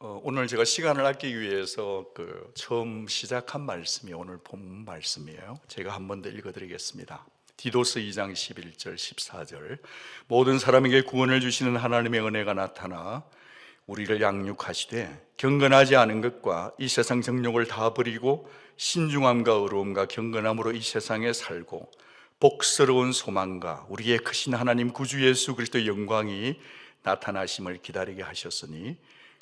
오늘 제가 시간을 아끼기 위해서 처음 시작한 말씀이 오늘 본 말씀이에요. 제가 한 번 더 읽어드리겠습니다. 디도스 2장 11절 14절 모든 사람에게 구원을 주시는 하나님의 은혜가 나타나 우리를 양육하시되 경건하지 않은 것과 이 세상 정욕을 다 버리고 신중함과 의로움과 경건함으로 이 세상에 살고 복스러운 소망과 우리의 크신 하나님 구주 예수 그리스도의 영광이 나타나심을 기다리게 하셨으니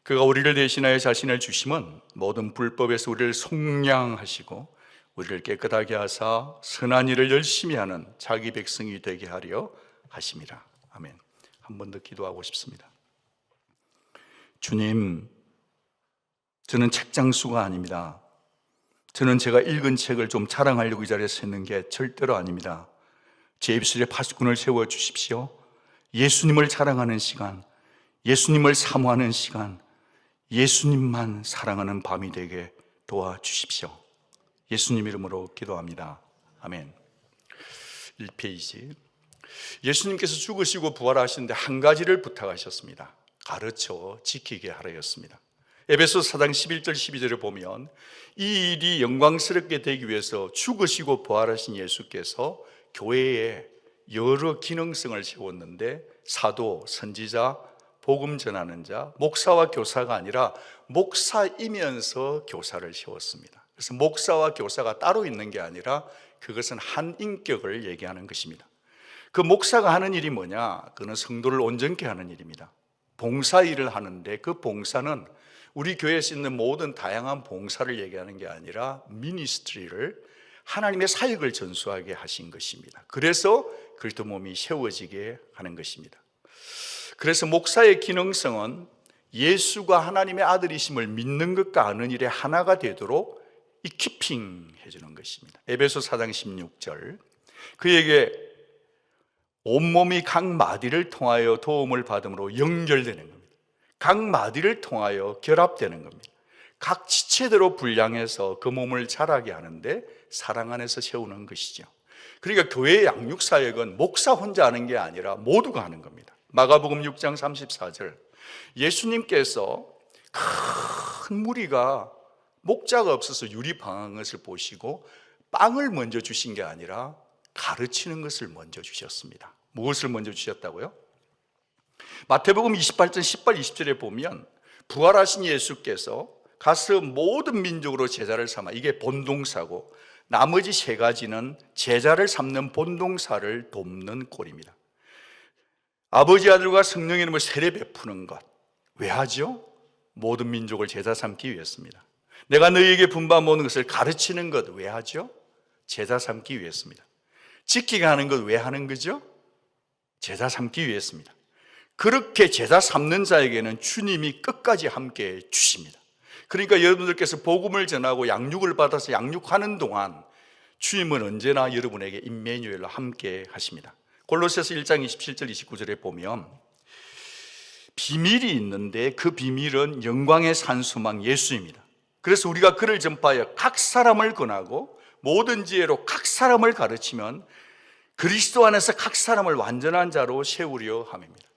그가 우리를 대신하여 자신을 주심은 모든 불법에서 우리를 속량하시고 우리를 깨끗하게 하사 선한 일을 열심히 하는 자기 백성이 되게 하려 하심이라. 아멘. 한 번 더 기도하고 싶습니다. 주님, 저는 책장수가 아닙니다. 저는 제가 읽은 책을 좀 자랑하려고 이 자리에 서 있는 게 절대로 아닙니다. 제 입술에 파수꾼을 세워주십시오. 예수님을 자랑하는 시간, 예수님을 사모하는 시간, 예수님만 사랑하는 밤이 되게 도와주십시오. 예수님 이름으로 기도합니다. 아멘. 1페이지. 예수님께서 죽으시고 부활하시는데 한 가지를 부탁하셨습니다. 가르쳐 지키게 하라였습니다. 에베소서 4장 11절 12절을 보면 이 일이 영광스럽게 되기 위해서 죽으시고 부활하신 예수께서 교회에 여러 기능성을 세웠는데 사도, 선지자, 복음 전하는 자, 목사와 교사가 아니라 목사이면서 교사를 세웠습니다. 그래서 목사와 교사가 따로 있는 게 아니라 그것은 한 인격을 얘기하는 것입니다. 그 목사가 하는 일이 뭐냐? 그는 성도를 온전케 하는 일입니다. 봉사 일을 하는데 그 봉사는 우리 교회에 있는 모든 다양한 봉사를 얘기하는 게 아니라 미니스트리를 하나님의 사역을 전수하게 하신 것입니다. 그래서 그리스도 몸이 세워지게 하는 것입니다. 그래서 목사의 기능성은 예수가 하나님의 아들이심을 믿는 것과 아는 일에 하나가 되도록 이키핑 해주는 것입니다. 에베소 4장 16절 그에게 온몸이 각 마디를 통하여 도움을 받음으로 연결되는 겁니다. 각 마디를 통하여 결합되는 겁니다. 각 지체대로 분량해서 그 몸을 자라게 하는데 사랑 안에서 세우는 것이죠. 그러니까 교회의 양육사역은 목사 혼자 하는 게 아니라 모두가 하는 겁니다. 마가복음 6장 34절 예수님께서 큰 무리가 목자가 없어서 유리 방한 것을 보시고 빵을 먼저 주신 게 아니라 가르치는 것을 먼저 주셨습니다. 무엇을 먼저 주셨다고요? 마태복음 28장 18, 20절에 보면 부활하신 예수께서 가서 모든 민족으로 제자를 삼아, 이게 본동사고 나머지 세 가지는 제자를 삼는 본동사를 돕는 꼴입니다. 아버지 아들과 성령의 이름을 세례 베푸는 것 왜 하죠? 모든 민족을 제자 삼기 위해서입니다. 내가 너희에게 분부한 모든 것을 가르치는 것 왜 하죠? 제자 삼기 위해서입니다. 지키게 하는 것 왜 하는 거죠? 제자 삼기 위해서입니다. 그렇게 제자 삼는 자에게는 주님이 끝까지 함께 주십니다. 그러니까 여러분들께서 복음을 전하고 양육을 받아서 양육하는 동안 주님은 언제나 여러분에게 임마누엘로 함께 하십니다. 골로새서 1장 27절 29절에 보면 비밀이 있는데 그 비밀은 영광의 산수망 예수입니다. 그래서 우리가 그를 전파하여 각 사람을 권하고 모든 지혜로 각 사람을 가르치면 그리스도 안에서 각 사람을 완전한 자로 세우려 함입니다.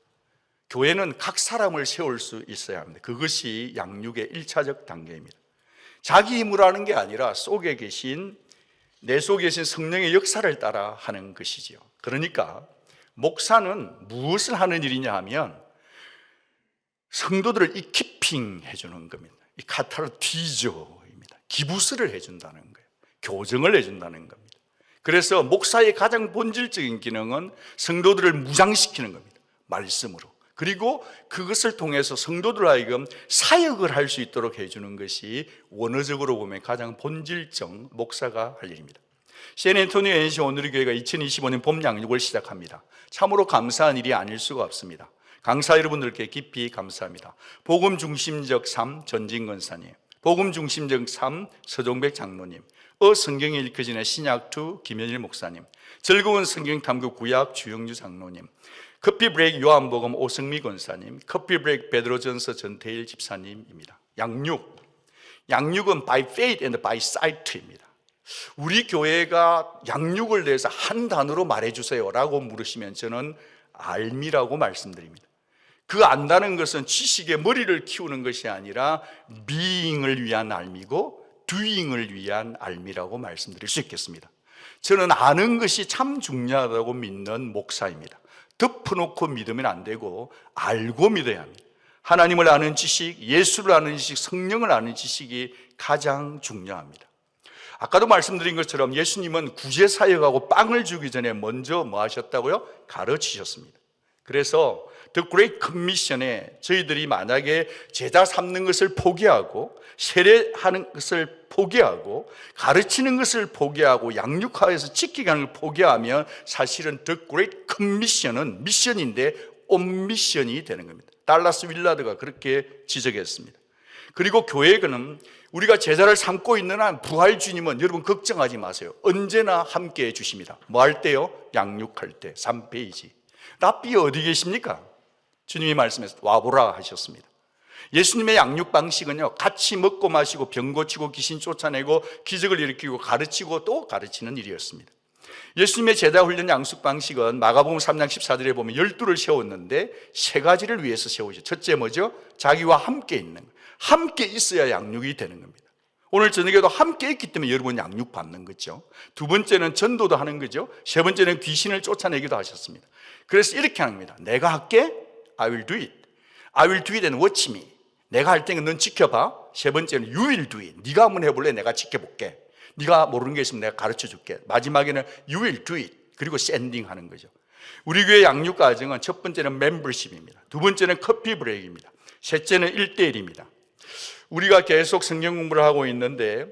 교회는 각 사람을 세울 수 있어야 합니다. 그것이 양육의 1차적 단계입니다. 자기 힘으로 하는 게 아니라 내 속에 계신 성령의 역사를 따라 하는 것이지요. 그러니까 목사는 무엇을 하는 일이냐 하면 성도들을 이키핑 해주는 겁니다. 이 카타르티조입니다. 기부스를 해준다는 거예요. 교정을 해준다는 겁니다. 그래서 목사의 가장 본질적인 기능은 성도들을 무장시키는 겁니다. 말씀으로. 그리고 그것을 통해서 성도들 하여금 사역을 할 수 있도록 해주는 것이 원어적으로 보면 가장 본질적 목사가 할 일입니다. 샌앤토니오 NC 오늘의 교회가 2025년 봄 양육을 시작합니다. 참으로 감사한 일이 아닐 수가 없습니다. 강사 여러분들께 깊이 감사합니다. 복음 중심적 삶 전진 권사님, 복음 중심적 삶 서종백 장로님, 성경이 읽혀지는 신약2 김현일 목사님, 즐거운 성경 탐구 구약 주영주 장로님, 커피 브레이크 요한복음 오승미 권사님, 커피 브레이크 베드로전서 전태일 집사님입니다. 양육은 by faith and by sight입니다. 우리 교회가 양육을 대해서 한 단어로 말해주세요 라고 물으시면 저는 알미라고 말씀드립니다. 그 안다는 것은 지식의 머리를 키우는 것이 아니라 being을 위한 알미고 doing을 위한 알미라고 말씀드릴 수 있겠습니다. 저는 아는 것이 참 중요하다고 믿는 목사입니다. 덮어놓고 믿으면 안 되고 알고 믿어야 합니다. 하나님을 아는 지식, 예수를 아는 지식, 성령을 아는 지식이 가장 중요합니다. 아까도 말씀드린 것처럼 예수님은 구제사역하고 빵을 주기 전에 먼저 뭐 하셨다고요? 가르치셨습니다. 그래서 The Great Commission에 저희들이 만약에 제자 삼는 것을 포기하고 세례하는 것을 포기하고 가르치는 것을 포기하고 양육하여서 지키게 하는 걸 포기하면 사실은 The Great Commission은 미션인데 온미션이 되는 겁니다. 달라스 윌라드가 그렇게 지적했습니다. 그리고 교회는 우리가 제자를 삼고 있는 한 부활 주님은 여러분 걱정하지 마세요. 언제나 함께 해 주십니다. 뭐 할 때요? 양육할 때. 3페이지. 랍비 어디 계십니까? 주님이 말씀해서 와보라 하셨습니다. 예수님의 양육 방식은요, 같이 먹고 마시고 병 고치고 귀신 쫓아내고 기적을 일으키고 가르치고 또 가르치는 일이었습니다. 예수님의 제자 훈련 양육 방식은 마가복음 3장 14절에 보면 12를 세웠는데 세 가지를 위해서 세우죠. 첫째 뭐죠? 자기와 함께 있는 것. 함께 있어야 양육이 되는 겁니다. 오늘 저녁에도 함께 있기 때문에 여러분 양육 받는 거죠. 두 번째는 전도도 하는 거죠. 세 번째는 귀신을 쫓아내기도 하셨습니다. 그래서 이렇게 하는 겁니다. 내가 할게, I will do it. I will do it and watch me. 내가 할 때는 넌 지켜봐. 세 번째는 you will do it. 네가 한번 해볼래? 내가 지켜볼게. 네가 모르는 게 있으면 내가 가르쳐 줄게. 마지막에는 you will do it. 그리고 샌딩 하는 거죠. 우리 교회 양육 과정은 첫 번째는 멤버십입니다. 두 번째는 커피 브레이크입니다. 셋째는 1대1입니다. 우리가 계속 성경 공부를 하고 있는데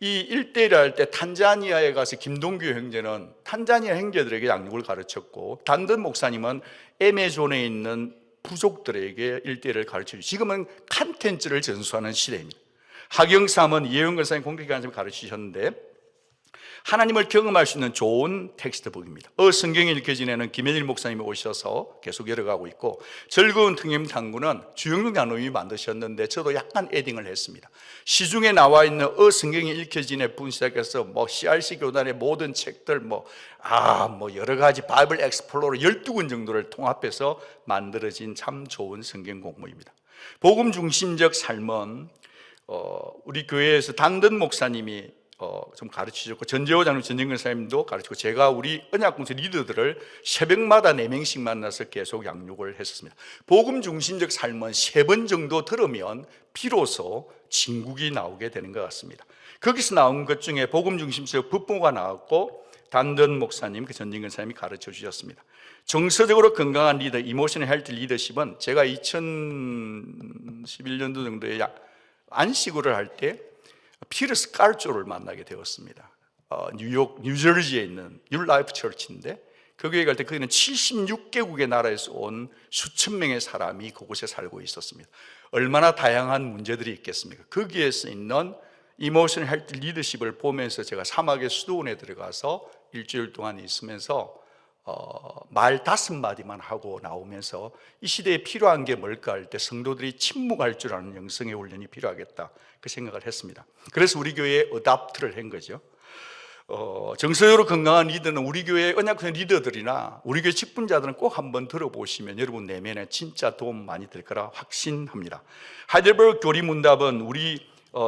이 1대1을 할 때 탄자니아에 가서 김동규 형제는 탄자니아 형제들에게 양육을 가르쳤고 단든 목사님은 애매존에 있는 부족들에게 1대1을 가르쳐주고 지금은 컨텐츠를 전수하는 시대입니다. 하경삼은 이혜영 권사님 공격기 관점 가르치셨는데 하나님을 경험할 수 있는 좋은 텍스트북입니다. 성경이 읽혀지는 김현일 목사님이 오셔서 계속 열어가고 있고 즐거운 특임 탐구는 주영동 장로님이 만드셨는데 저도 약간 에딩을 했습니다. 시중에 나와 있는 성경이 읽혀지네 분 시작해서 뭐 CRC 교단의 모든 책들 여러 가지 바이블 엑스플로러 12권 정도를 통합해서 만들어진 참 좋은 성경 공부입니다. 복음 중심적 삶은 우리 교회에서 단든 목사님이 좀 가르치셨고 전재호 장로님, 전정근 사님도 가르치고 제가 우리 언약공사 리더들을 새벽마다 4명씩 만나서 계속 양육을 했었습니다. 복음 중심적 삶은 3번 정도 들으면 비로소 진국이 나오게 되는 것 같습니다. 거기서 나온 것 중에 복음 중심적 법보가 나왔고 단든 목사님, 그 전정근 사님이 가르쳐 주셨습니다. 정서적으로 건강한 리더, 이모셔널 헬트 리더십은 제가 2011년도 정도에 안식구를 할때 피터 스칼조를 만나게 되었습니다. 뉴저지에 있는 뉴라이프 처치인데 그 교회 갈 때 거기는 76개국의 나라에서 온 수천 명의 사람이 그곳에 살고 있었습니다. 얼마나 다양한 문제들이 있겠습니까? 거기에서 있는 이모셔널 헬트 리더십을 보면서 제가 사막의 수도원에 들어가서 일주일 동안 있으면서 말 5마디만 하고 나오면서 이 시대에 필요한 게 뭘까 할 때 성도들이 침묵할 줄 아는 영성의 훈련이 필요하겠다 그 생각을 했습니다. 그래서 우리 교회에 어답트를 한 거죠. 정서적으로 건강한 리더는 우리 교회 언약교회 리더들이나 우리 교회 직분자들은 꼭 한번 들어보시면 여러분 내면에 진짜 도움 많이 될 거라 확신합니다. 하이델버그 교리문답은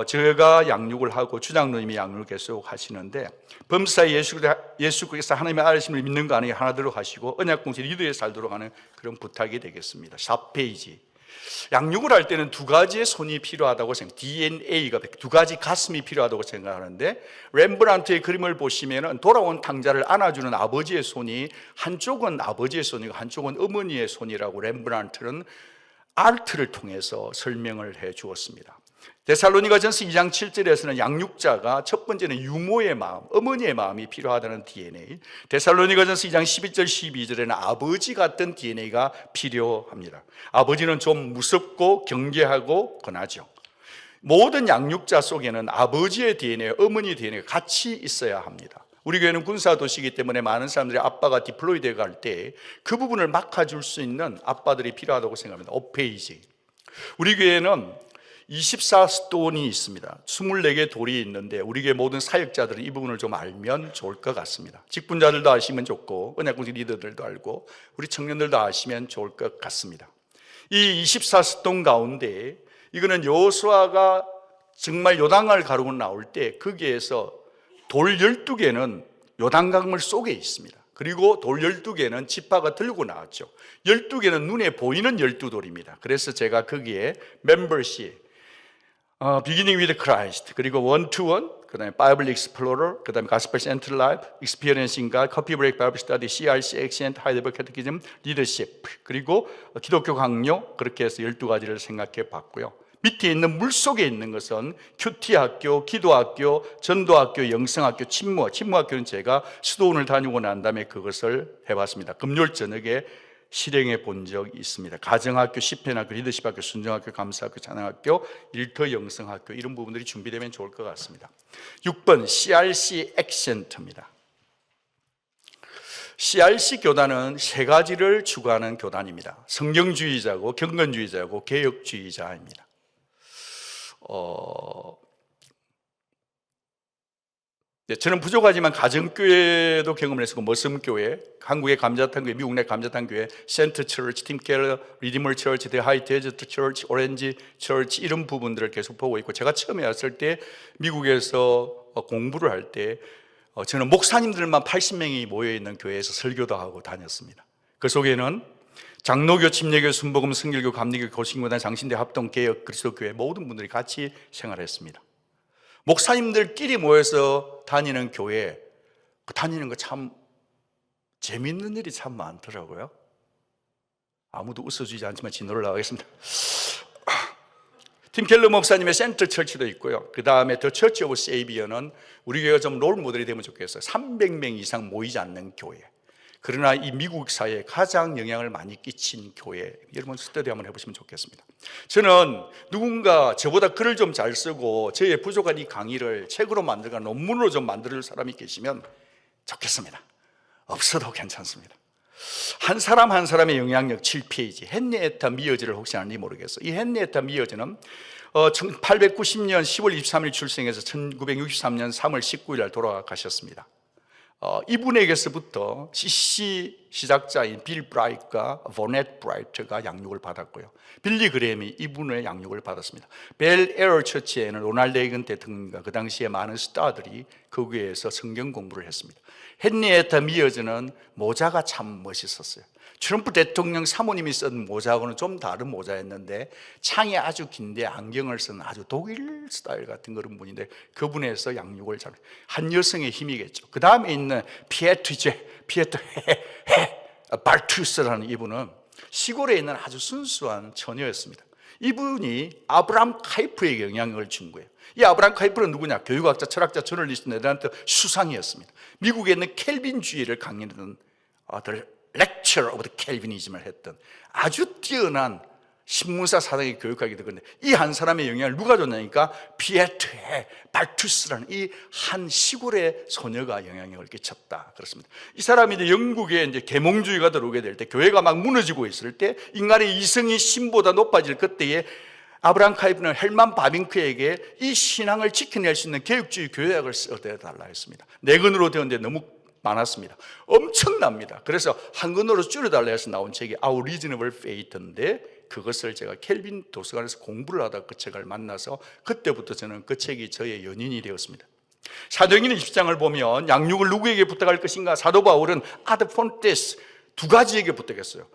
제가 양육을 하고 주장로님이 양육을 계속 하시는데 범사에 예수께서 하나님의 아들심을 믿는 거 아니에요. 하나대로 하시고 언약공동 리더에 살도록 하는 그런 부탁이 되겠습니다. 4페이지. 양육을 할 때는 2가지의 손이 필요하다고 생각합니다. DNA가 2가지 가슴이 필요하다고 생각하는데 렘브란트의 그림을 보시면 돌아온 탕자를 안아주는 아버지의 손이 한쪽은 아버지의 손이고 한쪽은 어머니의 손이라고 렘브란트는 아트를 통해서 설명을 해 주었습니다. 데살로니가전서 2장 7절에서는 양육자가 첫 번째는 유모의 마음, 어머니의 마음이 필요하다는 DNA, 데살로니가전서 2장 12절 12절에는 아버지 같은 DNA가 필요합니다. 아버지는 좀 무섭고 경계하고 권하죠. 모든 양육자 속에는 아버지의 DNA, 어머니의 DNA가 같이 있어야 합니다. 우리 교회는 군사도시이기 때문에 많은 사람들이 아빠가 디플로이드에 갈 때 그 부분을 막아줄 수 있는 아빠들이 필요하다고 생각합니다. 5페이지. 우리 교회는 24스톤이 있습니다. 24개 돌이 있는데 우리 교회 모든 사역자들은 이 부분을 좀 알면 좋을 것 같습니다. 직분자들도 아시면 좋고 언약공동 리더들도 알고 우리 청년들도 아시면 좋을 것 같습니다. 이 24스톤 가운데 이거는 여호수아가 정말 요단강을 가르고 나올 때 거기에서 돌 12개는 요단강물 속에 있습니다. 그리고 돌 12개는 지파가 들고 나왔죠. 12개는 눈에 보이는 12돌입니다. 그래서 제가 거기에 membership, beginning with Christ, 그리고 one to one, 그 다음에 Bible Explorer, 그 다음에 Gospel Center Life, Experiencing God, Coffee Break Bible Study, CRC, Accent, Heidelberg Catechism, Leadership, 그리고 기독교 강요, 그렇게 해서 12가지를 생각해 봤고요. 밑에 있는 물속에 있는 것은 큐티학교, 기도학교, 전도학교, 영성학교, 침무학교는 제가 수도원을 다니고 난 다음에 그것을 해봤습니다. 금요일 저녁에 실행해 본 적이 있습니다. 가정학교, 시편학교, 리더십학교, 순종학교, 감사학교, 찬양학교, 일터 영성학교, 이런 부분들이 준비되면 좋을 것 같습니다. 6번 CRC 액센트입니다. CRC 교단은 세 가지를 추구하는 교단입니다. 성경주의자고 경건주의자고 개혁주의자입니다. 저는 부족하지만 가정교회도 경험을 했었고, 머슴교회, 한국의 감자탕교회, 미국 내 감자탕교회, 센터 처치, 팀켈러, 리디머 처치, 더 하이 데저트 처치, 오렌지 처치, 이런 부분들을 계속 보고 있고, 제가 처음에 왔을 때 미국에서 공부를 할 때 저는 목사님들만 80명이 모여있는 교회에서 설교도 하고 다녔습니다. 그 속에는 장로교, 침례교, 순복음, 성결교, 감리교, 고신고단, 장신대, 합동, 개혁, 그리스도교회 모든 분들이 같이 생활했습니다. 목사님들끼리 모여서 다니는 교회, 다니는 거 참 재밌는 일이 참 많더라고요. 아무도 웃어주지 않지만 진노를 나가겠습니다. 팀 켈러 목사님의 센터 처치도 있고요. 그 다음에 더 처치 오브 세이비어는 우리 교회가 좀 롤 모델이 되면 좋겠어요. 300명 이상 모이지 않는 교회. 그러나 이 미국 사회에 가장 영향을 많이 끼친 교회, 여러분 스터디 한번 해보시면 좋겠습니다. 저는 누군가 저보다 글을 좀 잘 쓰고 저의 부족한 이 강의를 책으로 만들거나 논문으로 좀 만들 사람이 계시면 좋겠습니다. 없어도 괜찮습니다. 한 사람 한 사람의 영향력 7페이지, 헨리에타 미어즈를 혹시 아는지 모르겠어요. 이 헨리에타 미어즈는 1890년 10월 23일 출생해서 1963년 3월 19일 날 돌아가셨습니다. 이분에게서부터 CC 시작자인 빌 브라이트과 버넷 브라이트가 양육을 받았고요. 빌리 그레임이 이분의 양육을 받았습니다. 벨 에러 처치에는 로널드 레이건 대통령과 그 당시에 많은 스타들이 거기에서 성경 공부를 했습니다. 헨리에타 미어즈는 모자가 참 멋있었어요. 트럼프 대통령 사모님이 쓴 모자하고는 좀 다른 모자였는데 창이 아주 긴데 안경을 쓴 아주 독일 스타일 같은 그런 분인데 그분에서 양육을 잘, 한 여성의 힘이겠죠. 그 다음에 있는 피에트 발투스라는 이분은 시골에 있는 아주 순수한 처녀였습니다. 이분이 아브라함 카이프에게 영향을 준 거예요. 이 아브라함 카이프는 누구냐? 교육학자, 철학자, 저널리스트, 네덜란드 수상이었습니다. 미국에 있는 켈빈주의를 강의하던 lecturer of the Calvinism을 했던 아주 뛰어난 신문사 사상의 교육하기도. 그런데 이 한 사람의 영향을 누가 줬냐니까 피에트의 발투스라는 이 한 시골의 소녀가 영향력을 끼쳤다. 그렇습니다. 이 사람이 이제 영국에 이제 계몽주의가 들어오게 될 때, 교회가 막 무너지고 있을 때, 인간의 이성이 신보다 높아질 그때에 아브라함 카이프는 헬만 바빙크에게 이 신앙을 지켜낼 수 있는 개혁주의 교회학을 써달라 했습니다. 네 권으로 되었는데 너무 많았습니다. 엄청납니다. 그래서 한 권으로 줄여달라 해서 나온 책이 Our Reasonable Faith인데, 그것을 제가 켈빈 도서관에서 공부를 하다가 그 책을 만나서 그때부터 저는 그 책이 저의 연인이 되었습니다. 사도행전 20장을 보면 양육을 누구에게 부탁할 것인가? 사도 바울은 아드 폰테스 두 가지에게 부탁했어요.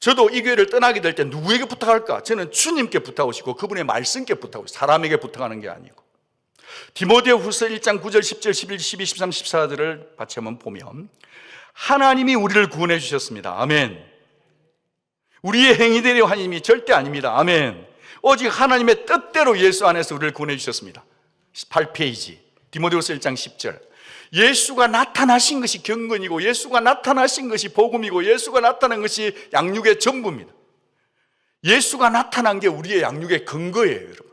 저도 이 교회를 떠나게 될 때 누구에게 부탁할까? 저는 주님께 부탁하고 싶고 그분의 말씀께 부탁하고 싶어요. 사람에게 부탁하는 게 아니고. 디모데 후서 1장 9절 10절 11 12 13 14절을 같이 한번 보면 하나님이 우리를 구원해 주셨습니다. 아멘. 우리의 행위대로 하나님이 절대 아닙니다. 아멘. 오직 하나님의 뜻대로 예수 안에서 우리를 구원해 주셨습니다. 8페이지 디모데후서 1장 10절. 예수가 나타나신 것이 경건이고 예수가 나타나신 것이 복음이고 예수가 나타난 것이 양육의 전부입니다. 예수가 나타난 게 우리의 양육의 근거예요, 여러분.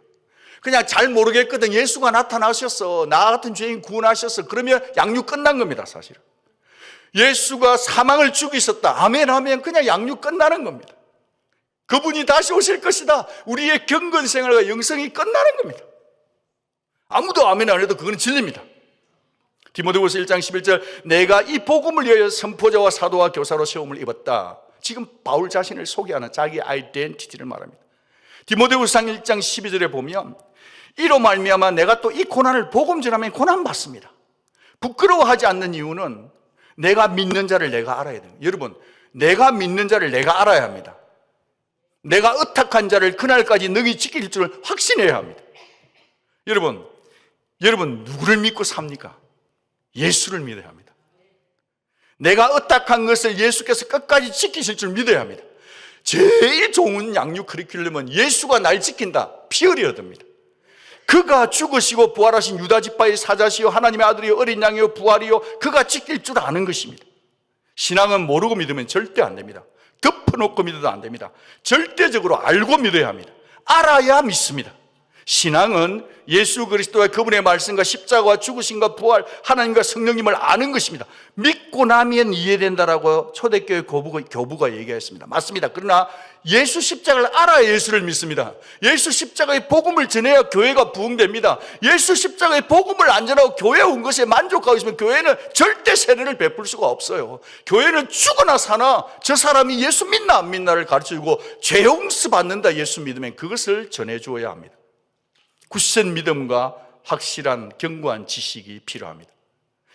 그냥 잘 모르겠거든. 예수가 나타나셨어, 나 같은 죄인 구원하셨어, 그러면 양육 끝난 겁니다. 사실은 예수가 사망을 죽이셨다, 아멘 하면 그냥 양육 끝나는 겁니다. 그분이 다시 오실 것이다, 우리의 경건생활과 영성이 끝나는 겁니다. 아무도 아멘 안 해도 그거는 진리입니다. 디모데후서 1장 11절 내가 이 복음을 위하여 선포자와 사도와 교사로 세움을 입었다. 지금 바울 자신을 소개하는 자기 아이덴티티를 말합니다. 디모데후서 1장 12절에 보면 이로 말미암아 내가 또 이 고난을 복음 전하면 고난받습니다. 부끄러워하지 않는 이유는 내가 믿는 자를 내가 알아야 돼요. 여러분, 내가 믿는 자를 내가 알아야 합니다. 내가 의탁한 자를 그날까지 능히 지킬 줄 확신해야 합니다. 여러분 누구를 믿고 삽니까? 예수를 믿어야 합니다. 내가 의탁한 것을 예수께서 끝까지 지키실 줄 믿어야 합니다. 제일 좋은 양육 커리큘럼은 예수가 날 지킨다, 피어리 얻습니다. 그가 죽으시고 부활하신 유다지파의 사자시요 하나님의 아들이요 어린 양이요 부활이요 그가 지킬 줄 아는 것입니다. 신앙은 모르고 믿으면 절대 안 됩니다. 덮어놓고 믿어도 안 됩니다. 절대적으로 알고 믿어야 합니다. 알아야 믿습니다. 신앙은 예수 그리스도와 그분의 말씀과 십자가와 죽으심과 부활, 하나님과 성령님을 아는 것입니다. 믿고 나면 이해된다라고 초대교회 교부가 얘기했습니다. 맞습니다. 그러나 예수 십자가를 알아야 예수를 믿습니다. 예수 십자가의 복음을 전해야 교회가 부흥됩니다. 예수 십자가의 복음을 안 전하고 교회에 온 것에 만족하고 있으면 교회는 절대 세례를 베풀 수가 없어요. 교회는 죽거나 사나 저 사람이 예수 믿나 안 믿나를 가르쳐주고 죄 용서 받는다 예수 믿으면 그것을 전해주어야 합니다. 굳센 믿음과 확실한 견고한 지식이 필요합니다.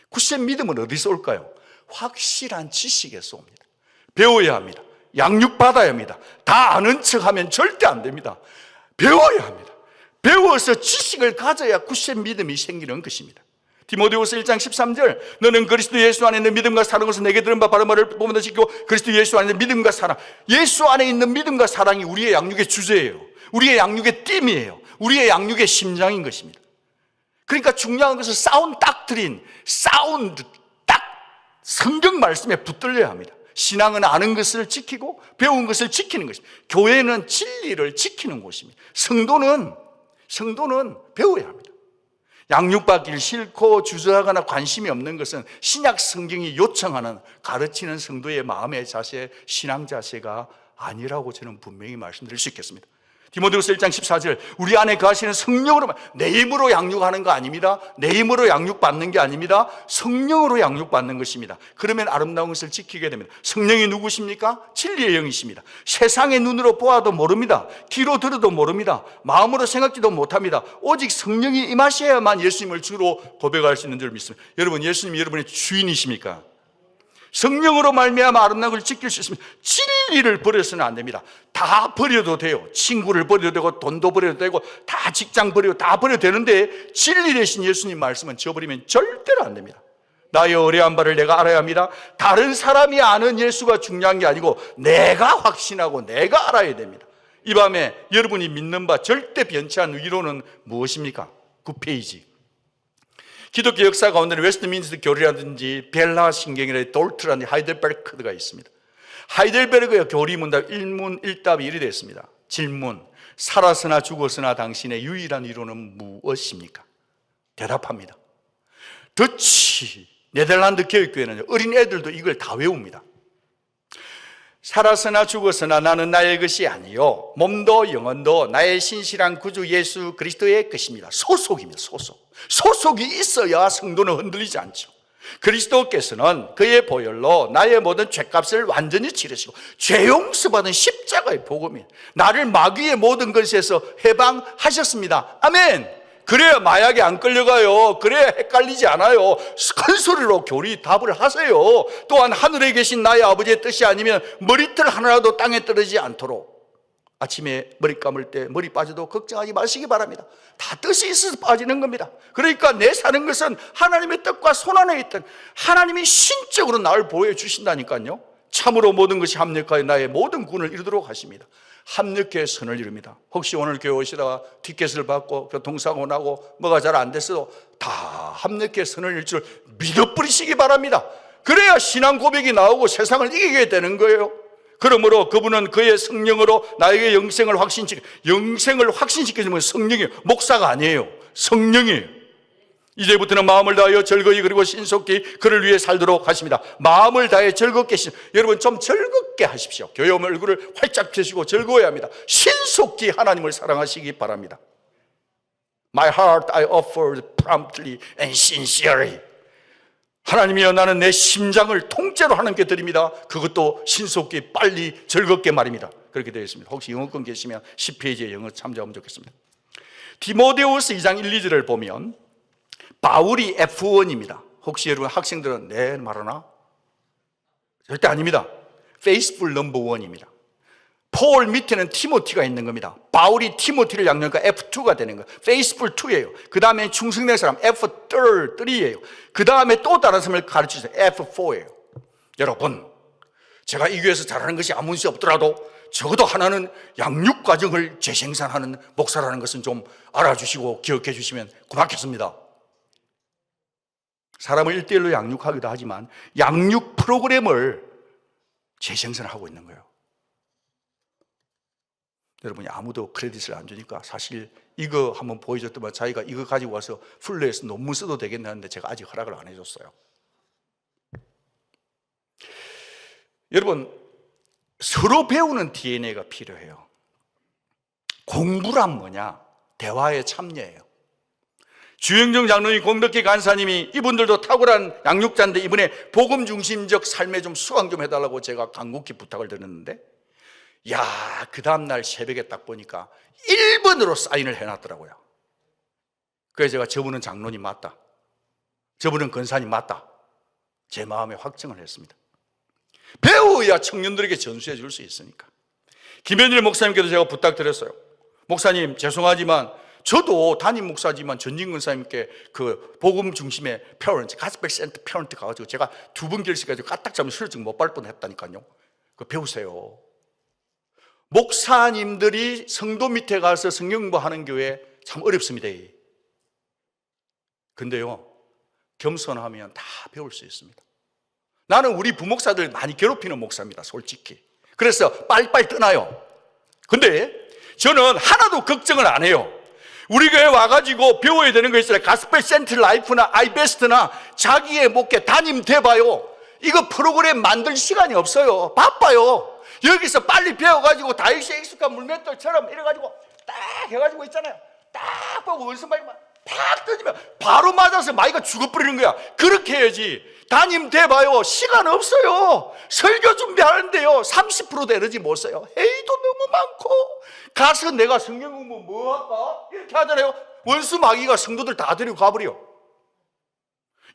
굳센 믿음은 어디서 올까요? 확실한 지식에서 옵니다. 배워야 합니다. 양육받아야 합니다. 다 아는 척하면 절대 안 됩니다. 배워야 합니다. 배워서 지식을 가져야 굳센 믿음이 생기는 것입니다. 디모데후서 1장 13절 너는 그리스도 예수 안에 있는 믿음과 사랑을 내게 들은 바 바른 말을 보면서 지키고 그리스도 예수 안에 있는 믿음과 사랑, 예수 안에 있는 믿음과 사랑이 우리의 양육의 주제예요. 우리의 양육의 띠이에요. 우리의 심장인 것입니다. 그러니까 중요한 것은 사운드 닥트린, 사운드 딱 성경 말씀에 붙들려야 합니다. 신앙은 아는 것을 지키고 배운 것을 지키는 것입니다. 교회는 진리를 지키는 곳입니다. 성도는 배워야 합니다. 양육받기를 싫고 주저하거나 관심이 없는 것은 신약 성경이 요청하는 가르치는 성도의 마음의 자세, 신앙 자세가 아니라고 저는 분명히 말씀드릴 수 있겠습니다. 디모데후서 1장 14절 우리 안에 거하시는 성령으로, 내 힘으로 양육하는 거 아닙니다. 내 힘으로 양육받는 게 아닙니다. 성령으로 양육받는 것입니다. 그러면 아름다운 것을 지키게 됩니다. 성령이 누구십니까? 진리의 영이십니다. 세상의 눈으로 보아도 모릅니다. 귀로 들어도 모릅니다. 마음으로 생각지도 못합니다. 오직 성령이 임하셔야만 예수님을 주로 고백할 수 있는 줄 믿습니다. 여러분, 예수님이 여러분의 주인이십니까? 성령으로 말미암아 아름다운 걸 지킬 수 있습니다. 진리를 버려서는 안 됩니다. 다 버려도 돼요. 친구를 버려도 되고 돈도 버려도 되고 다 직장 버려도 다 버려도 되는데 진리 대신 예수님 말씀은 저버리면 절대로 안 됩니다. 나의 어려운 바를 내가 알아야 합니다. 다른 사람이 아는 예수가 중요한 게 아니고 내가 확신하고 내가 알아야 됩니다. 이 밤에 여러분이 믿는 바 절대 변치 않는 위로는 무엇입니까? 9페이지. 기독교 역사 가운데는 웨스트민스터 교리라든지 벨라 신경이라든지 돌트라든지 하이델베르크가 있습니다. 하이델베르크의 교리문답 1문1답이 이리 됐습니다. 질문, 살았으나 죽었으나 당신의 유일한 위로는 무엇입니까? 대답합니다. 더치 네덜란드 교육교회는 어린 애들도 이걸 다 외웁니다. 살았으나 죽었으나 나는 나의 것이 아니요 몸도 영혼도 나의 신실한 구주 예수 그리스도의 것입니다. 소속입니다. 소속이 있어야 성도는 흔들리지 않죠. 그리스도께서는 그의 보혈로 나의 모든 죄값을 완전히 치르시고 죄 용서받은 십자가의 복음이 나를 마귀의 모든 것에서 해방하셨습니다. 아멘. 그래야 마약에 안 끌려가요. 그래야 헷갈리지 않아요. 큰 소리로 교리 답을 하세요. 또한 하늘에 계신 나의 아버지의 뜻이 아니면 머리털 하나라도 땅에 떨어지지 않도록 아침에 머리 감을 때 머리 빠져도 걱정하지 마시기 바랍니다. 다 뜻이 있어서 빠지는 겁니다. 그러니까 내 사는 것은 하나님의 뜻과 손안에 있던 하나님이 신적으로 나를 보호해 주신다니까요. 참으로 모든 것이 합력하여 나의 모든 군을 이루도록 하십니다. 합력해 선을 이룹니다. 혹시 오늘 교회 오시다가 티켓을 받고 교통사고 나고 뭐가 잘 안 됐어도 다 합력해 선을 이룰 줄 믿어버리시기 바랍니다. 그래야 신앙 고백이 나오고 세상을 이기게 되는 거예요. 그러므로 그분은 그의 성령으로 나에게 영생을 확신시켜주면 성령이에요. 목사가 아니에요. 성령이에요. 이제부터는 마음을 다하여 즐거이 그리고 신속히 그를 위해 살도록 하십니다. 마음을 다해 즐겁게 여러분 좀 즐겁게 하십시오. 교회 오면 얼굴을 활짝 펴시고 즐거워야 합니다. 신속히 하나님을 사랑하시기 바랍니다. My heart I offer promptly and sincerely. 하나님이여, 나는 내 심장을 통째로 하나님께 드립니다. 그것도 신속히 빨리 즐겁게 말입니다. 그렇게 되어 있습니다. 혹시 영어권 계시면 10페이지에 영어 참조하면 좋겠습니다. 디모데후서 2장 1, 2절을 보면 바울이 F1입니다. 혹시 여러분 학생들은 네 말하나? 절대 아닙니다. 페이스풀 넘버 1입니다. 폴 밑에는 티모티가 있는 겁니다. 바울이 티모티를 양육하니까 F2가 되는 거예요. 페이스풀 2예요. 그 다음에 충성된 사람 F3예요. 그 다음에 또 다른 사람을 가르치세요. F4예요. 여러분, 제가 이 교회에서 잘하는 것이 아무 수 없더라도 적어도 하나는 양육 과정을 재생산하는 목사라는 것은 좀 알아주시고 기억해 주시면 고맙겠습니다. 사람을 1대1로 양육하기도 하지만 양육 프로그램을 재생산하고 있는 거예요. 여러분이 아무도 크레딧을 안 주니까 사실 이거 한번 보여줬더만 자기가 이거 가지고 와서 풀러에서 논문 써도 되겠는데 제가 아직 허락을 안 해줬어요. 여러분, 서로 배우는 DNA가 필요해요. 공부란 뭐냐? 대화에 참여해요. 주영정 장로님, 공덕기 간사님이 이분들도 탁월한 양육자인데 이번에 복음 중심적 삶에 좀 수강 좀 해달라고 제가 간곡히 부탁을 드렸는데, 야, 그 다음날 새벽에 딱 보니까 1번으로 사인을 해놨더라고요. 그래서 제가 저분은 장로님 맞다, 저분은 권사님 맞다, 제 마음에 확정을 했습니다. 배워야 청년들에게 전수해 줄 수 있으니까. 김현일 목사님께도 제가 부탁드렸어요. 목사님, 죄송하지만 저도 담임 목사지만 전진 권사님께 그 복음 중심의 페어런트, 가스펠 센터 페어런트 가가지고 제가 2번 결식해가지고 까딱 잡으면 술증 못 발 뻔했다니까요. 그거 배우세요. 목사님들이 성도 밑에 가서 성경 공부하는 교회 참 어렵습니다. 근데요, 겸손하면 다 배울 수 있습니다. 나는 우리 부목사들 많이 괴롭히는 목사입니다, 솔직히. 그래서 빨리빨리 떠나요. 근데 저는 하나도 걱정을 안 해요. 우리 교회 와가지고 배워야 되는 거 있어요. 가스펠 센트 라이프나 아이베스트나 자기의 목회 담임 돼봐요. 이거 프로그램 만들 시간이 없어요. 바빠요. 여기서 빨리 배워가지고 다윗의 익숙한 물맷돌처럼 이래가지고 딱 해가지고 있잖아요. 딱 보고 원수마이만 팍 던지면 바로 맞아서 마이가 죽어버리는 거야. 그렇게 해야지. 담임 돼봐요. 시간 없어요. 설교 준비하는데요 30%도 에너지 못 써요. 회의도 너무 많고. 가서 내가 성경 공부 뭐 할까? 이렇게 하잖아요. 원수 마귀가 성도들 다 데리고 가버려.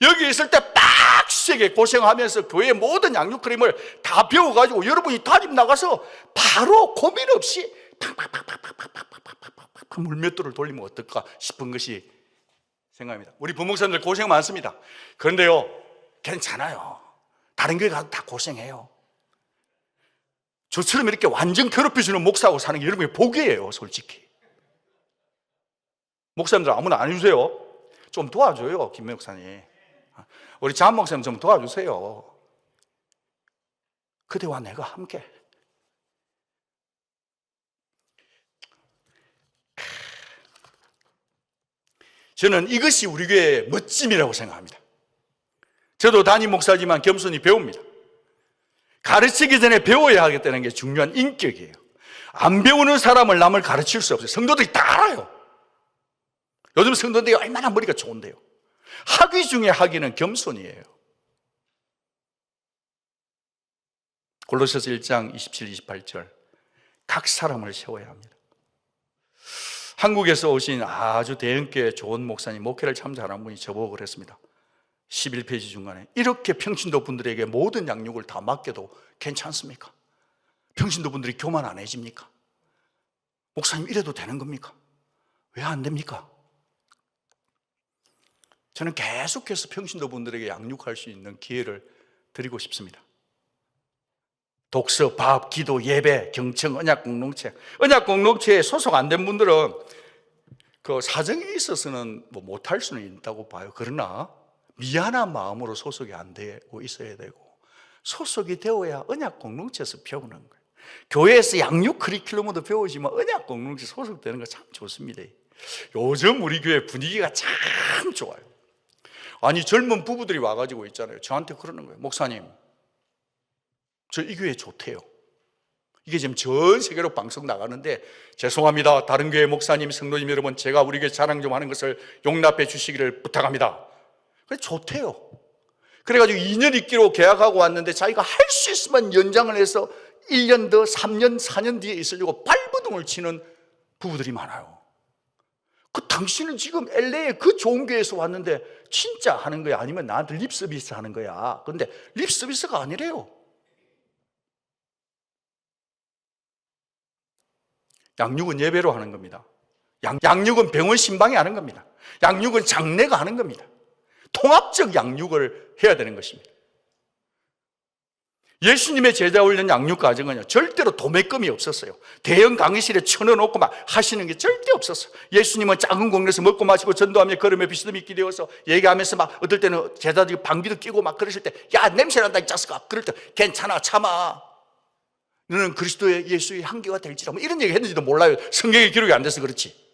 여기 있을 때 빡세게 고생하면서 교회의 모든 양육 크림을 다 배워가지고 여러분이 담임 나가서 바로 고민 없이 팍팍팍팍팍팍팍팍팍 물맷돌을 돌리면 어떨까 싶은 것이 생각입니다. 우리 부목사님들 고생 많습니다. 그런데요, 괜찮아요. 다른 교회 가도 다 고생해요. 저처럼 이렇게 완전 괴롭혀주는 목사하고 사는 게 여러분의 복이에요, 솔직히. 목사님들 아무나 안 해주세요. 좀 도와줘요, 김 목사님. 우리 장 목사님 좀 도와주세요. 그대와 내가 함께. 저는 이것이 우리 교회의 멋짐이라고 생각합니다. 저도 담임 목사지만 겸손히 배웁니다. 가르치기 전에 배워야 하겠다는 게 중요한 인격이에요. 안 배우는 사람을 남을 가르칠 수 없어요. 성도들이 다 알아요. 요즘 성도들이 얼마나 머리가 좋은데요. 학위 중에 학위는 겸손이에요. 골로새서 1장 27, 28절 각 사람을 세워야 합니다. 한국에서 오신 아주 대형교회 좋은 목사님, 목회를 참 잘하는 분이 저보고 그랬습니다. 11페이지 중간에 이렇게 평신도 분들에게 모든 양육을 다 맡겨도 괜찮습니까? 평신도 분들이 교만 안 해집니까? 목사님 이래도 되는 겁니까? 왜 안 됩니까? 저는 계속해서 평신도 분들에게 양육할 수 있는 기회를 드리고 싶습니다. 독서, 밥, 기도, 예배, 경청, 언약 공동체. 언약 공동체에 소속 안 된 분들은 그 사정에 있어서는 뭐 못할 수는 있다고 봐요. 그러나 미안한 마음으로 소속이 안 되고 있어야 되고, 소속이 되어야 언약 공동체에서 배우는 거예요. 교회에서 양육 커리큘럼도 배우지만 언약 공동체 소속되는 거 참 좋습니다. 요즘 우리 교회 분위기가 참 좋아요. 아니, 젊은 부부들이 와가지고 있잖아요. 저한테 그러는 거예요. 목사님, 저 이 교회 좋대요. 이게 지금 전 세계로 방송 나가는데 죄송합니다. 다른 교회 목사님, 성도님 여러분, 제가 우리 교회 자랑 좀 하는 것을 용납해 주시기를 부탁합니다. 그래, 좋대요. 그래가지고 2년 있기로 계약하고 왔는데 자기가 할 수 있으면 연장을 해서 1년 더 3년 4년 뒤에 있으려고 발버둥을 치는 부부들이 많아요. 당신은 지금 LA에 그 좋은 교회에서 왔는데 진짜 하는 거야? 아니면 나한테 립서비스 하는 거야? 근데 립서비스가 아니래요. 양육은 예배로 하는 겁니다. 양육은 병원 신방이 하는 겁니다. 양육은 장례가 하는 겁니다. 통합적 양육을 해야 되는 것입니다. 예수님의 제자 훈련 양육 과정은요, 절대로 도매금이 없었어요. 대형 강의실에 쳐넣어놓고 막 하시는 게 절대 없었어요. 예수님은 작은 공간에서 먹고 마시고 전도하며 걸음에 비스듬히 있게 되어서 얘기하면서 막 어떨 때는 제자들이 방귀도 끼고 막 그러실 때, 야, 냄새 난다 이 자식아. 그럴 때 괜찮아, 참아. 너는 그리스도의 예수의 한계가 될지라. 뭐 이런 얘기 했는지도 몰라요. 성경에 기록이 안 돼서 그렇지.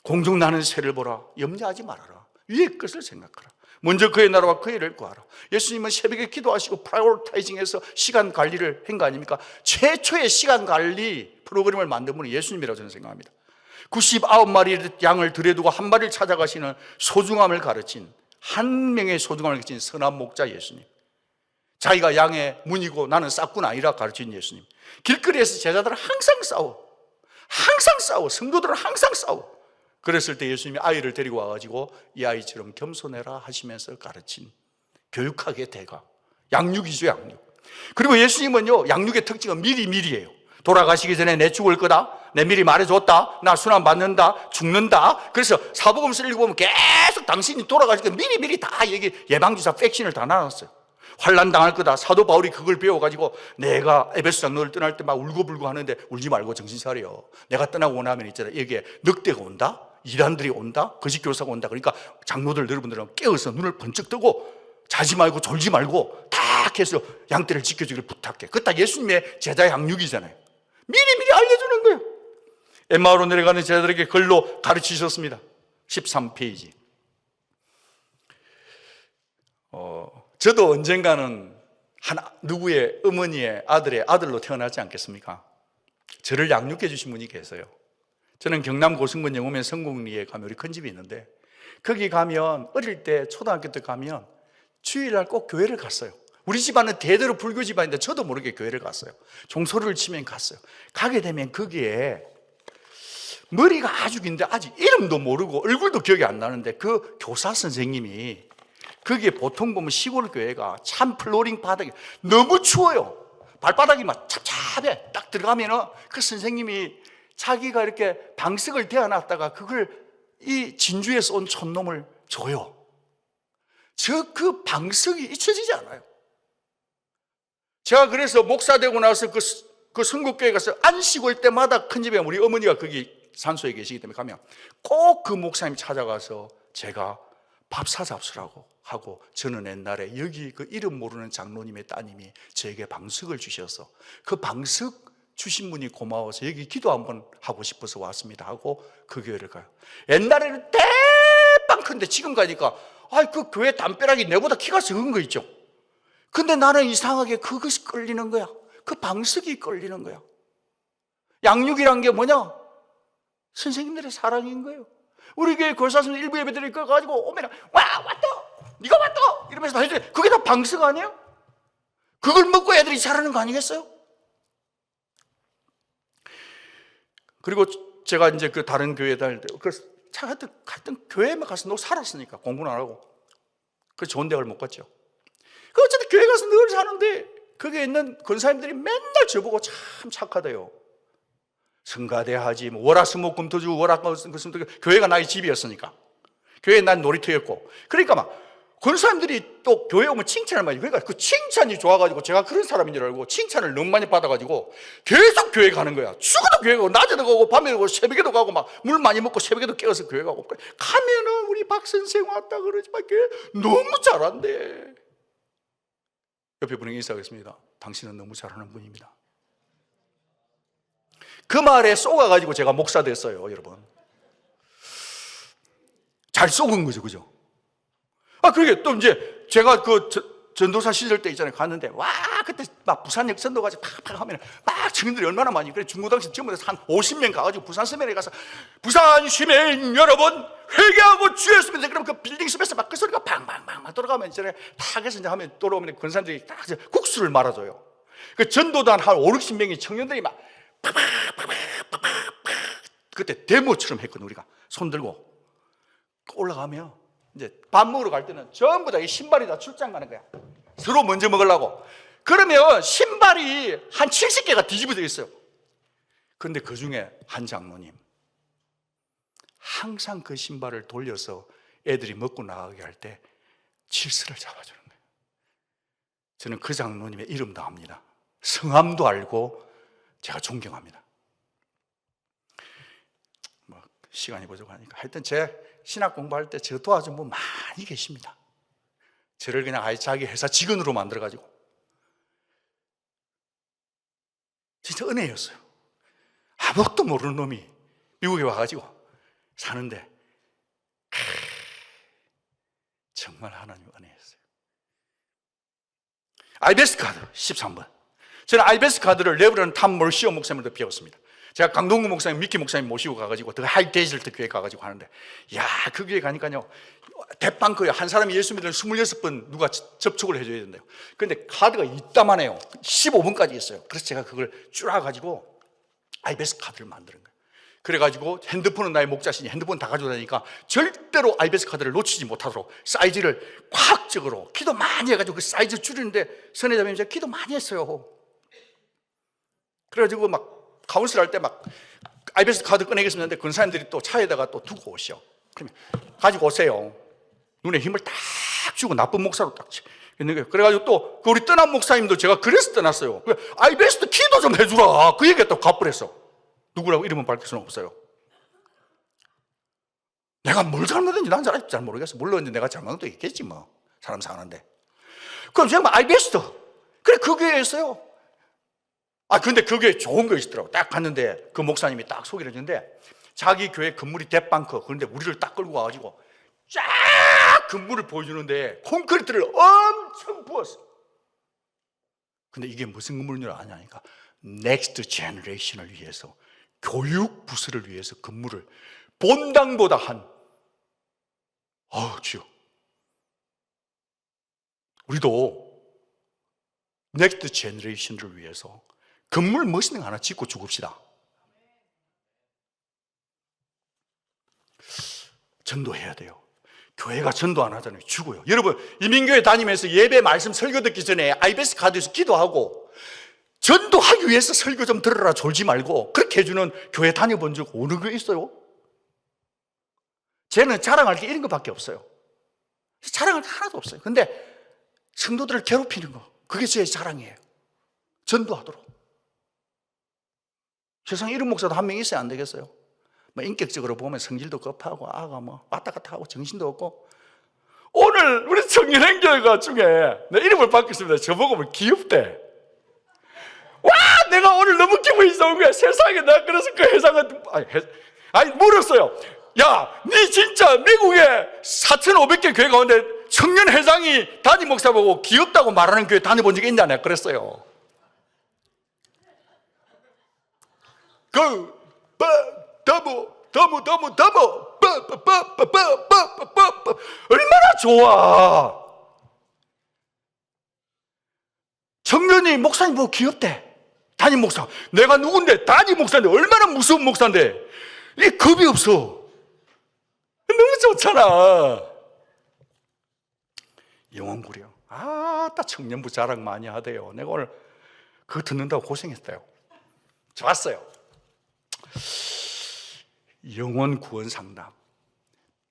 공중 나는 새를 보라. 염려하지 말아라. 위의 것을 생각하라. 먼저 그의 나라와 그의 일을 구하라. 예수님은 새벽에 기도하시고 프라이오리타이징해서 시간 관리를 한 거 아닙니까? 최초의 시간 관리 프로그램을 만든 분이 예수님이라고 저는 생각합니다. 99마리 양을 들여두고 한 마리를 찾아가시는 소중함을 가르친, 한 명의 소중함을 가르친 선한 목자 예수님. 자기가 양의 문이고 나는 싹군 아니라 가르친 예수님. 길거리에서 제자들은 항상 싸워. 항상 싸워. 성도들은 항상 싸워. 그랬을 때 예수님이 아이를 데리고 와가지고 이 아이처럼 겸손해라 하시면서 가르친 교육학의 대가. 양육이죠, 양육. 그리고 예수님은요, 양육의 특징은 미리미리예요. 돌아가시기 전에 내 죽을 거다. 내 미리 말해줬다. 나 순환 받는다. 죽는다. 그래서 사복음서를 읽어보면 계속 당신이 돌아가실 때 미리미리 다 얘기, 예방주사 백신을 다 나눴어요. 환난 당할 거다. 사도 바울이 그걸 배워가지고 내가 에베소 장로를 떠날 때 막 울고불고 하는데 울지 말고 정신 차려. 내가 떠나고 나면 있잖아, 여기에 늑대가 온다. 이단들이 온다. 거짓 교사가 온다. 그러니까 장로들 여러분들은 깨어서 눈을 번쩍 뜨고 자지 말고 졸지 말고 딱 해서 양떼를 지켜주기를 부탁해. 그거 다 예수님의 제자 양육이잖아요. 미리미리 알려주는 거예요. 엠마오로 내려가는 제자들에게 글로 가르치셨습니다. 13페이지. 저도 언젠가는 누구의 어머니의 아들의 아들로 태어나지 않겠습니까? 저를 양육해 주신 분이 계세요. 저는 경남 고승군 영호면 성공리에 가면 우리 큰 집이 있는데 거기 가면 어릴 때 초등학교 때 가면 주일날 꼭 교회를 갔어요. 우리 집안은 대대로 불교 집안인데 저도 모르게 교회를 갔어요. 종소리를 치면 갔어요. 가게 되면 거기에 머리가 아주 긴데 아직 이름도 모르고 얼굴도 기억이 안 나는데 그 교사 선생님이 거기에 보통 보면 시골 교회가 참 플로링 바닥이 너무 추워요. 발바닥이 막 찹찹해. 딱 들어가면은 그 선생님이 자기가 이렇게 방석을 대어놨다가 그걸 이 진주에서 온 촌놈을 줘요. 그 방석이 잊혀지지 않아요. 제가 그래서 목사 되고 나서 그 성국교회 가서 안 쉬고 올 때마다 큰 집에 우리 어머니가 거기 산소에 계시기 때문에 가면 꼭 그 목사님 찾아가서 제가 밥 사잡수라고 하고, 저는 옛날에 여기 그 이름 모르는 장로님의 따님이 저에게 방석을 주셔서 그 방석 주신 분이 고마워서 여기 기도 한번 하고 싶어서 왔습니다 하고 그 교회를 가요. 옛날에는 대빵 큰데 지금 가니까 그 교회 담벼락이 내보다 키가 적은 거 있죠. 근데 나는 이상하게 그것이 끌리는 거야. 그 방석이 끌리는 거야. 양육이란 게 뭐냐? 선생님들의 사랑인 거예요. 우리 교회 교사선 일부 예배들이 그거 가지고 오면 왔다 네가 왔다 이러면서 다 해주래. 그게 다 방석 아니에요? 그걸 먹고 애들이 자라는 거 아니겠어요? 그리고 제가 이제 그 다른 교회 다닐 때 하여튼 교회만 가서 살았으니까 공부는 안 하고 그 좋은 대학을 못 갔죠. 그 어쨌든 교회 가서 늘 사는데 거기에 있는 권사님들이 맨날 저보고 참 착하대요. 성가대 하지, 월화수목금토주 교회가 나의 집이었으니까 교회 난 놀이터였고, 그러니까 막 권사님들이 또 교회 오면 칭찬을 많이, 그러니까 그 칭찬이 좋아가지고 제가 그런 사람인 줄 알고 칭찬을 너무 많이 받아가지고 계속 교회 가는 거야. 죽어도 교회 가고 낮에도 가고 밤에도 가고 새벽에도 가고 막 물 많이 먹고 새벽에도 깨어서 교회 가고 가면은 우리 박 선생 왔다 그러지만 교회 너무 잘한대. 옆에 분에게 인사하겠습니다. 당신은 너무 잘하는 분입니다. 그 말에 쏘가가지고 제가 목사 됐어요, 여러분. 잘 쏘은 거죠, 그죠? 그러게 또 이제 제가 전도사 시절 때 있잖아요. 갔는데 와 그때 막 부산역 전도 가지고 팍팍 하면 막 증인들이 얼마나 많이. 그래 중고등학생 전부 다 한 50명 가가지고 부산 서면에 가서 부산 시민 여러분 회개하고 주 예수 믿으세요. 그럼 그 빌딩 숲에서 막 그 소리가 팡팡팡 막 돌아가면 이제 탁해서 이제 하면 돌아오면 그 사람들이 딱 국수를 말아줘요. 그 전도단 한 5, 60명이 청년들이 막 그때 데모처럼 했거든. 우리가 손 들고 올라가면 이제 밥 먹으러 갈 때는 전부 다 이 신발이 다 출장 가는 거야. 서로 먼저 먹으려고. 그러면 신발이 한 70개가 뒤집어져 있어요. 그런데 그 중에 한 장로님 항상 그 신발을 돌려서 애들이 먹고 나가게 할 때 질서를 잡아주는 거예요. 저는 그 장로님의 이름도 압니다. 성함도 알고 제가 존경합니다. 뭐 시간이 부족하니까 하여튼 제 신학 공부할 때 저 도와준 분 많이 계십니다. 저를 그냥 아예 자기 회사 직원으로 만들어가지고 진짜 은혜였어요. 아무것도 모르는 놈이 미국에 와가지고 사는데 정말 하나님 은혜였어요. IBS 카드 13번. 저는 IBS 카드를 레브런 탐 몰시오 목사님으로 배웠습니다. 제가 강동구 목사님, 미키 목사님 모시고 가가지고 그 하이 데이즐트 교회 가가지고 하는데, 야, 그 교회 가니까요, 대빵커요. 한 사람이 예수 믿으면 26번 누가 접촉을 해줘야 된대요. 그런데 카드가 이따만해요. 15번까지 있어요. 그래서 제가 그걸 줄여가지고 IBS 카드를 만드는 거예요. 그래가지고 핸드폰은 나의 목자신이 핸드폰 다 가지고 다니니까 절대로 IBS 카드를 놓치지 못하도록 사이즈를 과학적으로 기도 많이 해가지고 그 사이즈 줄이는데 선회자님이 제가 기도 많이 했어요. 그래가지고 막 카운슬 할 때 막 IBS 카드 꺼내겠습니다 했는데 권사님들이 또 차에다가 또 두고 오시오. 그러면 가지고 오세요. 눈에 힘을 딱 주고 나쁜 목사로 딱 있는 거예요. 그래가지고 또 우리 떠난 목사님도 제가 그래서 떠났어요. IBS 기도 좀 해주라. 그 얘기가 또 갚으랬어. 누구라고 이름은 밝힐 수는 없어요. 내가 뭘 잘못했는지 난 잘 모르겠어. 물론 이제 내가 잘못도 있겠지 뭐. 사람 사는데. 그럼 제가 IBS도 그래 그 교회였어요. 근데 그게 좋은 거 있더라고. 딱 갔는데 그 목사님이 딱 소개를 해주는데 자기 교회 건물이 대빵커. 그런데 우리를 딱 끌고 와가지고 쫙 건물을 보여주는데 콘크리트를 엄청 부었어. 근데 이게 무슨 건물인 줄 아냐니까 넥스트 제너레이션을 위해서 교육 부서를 위해서 건물을 본당보다 주여 우리도 넥스트 제너레이션을 위해서 건물 멋있는 거 하나 짓고 죽읍시다. 전도해야 돼요. 교회가 전도 안 하잖아요. 죽어요. 여러분 이민교회 다니면서 예배 말씀 설교 듣기 전에 IBS 카드에서 기도하고 전도하기 위해서 설교 좀 들으라 졸지 말고 그렇게 해주는 교회 다녀본 적 어느 교회 있어요? 쟤는 자랑할 게 이런 것밖에 없어요. 자랑할 게 하나도 없어요. 근데 성도들을 괴롭히는 거 그게 제 자랑이에요. 전도하도록. 세상에 이런 목사도 한 명 있어야 안 되겠어요? 뭐 인격적으로 보면 성질도 급하고 아가 뭐 왔다 갔다 하고 정신도 없고. 오늘 우리 청년행교회가 중에 내 이름을 바뀌었습니다. 저보고 뭐 귀엽대. 와 내가 오늘 너무 기분이 좋은 거야. 세상에 내가 그래서 그 회장은 물었어요. 야 니 진짜 미국에 4,500개 교회 가운데 청년 회장이 담임 목사 보고 귀엽다고 말하는 교회 다녀본 적이 있냐 내가 그랬어요. 얼마나 좋아. 청년이 목사님 보고 귀엽대. 담임 목사. 내가 누군데 담임 목사인데 얼마나 무서운 목사인데 이 겁이 없어. 너무 좋잖아. 영원구령. 딱 청년부 자랑 많이 하대요. 내가 오늘 그거 듣는다고 고생했어요. 좋았어요. 영원 구원 상담.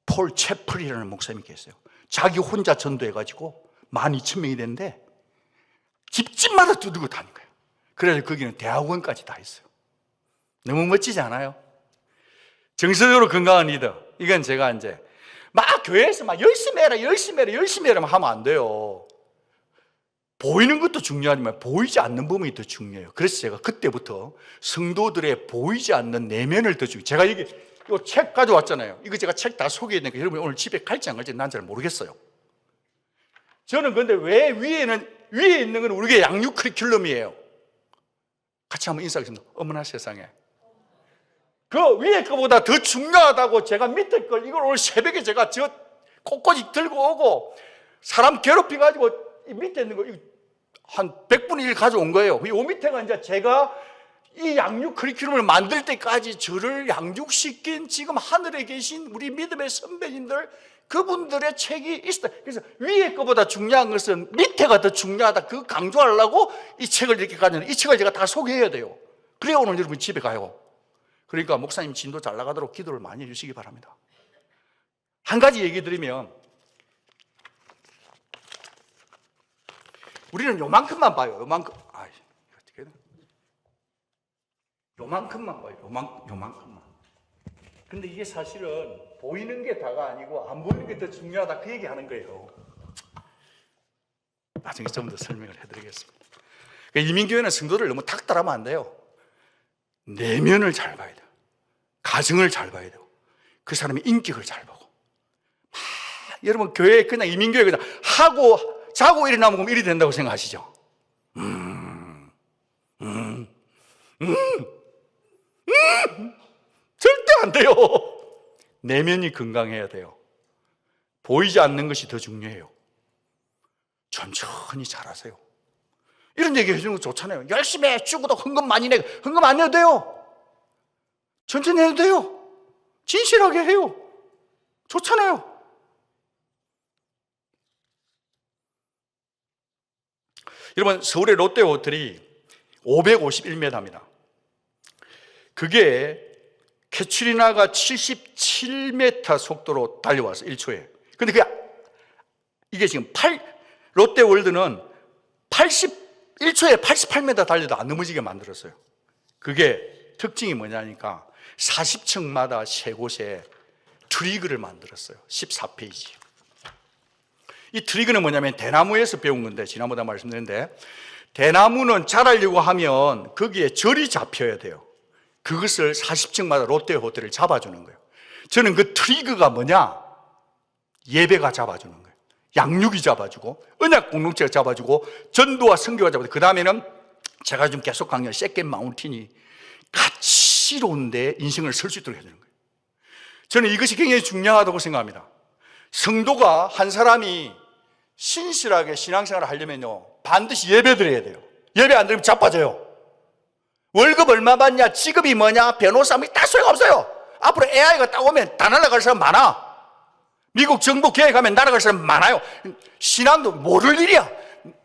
폴 채플이라는 목사님이 계세요. 자기 혼자 전도해가지고 12,000명이 됐는데 집집마다 두들고 다닌 거예요. 그래서 거기는 대학원까지 다 있어요. 너무 멋지지 않아요? 정서적으로 건강한 리더. 이건 제가 이제 막 교회에서 막 열심히 해라 하면 안 돼요. 보이는 것도 중요하지만 보이지 않는 부분이 더 중요해요. 그래서 제가 그때부터 성도들의 보이지 않는 내면을 더 중요해요. 제가 이거 책 가져왔잖아요. 이거 제가 책 다 소개했으니까 여러분 오늘 집에 갈지 안 갈지 난 잘 모르겠어요. 저는 근데 왜 위에 있는 건 우리의 양육 커리큘럼이에요. 같이 한번 인사하겠습니다. 어머나 세상에. 그 위에 거보다 더 중요하다고 제가 밑에 걸 이걸 오늘 새벽에 제가 저 곳곳이 들고 오고 사람 괴롭혀가지고 이 밑에 있는 거 한 100분의 1 가져온 거예요. 이 밑에가 이제 제가 이 양육 커리큘럼을 만들 때까지 저를 양육시킨 지금 하늘에 계신 우리 믿음의 선배님들 그분들의 책이 있어요. 그래서 위에 거보다 중요한 것은 밑에가 더 중요하다. 그 강조하려고 이 책을 이렇게 가졌는데 이 책을 제가 다 소개해야 돼요. 그래야 오늘 여러분 집에 가요. 그러니까 목사님 진도 잘 나가도록 기도를 많이 해주시기 바랍니다. 한 가지 얘기 드리면 우리는 요만큼만 봐요. 요만큼. 어떻게 해야 되나? 요만큼만 봐요. 요만큼만. 근데 이게 사실은 보이는 게 다가 아니고 안 보이는 게 더 중요하다. 그 얘기 하는 거예요. 나중에 좀 더 설명을 해드리겠습니다. 그러니까 이민교회는 성도들 너무 탁달하면 안 돼요. 내면을 잘 봐야 돼요. 가정을 잘 봐야 돼요. 그 사람의 인격을 잘 보고. 여러분 교회 그냥 이민교회 그냥 하고 자고 일어나면 그럼 일이 된다고 생각하시죠? 절대 안 돼요. 내면이 건강해야 돼요. 보이지 않는 것이 더 중요해요. 천천히 잘하세요. 이런 얘기 해주는 거 좋잖아요. 열심히 해. 죽어도 헌금 많이 내. 헌금 안 해도 돼요. 천천히 해도 돼요. 진실하게 해요. 좋잖아요. 여러분 서울의 롯데호텔이 551m입니다. 그게 캐츄리나가 77m 속도로 달려와서 1초에. 근데 이게 지금 롯데월드는 1초에 88m 달려도 안 넘어지게 만들었어요. 그게 특징이 뭐냐니까 40층마다 세 곳에 트리그를 만들었어요. 14페이지. 이 트리그는 뭐냐면 대나무에서 배운 건데 지난번에 말씀드렸는데 대나무는 자라려고 하면 거기에 절이 잡혀야 돼요. 그것을 40층마다 롯데호텔을 잡아주는 거예요. 저는 그 트리그가 뭐냐? 예배가 잡아주는 거예요. 양육이 잡아주고 언약 공동체가 잡아주고 전도와 선교가 잡아주고 그 다음에는 제가 좀 계속 강의한 세컨 마운틴이 가치로운데 인생을 설 수 있도록 해주는 거예요. 저는 이것이 굉장히 중요하다고 생각합니다. 성도가 한 사람이 신실하게 신앙생활을 하려면요 반드시 예배 드려야 돼요. 예배 안 드리면 자빠져요. 월급 얼마 받냐, 직업이 뭐냐, 변호사 다 소용 없어요. 앞으로 AI가 딱 오면 다 날아갈 사람 많아. 미국 정부 계획하면 날아갈 사람 많아요. 신앙도 모를 일이야.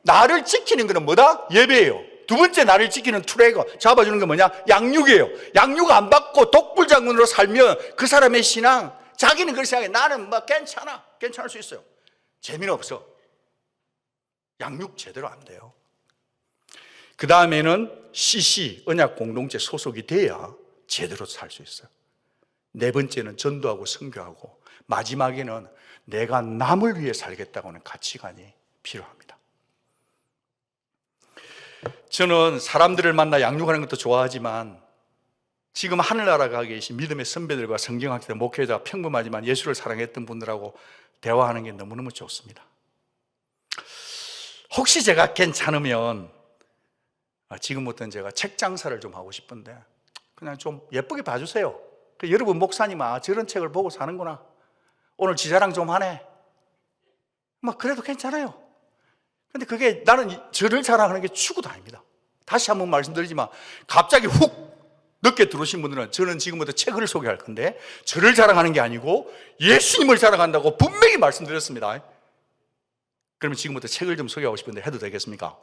나를 지키는 거는 뭐다? 예배예요. 두 번째 나를 지키는 트레이거 잡아주는 게 뭐냐? 양육이에요. 양육 안 받고 독불장군으로 살면 그 사람의 신앙 자기는 그렇게 생각해. 나는 뭐 괜찮을 수 있어요. 재미는 없어. 양육 제대로 안 돼요. 그 다음에는 CC 언약 공동체 소속이 돼야 제대로 살 수 있어요. 네 번째는 전도하고 선교하고 마지막에는 내가 남을 위해 살겠다고 하는 가치관이 필요합니다. 저는 사람들을 만나 양육하는 것도 좋아하지만 지금 하늘나라 가 계신 믿음의 선배들과 성경학자, 목회자, 평범하지만 예수를 사랑했던 분들하고 대화하는 게 너무너무 좋습니다. 혹시 제가 괜찮으면 지금부터는 제가 책 장사를 좀 하고 싶은데 그냥 좀 예쁘게 봐주세요. 여러분 목사님 저런 책을 보고 사는구나. 오늘 지자랑 좀 하네. 막 그래도 괜찮아요. 근데 그게 나는 저를 자랑하는 게 추구도 아닙니다. 다시 한번 말씀드리지만 갑자기 훅 늦게 들어오신 분들은 저는 지금부터 책을 소개할 건데 저를 자랑하는 게 아니고 예수님을 자랑한다고 분명히 말씀드렸습니다. 그러면 지금부터 책을 좀 소개하고 싶은데 해도 되겠습니까?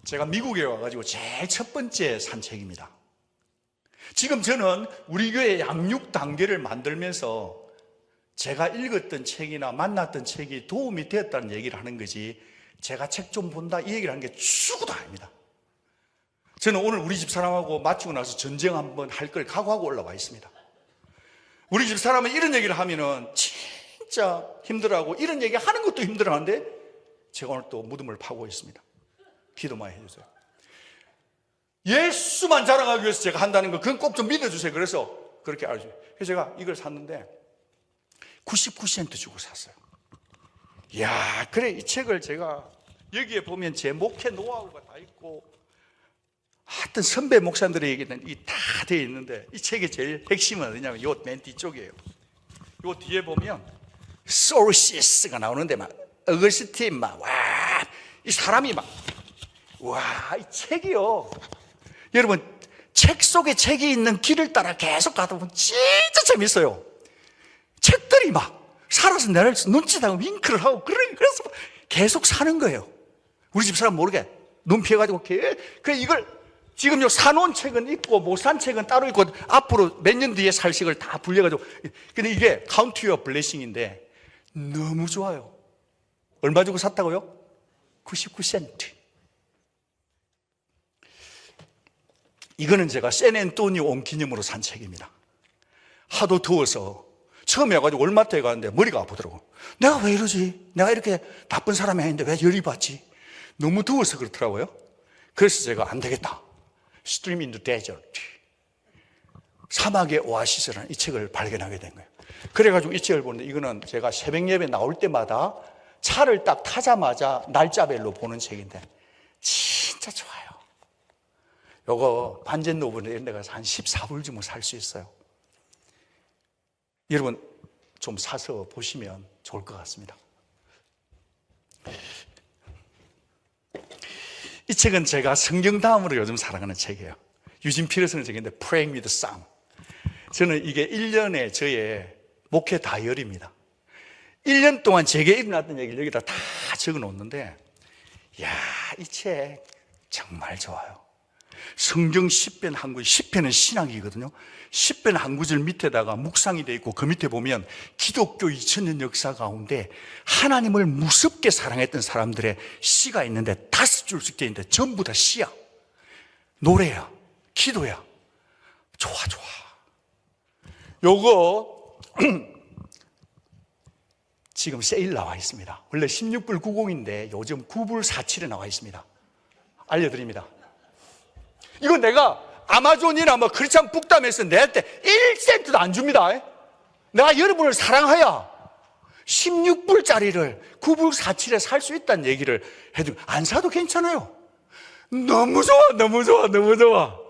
제가 미국에 와가지고 제일 첫 번째 산 책입니다. 지금 저는 우리 교회 양육 단계를 만들면서 제가 읽었던 책이나 만났던 책이 도움이 되었다는 얘기를 하는 거지 제가 책 좀 본다 이 얘기를 하는 게 추구도 아닙니다. 저는 오늘 우리 집 사람하고 마치고 나서 전쟁 한번 할 걸 각오하고 올라와 있습니다. 우리 집 사람은 이런 얘기를 하면은 진짜 힘들어하고 이런 얘기 하는 것도 힘들어하는데 제가 오늘 또 무덤을 파고 있습니다. 기도 많이 해주세요. 예수만 자랑하기 위해서 제가 한다는 거, 그건 꼭 좀 믿어주세요. 그래서 그렇게 알죠. 그래서 제가 이걸 샀는데 99센트 주고 샀어요. 이야, 그래, 이 책을 제가 여기에 보면 제 목회 노하우가 다 있고, 하여튼 선배 목사님들의 얘기는 이 다 되어 있는데, 이 책의 제일 핵심은 어디냐면 요 맨 뒤쪽이에요. 요 뒤에 보면 소시스가 나오는데 막 어거스틴 막, 와, 이 사람이 막, 와, 이 책이요. 여러분, 책 속에 책이 있는 길을 따라 계속 가다 보면 진짜 재밌어요. 책들이 막 살아서 나를 눈치다고 윙크를 하고, 그래서 계속 사는 거예요. 우리 집 사람 모르게 눈 피해가지고, 그래, 이걸 지금 요 사놓은 책은 있고 못 산 책은 따로 있고, 앞으로 몇 년 뒤에 살 책을 다 분리해가지고. 근데 이게 Count Your Blessing인데 너무 좋아요. 얼마 주고 샀다고요? 99센트. 이거는 제가 샌앤토니오 온 기념으로 산 책입니다. 하도 더워서 처음에 와가지고 월마트에 갔는데 머리가 아프더라고. 내가 왜 이러지? 내가 이렇게 나쁜 사람이 아닌데 왜 열이 받지? 너무 더워서 그렇더라고요. 그래서 제가 안 되겠다, Stream in the Desert, 사막의 오아시스라는 이 책을 발견하게 된 거예요. 그래가지고 이 책을 보는데, 이거는 제가 새벽 예배 나올 때마다 차를 딱 타자마자 날짜별로 보는 책인데 진짜 좋아요. 요거 반젠 노브에 이런 데 가서 한 14불 주면 살 수 있어요. 여러분 좀 사서 보시면 좋을 것 같습니다. 이 책은 제가 성경 다음으로 요즘 사랑하는 책이에요. 유진 피터슨의 책인데 Praying with Sam. 저는 이게 1년의 저의 목회 다이어리입니다. 1년 동안 제게 일어났던 얘기를 여기다 다 적어 놓는데, 이야, 이 책 정말 좋아요. 성경 10편 한 구절, 10편은 신학이거든요. 10편 한 구절 밑에다가 묵상이 되어 있고, 그 밑에 보면 기독교 2000년 역사 가운데 하나님을 무섭게 사랑했던 사람들의 시가 있는데 5줄씩 되어 있는데 전부 다 시야, 노래야, 기도야. 좋아. 요거 지금 세일 나와 있습니다. 원래 16불 90인데 요즘 9불 47에 나와 있습니다. 알려드립니다. 이거 내가 아마존이나 뭐 크리스찬 북담에서 낼 때 1센트도 안 줍니다. 내가 여러분을 사랑하여 16불짜리를 9불 47에 살 수 있다는 얘기를 해도 안 사도 괜찮아요. 너무 좋아.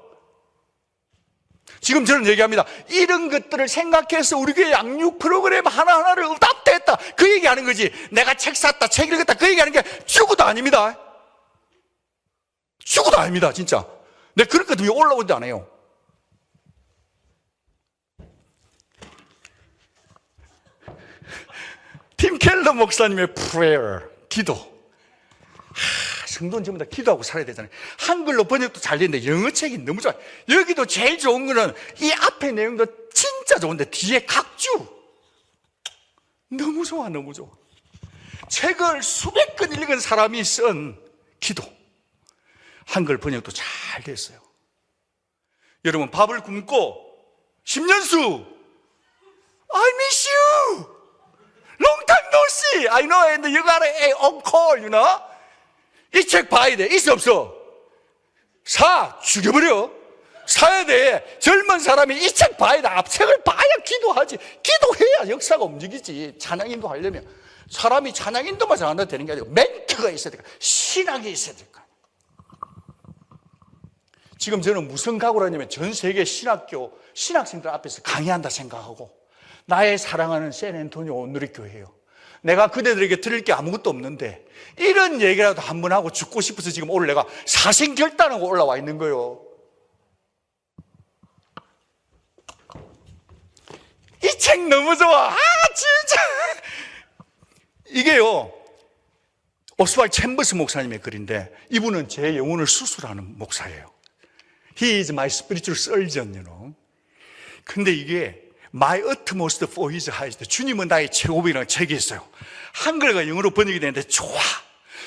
지금 저는 얘기합니다. 이런 것들을 생각해서 우리 교회 양육 프로그램 하나하나를 update했다, 그 얘기하는 거지. 내가 책 샀다, 책 읽었다, 그 얘기하는 게 죽어도 아닙니다. 죽어도 아닙니다, 진짜. 내가 그럴 것 같으면 올라오지도 않아요. 팀 켈러 목사님의 prayer, 기도. 성도는 전부 다 기도하고 살아야 되잖아요. 한글로 번역도 잘 되는데 영어 책이 너무 좋아요. 여기도 제일 좋은 거는 이 앞에 내용도 진짜 좋은데 뒤에 각주 너무 좋아. 책을 수백 권 읽은 사람이 쓴 기도, 한글 번역도 잘 됐어요. 여러분, 밥을 굶고 10년수 I miss you, long time no see, I know, and you gotta on call, you know. 이 책 봐야 돼. 있어 없어? 사, 죽여버려. 사야 돼. 젊은 사람이 이 책 봐야 돼. 앞책을 봐야 기도하지. 기도해야 역사가 움직이지. 찬양인도 하려면 사람이 찬양인도만 잘한다 되는 게 아니고 멘트가 있어야 될까, 신학이 있어야 될까. 지금 저는 무슨 각오를 하냐면 전 세계 신학교 신학생들 앞에서 강의한다 생각하고, 나의 사랑하는 샌앤토니오 온누리교회예요. 내가 그대들에게 드릴 게 아무것도 없는데 이런 얘기라도 한번 하고 죽고 싶어서 지금 오늘 내가 사생결단하고 올라와 있는 거예요. 이 책 너무 좋아. 진짜. 이게요, 오스왈드 챔버스 목사님의 글인데, 이분은 제 영혼을 수술하는 목사예요. He is my spiritual surgeon, you know. 근데 이게 My utmost for his highest, 주님은 나의 최고봉이라는 책이 있어요. 한글과 영어로 번역이 되는데 좋아.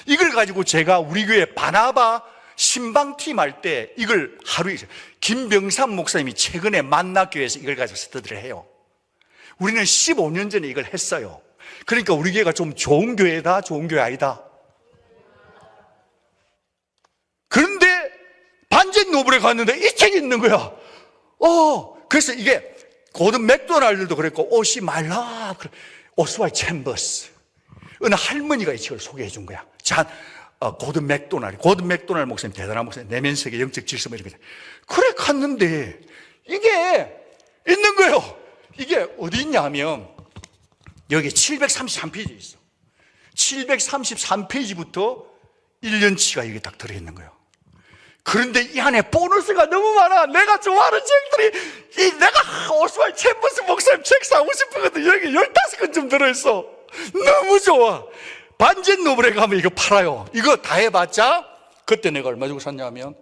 이걸 가지고 제가 우리 교회 바나바 신방팀 할 때 이걸 하루에, 김병삼 목사님이 최근에 만나교회에서 이걸 가지고 스터디를 해요. 우리는 15년 전에 이걸 했어요. 그러니까 우리 교회가 좀 좋은 교회다, 좋은 교회 아니다. 그런데 반전 노블에 갔는데 이 책이 있는 거야. 그래서 이게 고든 맥도날드도 그랬고 오시 말라, 오스와이 챔버스, 어느 할머니가 이 책을 소개해 준 거야. 고든 맥도날드 목사님, 대단한 목사님, 내면 세계 영적 질서 이렇게. 그래 갔는데 이게 있는 거예요. 이게 어디 있냐면 여기 733페이지 있어. 733페이지부터 1년치가 여기 딱 들어있는 거예요. 그런데 이 안에 보너스가 너무 많아. 내가 좋아하는 책들이, 내가 오스와이 챔버스 목사님 책 사고 싶거든. 여기 15권쯤 들어있어. 너무 좋아. 반젠 노블에 가면 이거 팔아요. 이거 다 해봤자, 그때 내가 얼마 주고 샀냐면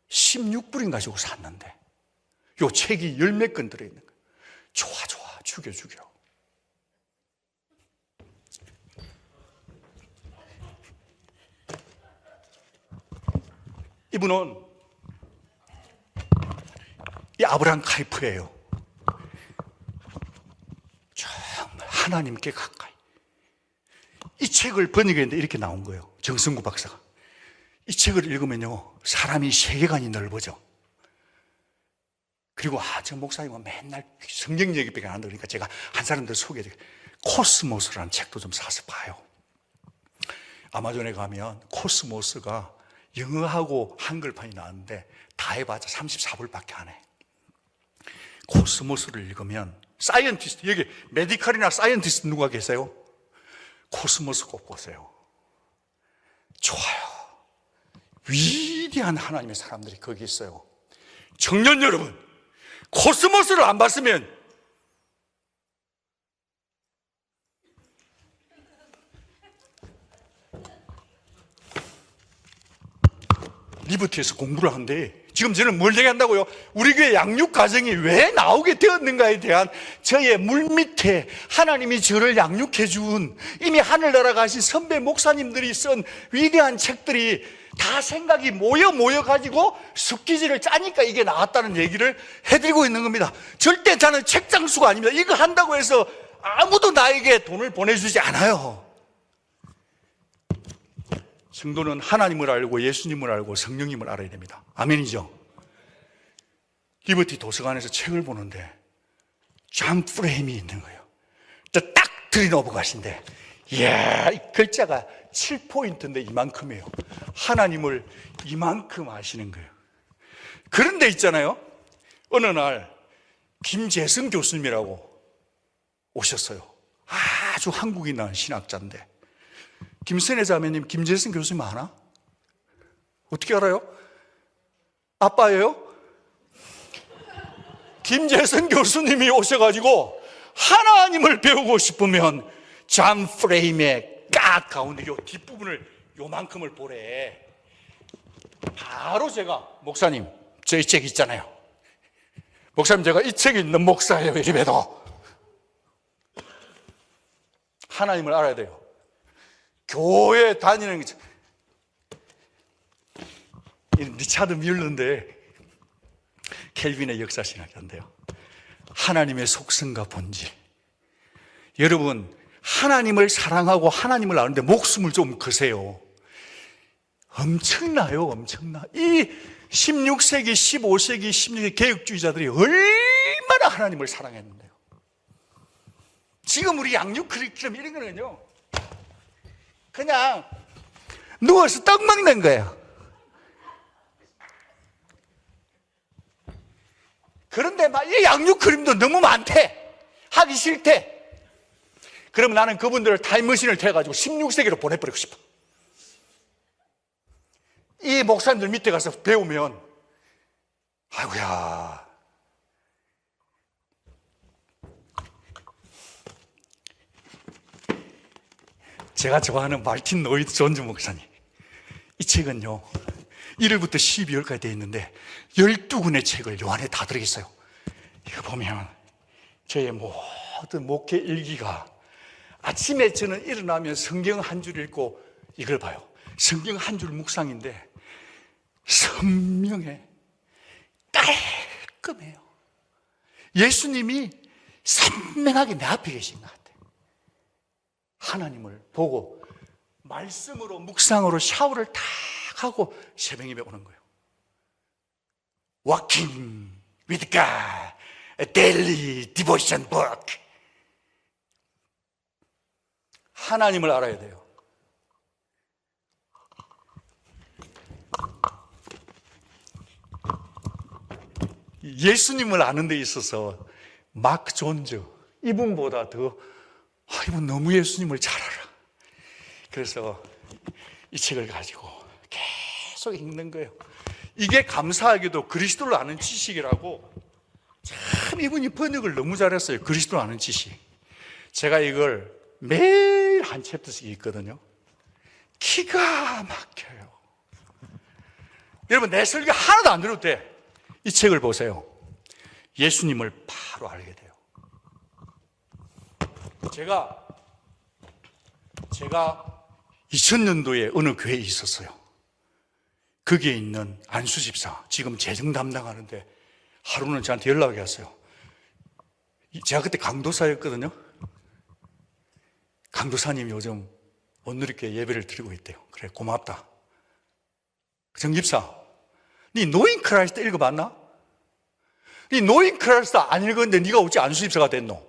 16불인가 주고 샀는데 요 책이 10몇 권 들어있는 거예요. 좋아, 죽여. 이분은 이 아브라함 카이프예요. 정말 하나님께 가까이. 이 책을 번역했는데 이렇게 나온 거예요. 정승구 박사가. 이 책을 읽으면요, 사람이 세계관이 넓어져. 그리고 저 목사님은 맨날 성경 얘기밖에 안 한다 그러니까 제가 한 사람들 소개해드릴게요. 코스모스라는 책도 좀 사서 봐요. 아마존에 가면 코스모스가 영어하고 한글판이 나왔는데 다 해봤자 34불밖에 안 해. 코스모스를 읽으면 사이언티스트, 여기 메디컬이나 사이언티스트 누가 계세요? 코스모스 꼭 보세요. 좋아요. 위대한 하나님의 사람들이 거기 있어요. 청년 여러분, 코스모스를 안 봤으면 리버티에서 공부를 한대. 지금 저는 뭘 얘기한다고요? 우리 교회 양육 가정이 왜 나오게 되었는가에 대한 저의 물밑에 하나님이 저를 양육해 준, 이미 하늘나라 가신 선배 목사님들이 쓴 위대한 책들이 다 생각이 모여가지고 습기지를 짜니까 이게 나왔다는 얘기를 해드리고 있는 겁니다. 절대 저는 책장수가 아닙니다. 이거 한다고 해서 아무도 나에게 돈을 보내주지 않아요. 성도는 하나님을 알고 예수님을 알고 성령님을 알아야 됩니다. 아멘이죠? 리버티 도서관에서 책을 보는데 존 프레임이 있는 거예요. 딱 들이놓고 가신데, 이야, 이 글자가 7포인트인데 이만큼이에요. 하나님을 이만큼 아시는 거예요. 그런데 있잖아요, 어느 날 김재승 교수님이라고 오셨어요. 아주 한국인 나온 신학자인데, 김선혜 자매님 김재승 교수님 아나? 어떻게 알아요? 아빠예요? 김재승 교수님이 오셔가지고 하나님을 배우고 싶으면 존 프레임의 깍 가운데 요 뒷부분을 요만큼을 보래. 바로 제가, 목사님 저 이 책 있잖아요, 목사님 제가 이 책이 있는 목사예요. 이래도 하나님을 알아야 돼요. 교회 다니는 게, 리차드 뮬러인데 켈빈의 역사신학자인데요, 하나님의 속성과 본질. 여러분, 하나님을 사랑하고 하나님을 아는데 목숨을 좀 거세요. 엄청나요, 엄청나. 이 16세기, 15세기, 16세기 개혁주의자들이 얼마나 하나님을 사랑했는데요. 지금 우리 양육 커리큘럼 이런 거는요, 그냥 누워서 떡 먹는 거예요. 그런데 막 이 양육 그림도 너무 많대. 하기 싫대. 그럼 나는 그분들을 타임머신을 태워가지고 16세기로 보내버리고 싶어. 이 목사님들 밑에 가서 배우면, 아이고야, 제가 좋아하는 마르틴 로이드 존즈 목사님, 이 책은요 1월부터 12월까지 되어 있는데 12권의 책을 요 안에 다 들어있어요. 이거 보면 저의 모든 목회 일기가, 아침에 저는 일어나면 성경 한 줄 읽고 이걸 봐요. 성경 한 줄 묵상인데 선명해, 깔끔해요. 예수님이 선명하게 내 앞에 계신 것 같아요. 하나님을 보고 말씀으로 묵상으로 샤워를 딱 하고 새벽 예배 오는 거예요. Walking with God, a daily devotion book. 하나님을 알아야 돼요. 예수님을 아는 데 있어서 마크 존즈, 이분보다 더 이분 너무 예수님을 잘 알아. 그래서 이 책을 가지고 계속 읽는 거예요. 이게 감사하게도 그리스도를 아는 지식이라고. 참 이분이 번역을 너무 잘했어요. 그리스도를 아는 지식. 제가 이걸 매일 한 챕터씩 읽거든요. 기가 막혀요. 여러분, 내 설교 하나도 안 들어도 돼. 이 책을 보세요. 예수님을 바로 알게 돼요. 제가 2000년도에 어느 교회에 있었어요. 거기에 있는 안수 집사, 지금 재정 담당하는데 하루는 저한테 연락이 왔어요. 제가 그때 강도사였거든요. 강도사님이 요즘 온누리교회 예배를 드리고 있대요. 그래, 고맙다. 정 집사, 네 노인 크라이스트 읽어봤나? 네 노인 크라이스트 안 읽었는데 네가 어찌 안수 집사가 됐노?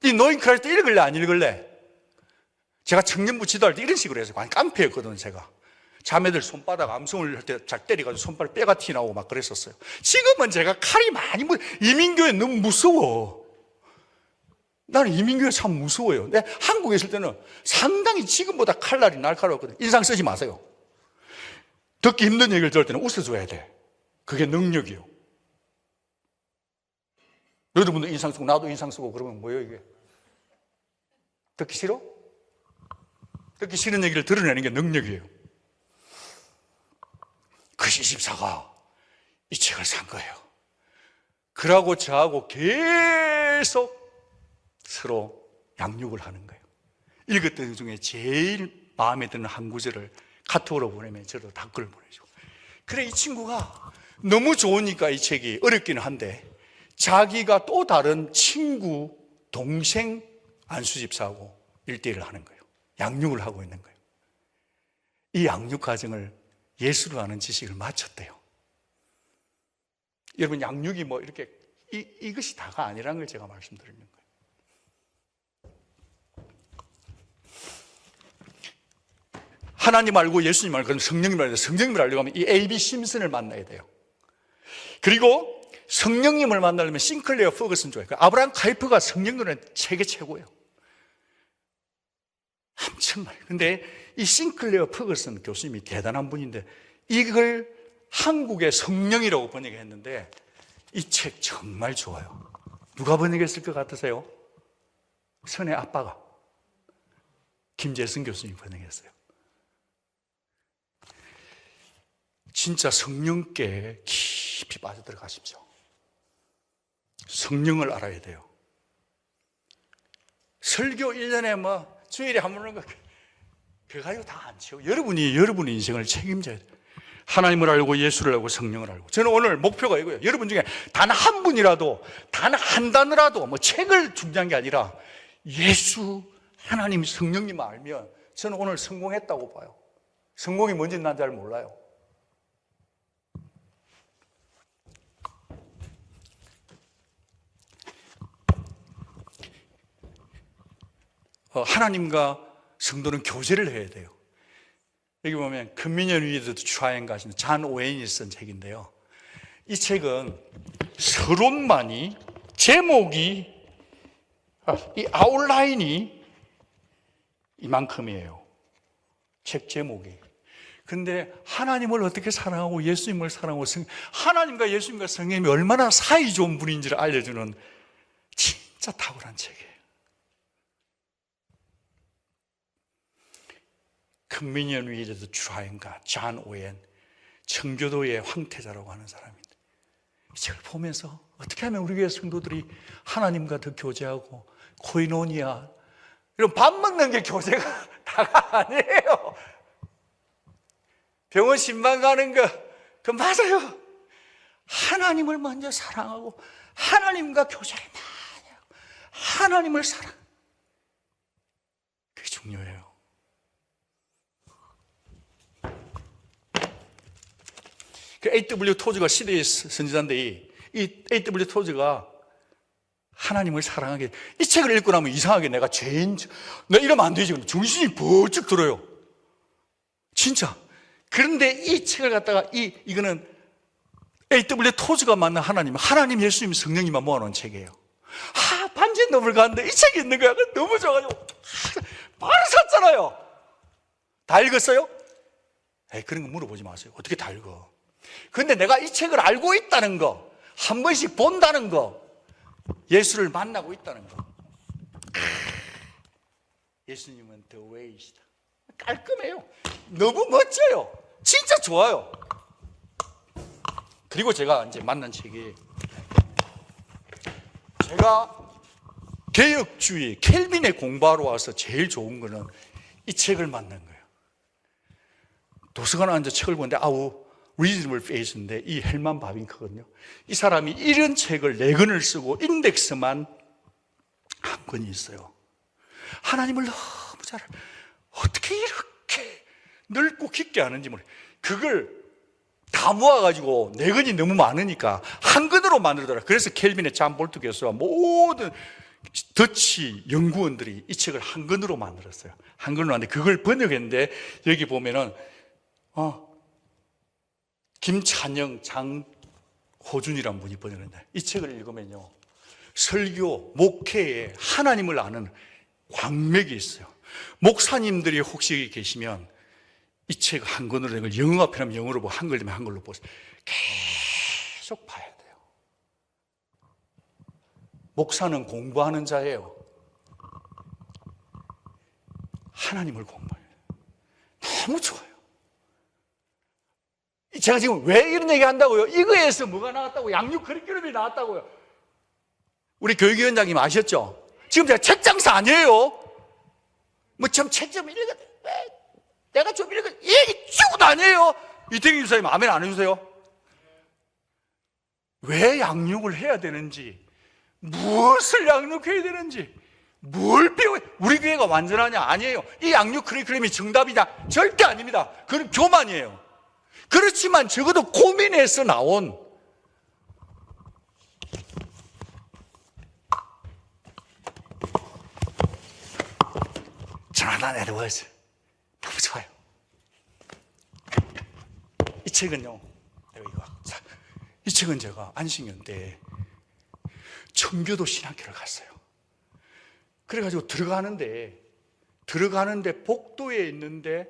네 노인 크라이스트 읽을래 안 읽을래? 제가 청년부 지도할 때 이런 식으로 했어요. 깡패였거든요. 제가 자매들 손바닥 암송을 할 때 잘 때려가지고 손바닥 뼈가 튀나오고 막 그랬었어요. 지금은 제가 칼이 많이 이민교회 너무 무서워. 나는 이민교회 참 무서워요. 근데 한국에 있을 때는 상당히 지금보다 칼날이 날카로웠거든요. 인상 쓰지 마세요. 듣기 힘든 얘기를 들을 때는 웃어줘야 돼. 그게 능력이요. 여러분도 인상 쓰고 나도 인상 쓰고 그러면 뭐예요 이게? 듣기 싫어? 듣기 싫은 얘기를 드러내는 게 능력이에요. 그 시집사가 이 책을 산 거예요. 그러고 저하고 계속 서로 양육을 하는 거예요. 읽었던 중에 제일 마음에 드는 한 구절을 카톡으로 보내면 저도 댓글을 보내주고. 그래, 이 친구가 너무 좋으니까 이 책이 어렵기는 한데 자기가 또 다른 친구, 동생 안수집사하고 1대1을 하는 거예요. 양육을 하고 있는 거예요. 이 양육 과정을 예수로 아는 지식을 마쳤대요. 여러분, 양육이 뭐 이렇게 이것이 다가 아니라는 걸 제가 말씀드리는 거예요. 하나님 알고 예수님 알고 그럼 성령님을 알고, 성령님을 알려고 하면 이 A.B. 심슨을 만나야 돼요. 그리고 성령님을 만나려면 싱클레어 퍼거슨 좋아해요. 아브라함 카이퍼가 성령론은 세계 최고예요. 정말. 근데 이 싱클레어 퍼거슨 교수님이 대단한 분인데 이걸 한국의 성령이라고 번역했는데 이 책 정말 좋아요. 누가 번역했을 것 같으세요? 선의 아빠가 김재승 교수님이 번역했어요. 진짜 성령께 깊이 빠져들어가십시오. 성령을 알아야 돼요. 설교 1년에 뭐 주일에 한 번 하는 거 그거 가지고 다 안 채워. 여러분의 인생을 책임져야 돼요. 하나님을 알고 예수를 알고 성령을 알고. 저는 오늘 목표가 이거예요. 여러분 중에 단 한 분이라도, 단 한 단어라도 뭐 책을 중요한 게 아니라 예수, 하나님, 성령님을 알면 저는 오늘 성공했다고 봐요. 성공이 뭔지 난 잘 몰라요. 하나님과 성도는 교제를 해야 돼요. 여기 보면 Communion with the Triune God인 잔 오웬이 쓴 책인데요. 이 책은 서론만이 제목이 이 아웃라인이 이만큼이에요. 책 제목이. 근데 하나님을 어떻게 사랑하고 예수님을 사랑하고 하나님과 예수님과 성령님이 얼마나 사이 좋은 분인지를 알려주는 진짜 탁월한 책이에요. Communion with the Triune God, 잔 오웬, 청교도의 황태자라고 하는 사람인데 이 책을 보면서 어떻게 하면 우리 교회 성도들이 하나님과 더 교제하고 코이노니아, 이런 밥 먹는 게 교제가 다가 아니에요. 병원 신방 가는 거 그거 맞아요. 하나님을 먼저 사랑하고 하나님과 교제를 많이 하고 하나님을 사랑, 그게 중요해요. 그 A.W. 토즈가 시대의 선지자인데 이 A.W. 토즈가 하나님을 사랑하게, 이 책을 읽고 나면 이상하게 내가 이러면 안 되지. 정신이 번쩍 들어요. 진짜. 그런데 이 책을 갖다가 이거는 A.W. 토즈가 만난 하나님, 예수님, 성령님만 모아놓은 책이에요. 반지의 넘을 가는데 이 책이 있는 거야. 너무 좋아가지고 바로 샀잖아요. 다 읽었어요? 그런 거 물어보지 마세요. 어떻게 다 읽어? 근데 내가 이 책을 알고 있다는 거, 한 번씩 본다는 거, 예수를 만나고 있다는 거. 예수님은 the way이시다. 깔끔해요. 너무 멋져요. 진짜 좋아요. 그리고 제가 이제 만난 책이, 제가 개혁주의 켈빈에 공부하러 와서 제일 좋은 거는 이 책을 만난 거예요. 도서관에 앉아 책을 보는데 Reasonable Faith인데 이 헬만 바빙크거든요. 이 사람이 이런 책을 4권을 쓰고 인덱스만 한 권이 있어요. 하나님을 너무 잘 어떻게 이렇게 넓고 깊게 아는지 모르겠어요. 그걸 다 모아가지고 4권이 너무 많으니까 한 권으로 만들더라. 그래서 켈빈의 잔 볼트 교수와 모든 더치 연구원들이 이 책을 한 권으로 만들었어요. 한 권으로 만드는데 그걸 번역했는데 여기 보면은 김찬영, 장호준이라는 분이 번역했는데 이 책을 읽으면요, 설교, 목회에 하나님을 아는 광맥이 있어요. 목사님들이 혹시 계시면 이 책 한 권으로 된 걸 영어 앞에 하면 영어로 보고 한글 되면 한글로 보세요. 계속 봐야 돼요. 목사는 공부하는 자예요. 하나님을 공부해요. 너무 좋아요. 제가 지금 왜 이런 얘기 한다고요? 이거에서 뭐가 나왔다고? 양육 커리큘럼이 나왔다고요. 우리 교육위원장님 아셨죠? 지금 제가 책 장사 아니에요. 참 책 좀 읽어. 내가 좀 읽어. 얘기 죽어도 아니에요. 이태경 집사님 아멘 안 해주세요? 왜 양육을 해야 되는지, 무엇을 양육해야 되는지, 뭘 배워야, 우리 교회가 완전하냐? 아니에요. 이 양육 커리큘럼이 정답이냐? 절대 아닙니다. 그건 교만이에요. 그렇지만 적어도 고민해서 나온 조나단 에드워즈 너무 좋아요. 이 책은요, 이 책은 제가 안식년 때 청교도 신학교를 갔어요. 그래가지고 들어가는데 복도에 있는데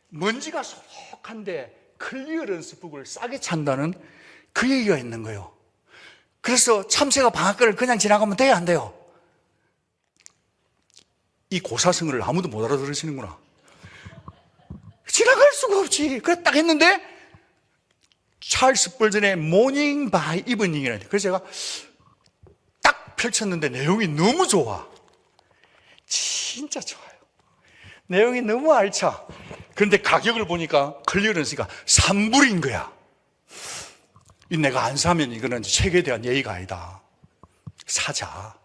먼지가 소복한데 클리어런스 북을 싸게 찬다는 그 얘기가 있는 거예요. 그래서 참새가 방앗간을 그냥 지나가면 돼요, 안 돼요? 이 고사성어를 아무도 못 알아들으시는구나. 지나갈 수가 없지. 그래 딱 했는데 찰스 벌전의 모닝 바이 이브닝이라는, 그래서 제가 딱 펼쳤는데 내용이 너무 좋아. 진짜 좋아요. 내용이 너무 알차. 그런데 가격을 보니까 클리어런스가 3불인 거야. 내가 안 사면 이거는 책에 대한 예의가 아니다. 사자.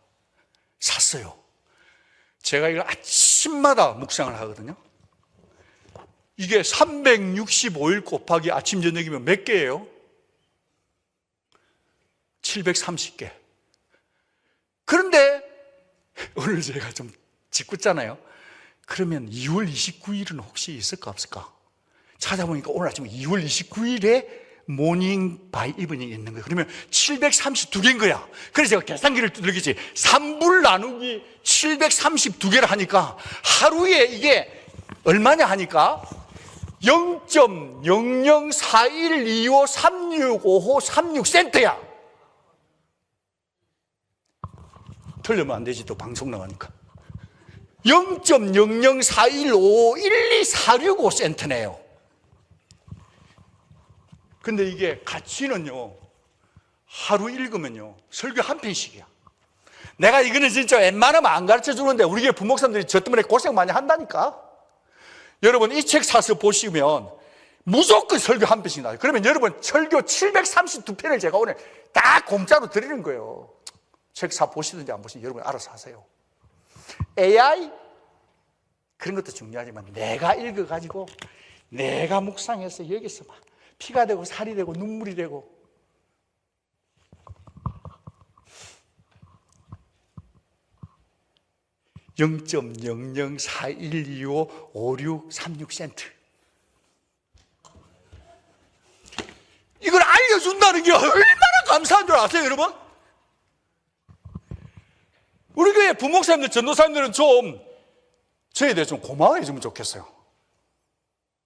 샀어요. 제가 이걸 아침마다 묵상을 하거든요. 이게 365일 곱하기 아침 저녁이면 몇 개예요? 730개. 그런데 오늘 제가 좀 짓궂잖아요. 그러면 2월 29일은 혹시 있을까 없을까? 찾아보니까 오늘 아침 2월 29일에 모닝 바이 이브닝이 있는 거예요. 그러면 732개인 거야. 그래서 제가 계산기를 두들기지 3불 나누기 732개를 하니까 하루에 이게 얼마냐 하니까 0.004125365536센트야. 틀리면 안 되지, 또 방송 나가니까. 0.0041551246센트네요. 근데 이게 가치는요, 하루 읽으면요, 설교 한 편씩이야. 내가 이거는 진짜 웬만하면 안 가르쳐 주는데 우리 교회 부목사님들이 저 때문에 고생 많이 한다니까. 여러분 이 책 사서 보시면 무조건 설교 한 편씩 나와요. 그러면 여러분 설교 732편을 제가 오늘 다 공짜로 드리는 거예요. 책 사 보시든지 안 보시든지 여러분 알아서 하세요. AI 그런 것도 중요하지만 내가 읽어가지고 내가 묵상해서 여기서 막 피가 되고 살이 되고 눈물이 되고. (0.0041255636) 이걸 알려준다는 게 얼마나 감사한 줄 아세요, 여러분? 우리 교회 부목사님들, 전도사님들은 좀 저에 대해 좀 고마워해 주면 좋겠어요.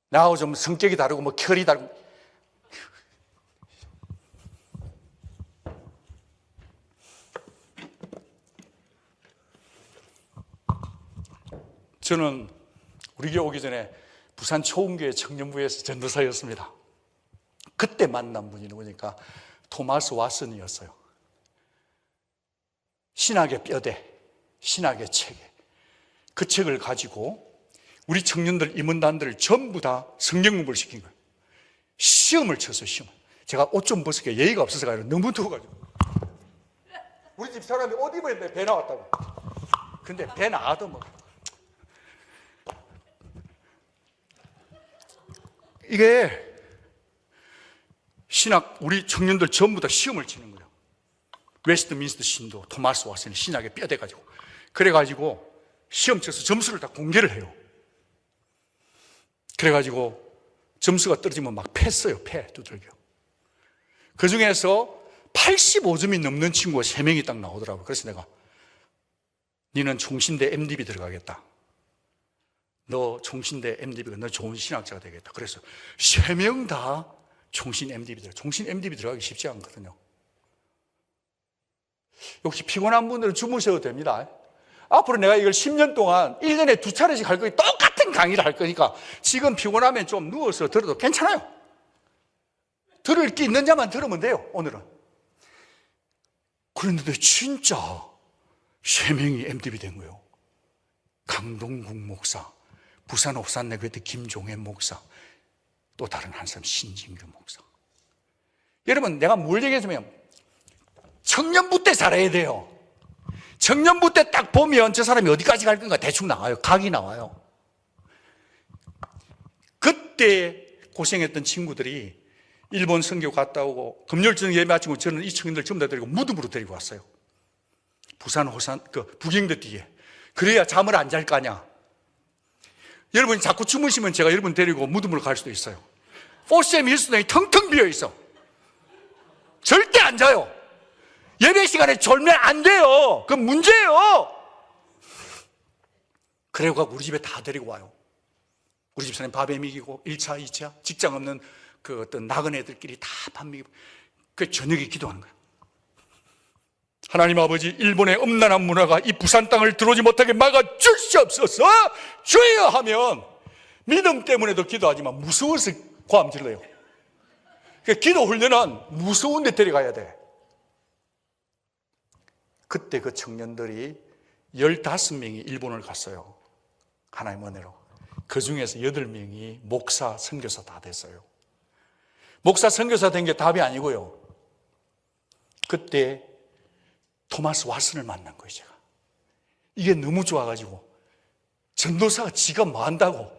나하고 좀 성격이 다르고 뭐 결이 다르고. 저는 우리 교회 오기 전에 부산 초흥교회 청년부에서 전도사였습니다. 그때 만난 분이 누구니까 토마스 왓슨이었어요. 신학의 뼈대, 신학의 체계. 그 책을 가지고 우리 청년들, 임원단들을 전부 다 성경 공부를 시킨 거예요. 시험을 쳤어요, 시험을. 제가 옷 좀 벗을게 예의가 없어서 아니라 너무 더워가지고. 우리 집 사람이 옷 입었는데 배 나왔다고. 근데 배 나와도 뭐. 이게 신학, 우리 청년들 전부 다 시험을 치는 거예요. 웨스트민스터 신도 토마스 왓슨이 신학에 뼈대가지고. 그래가지고 시험 쳐서 점수를 다 공개를 해요. 그래가지고 점수가 떨어지면 막 패어요. 두들겨. 그 중에서 85점이 넘는 친구가 3명이 딱 나오더라고요. 그래서 내가 니는 총신대 MDB 들어가겠다. 너 총신대 MDB가 너 좋은 신학자가 되겠다. 그래서 3명 다 총신 MDB 들어가. 총신 MDB 들어가기 쉽지 않거든요. 역시 피곤한 분들은 주무셔도 됩니다. 앞으로 내가 이걸 10년 동안 1년에 2차례씩 할 거니까 똑같은 강의를 할 거니까 지금 피곤하면 좀 누워서 들어도 괜찮아요. 들을 게 있는 자만 들으면 돼요, 오늘은. 그런데 진짜 3명이 MDB 된 거예요. 강동국 목사, 부산 옥산내교회 김종현 목사, 또 다른 한 사람 신진규 목사. 여러분, 내가 뭘 얘기했으면 청년부 때 잘해야 돼요. 청년부 때 딱 보면 저 사람이 어디까지 갈 건가 대충 나와요. 각이 나와요. 그때 고생했던 친구들이 일본 선교 갔다 오고 금요일 저녁 예배 마치고 저는 이 청년들 전부 다 데리고 무덤으로 데리고 왔어요. 부산 호산 북경대 뒤에. 그래야 잠을 안 잘 거냐. 여러분이 자꾸 주무시면 제가 여러분 데리고 무덤으로 갈 수도 있어요. 포스엠 힐스턴이 텅텅 비어 있어. 절대 안 자요. 예배 시간에 졸면 안 돼요. 그건 문제예요. 그래가 우리 집에 다 데리고 와요. 우리 집사람이 밥에 먹이고 1차, 2차 직장 없는 그 어떤 나그네 애들끼리 다 밥 먹이고 그 저녁에 기도하는 거예요. 하나님 아버지, 일본의 음란한 문화가 이 부산 땅을 들어오지 못하게 막아 주시옵소서. 주여 하면 믿음 때문에도 기도하지만 무서워서 고함 질러요. 그러니까 기도 훈련은 무서운 데 데려가야 돼. 그때 그 청년들이 15명이 일본을 갔어요. 하나님 은혜로. 그 중에서 8명이 목사, 선교사 다 됐어요. 목사, 선교사 된 게 답이 아니고요. 그때 토마스 왓슨을 만난 거예요, 제가. 이게 너무 좋아가지고. 전도사가 지가 뭐 한다고.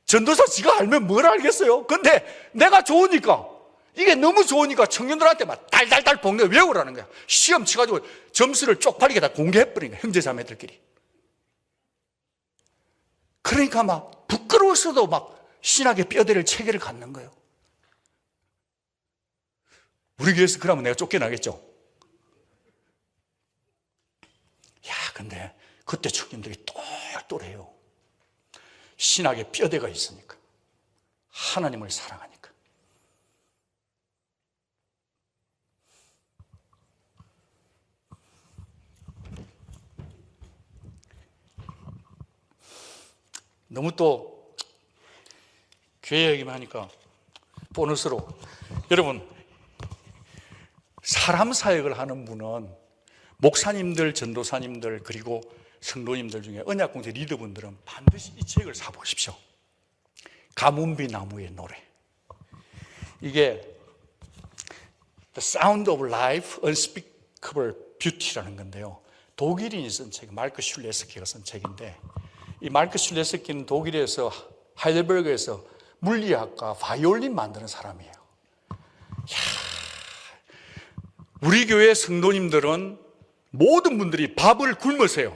전도사 지가 알면 뭘 알겠어요? 근데 내가 좋으니까, 이게 너무 좋으니까 청년들한테 막 달달달 볶내 외우라는 거야. 시험 치가지고 점수를 쪽팔리게 다 공개해버린 거야, 형제자매들끼리. 그러니까 막 부끄러워서도 막 신학의 뼈대를 체계를 갖는 거예요. 우리 교회에서 그러면 내가 쫓겨나겠죠? 야, 근데 그때 청년들이 똘똘해요. 신학의 뼈대가 있으니까. 하나님을 사랑하니까. 너무 또 교회 얘기만 하니까 보너스로, 여러분, 사람 사역을 하는 분은 목사님들, 전도사님들, 그리고 성도님들 중에 언약공동 리더분들은 반드시 이 책을 사보십시오. 가문비 나무의 노래. 이게 The Sound of Life, Unspeakable Beauty라는 건데요. 독일인이 쓴 책, 마르크 슐레스키가 쓴 책인데, 이 마르크 슐레스키는 독일에서 하이델베르그에서 물리학과 바이올린 만드는 사람이에요. 우리 교회 성도님들은 모든 분들이 밥을 굶으세요.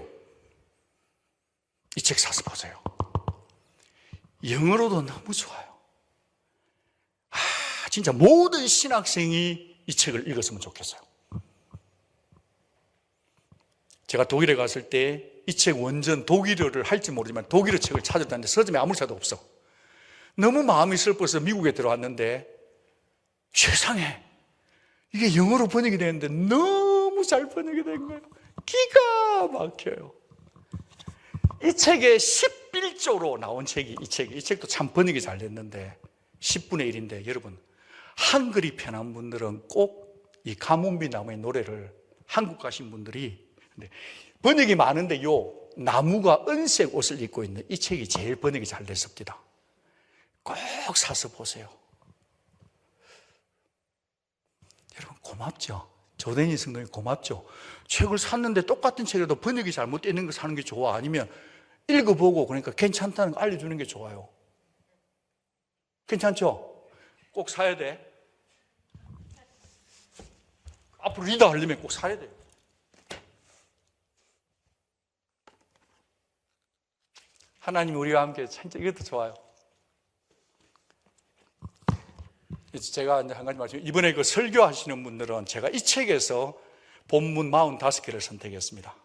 이 책 사서 보세요. 영어로도 너무 좋아요. 진짜 모든 신학생이 이 책을 읽었으면 좋겠어요. 제가 독일에 갔을 때 이 책 원전 독일어를 할지 모르지만 독일어 책을 찾았다는데 서점에 아무 차도 없어. 너무 마음이 슬퍼서 미국에 들어왔는데 세상에 이게 영어로 번역이 되는데 너무 잘 번역이 된 거예요. 기가 막혀요. 이 책에 11조로 나온 책이 이 책도 참 번역이 잘 됐는데 10분의 1인데 여러분 한글이 편한 분들은 꼭 이 가뭄비 나무의 노래를 한국 가신 분들이 번역이 많은데 요 나무가 은색 옷을 입고 있는 이 책이 제일 번역이 잘 됐습니다. 꼭 사서 보세요. 여러분 고맙죠? 조대니 성도님 고맙죠? 책을 샀는데 똑같은 책에도 번역이 잘못되어 있는 거 사는 게 좋아? 아니면 읽어보고 그러니까 괜찮다는 거 알려주는 게 좋아요? 괜찮죠? 꼭 사야 돼. 앞으로 리더 하려면 꼭 사야 돼요. 하나님 우리와 함께 진짜 이것도 좋아요. 제가 이제 한 가지 말씀, 이번에 그 설교하시는 분들은 제가 이 책에서 본문 45개를 선택했습니다.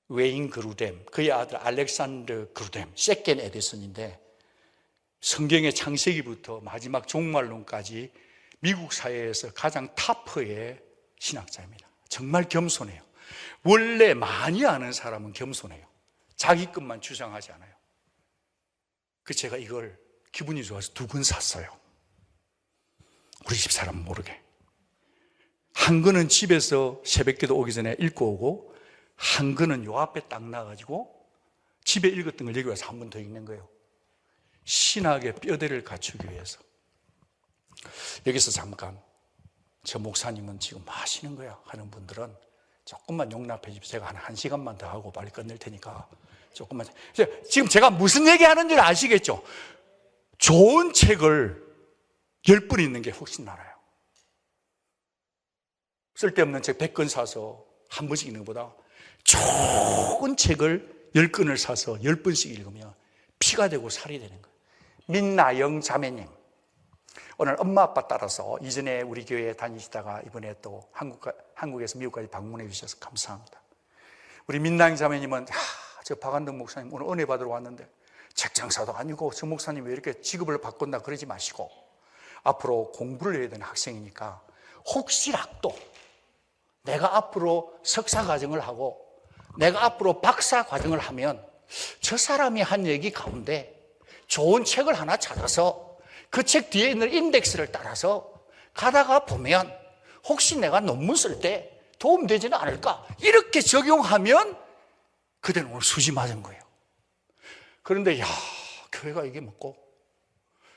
웨인 그루뎀, 그의 아들 알렉산더 그루뎀, 세켄 에디슨인데 성경의 창세기부터 마지막 종말론까지 미국 사회에서 가장 타프의 신학자입니다. 정말 겸손해요. 원래 많이 아는 사람은 겸손해요. 자기 것만 주장하지 않아요. 그 제가 이걸 기분이 좋아서 2권 샀어요. 우리 집 사람 모르게. 한 권은 집에서 새벽기도 오기 전에 읽고 오고 한 권은 요 앞에 딱 놔가지고 집에 읽었던 걸 여기 와서 한 번 더 읽는 거예요. 신학의 뼈대를 갖추기 위해서. 여기서 잠깐 저 목사님은 지금 뭐 하시는 거야 하는 분들은 조금만 용납해 주십시오. 제가 한 1시간만 더 하고 빨리 끝낼 테니까 조금만. 지금 제가 무슨 얘기 하는지를 아시겠죠? 좋은 책을 10권 읽는 게 훨씬 나아요. 쓸데없는 책 100권 사서 한 번씩 읽는 것보다 좋은 책을 10권을 사서 10번씩 읽으면 피가 되고 살이 되는 거예요. 민나영 자매님, 오늘 엄마 아빠 따라서 이전에 우리 교회에 다니시다가 이번에 또 한국에서 미국까지 방문해 주셔서 감사합니다. 우리 민나영 자매님은 저 박한덕 목사님 오늘 은혜 받으러 왔는데 책 장사도 아니고 저 목사님 왜 이렇게 직업을 바꾼다 그러지 마시고 앞으로 공부를 해야 되는 학생이니까 혹시라도 내가 앞으로 석사 과정을 하고 내가 앞으로 박사 과정을 하면 저 사람이 한 얘기 가운데 좋은 책을 하나 찾아서 그 책 뒤에 있는 인덱스를 따라서 가다가 보면 혹시 내가 논문 쓸 때 도움되지는 않을까? 이렇게 적용하면 그대는 오늘 수지 맞은 거예요. 그런데 교회가 이게 뭐고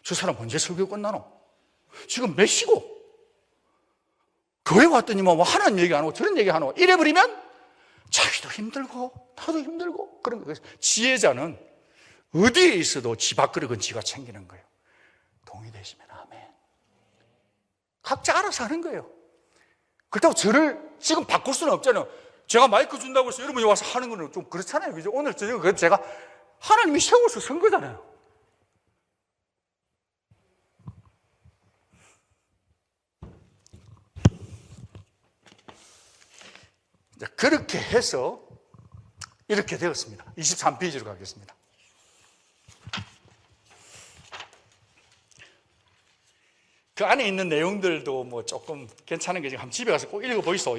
저 사람 언제 설교 끝나노? 지금 몇 시고? 교회 왔더니 뭐 하나님 얘기 안 하고 저런 얘기 안 하고 이래버리면 자기도 힘들고 나도 힘들고 그런 거예요. 지혜자는 어디에 있어도 지 밥그릇은 지가 챙기는 거예요. 동의되시면 아멘. 각자 알아서 하는 거예요. 그렇다고 저를 지금 바꿀 수는 없잖아요. 제가 마이크 준다고 해서 여러분이 와서 하는 거는 좀 그렇잖아요. 그죠? 오늘 저녁에 제가 하나님이 세워서 선 거잖아요. 그렇게 해서 이렇게 되었습니다. 23페이지로 가겠습니다. 그 안에 있는 내용들도 뭐 조금 괜찮은 게 지금 한번 집에 가서 꼭 읽어보이소.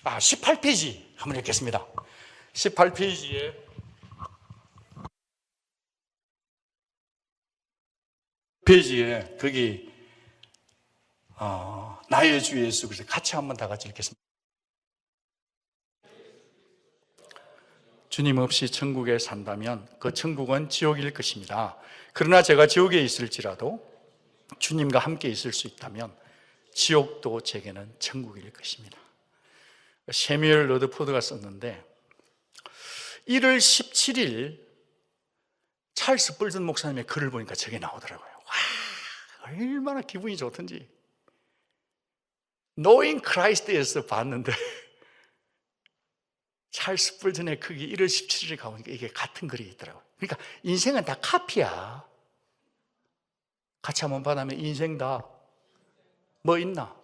18페이지 한번 읽겠습니다. 18페이지에 거기 나의 주 예수 그래서 같이 한번 다 같이 읽겠습니다. 주님 없이 천국에 산다면 그 천국은 지옥일 것입니다. 그러나 제가 지옥에 있을지라도 주님과 함께 있을 수 있다면 지옥도 제게는 천국일 것입니다. 세뮤엘 러드포드가 썼는데 1월 17일 찰스 펄튼 목사님의 글을 보니까 저게 나오더라고요. 와, 얼마나 기분이 좋던지. Knowing Christ에서 봤는데 찰스 펄튼의 그게 1월 17일에 가보니까 이게 같은 글이 있더라고요. 그러니까 인생은 다 카피야. 같이 한번 받으면 인생 다 뭐 있나?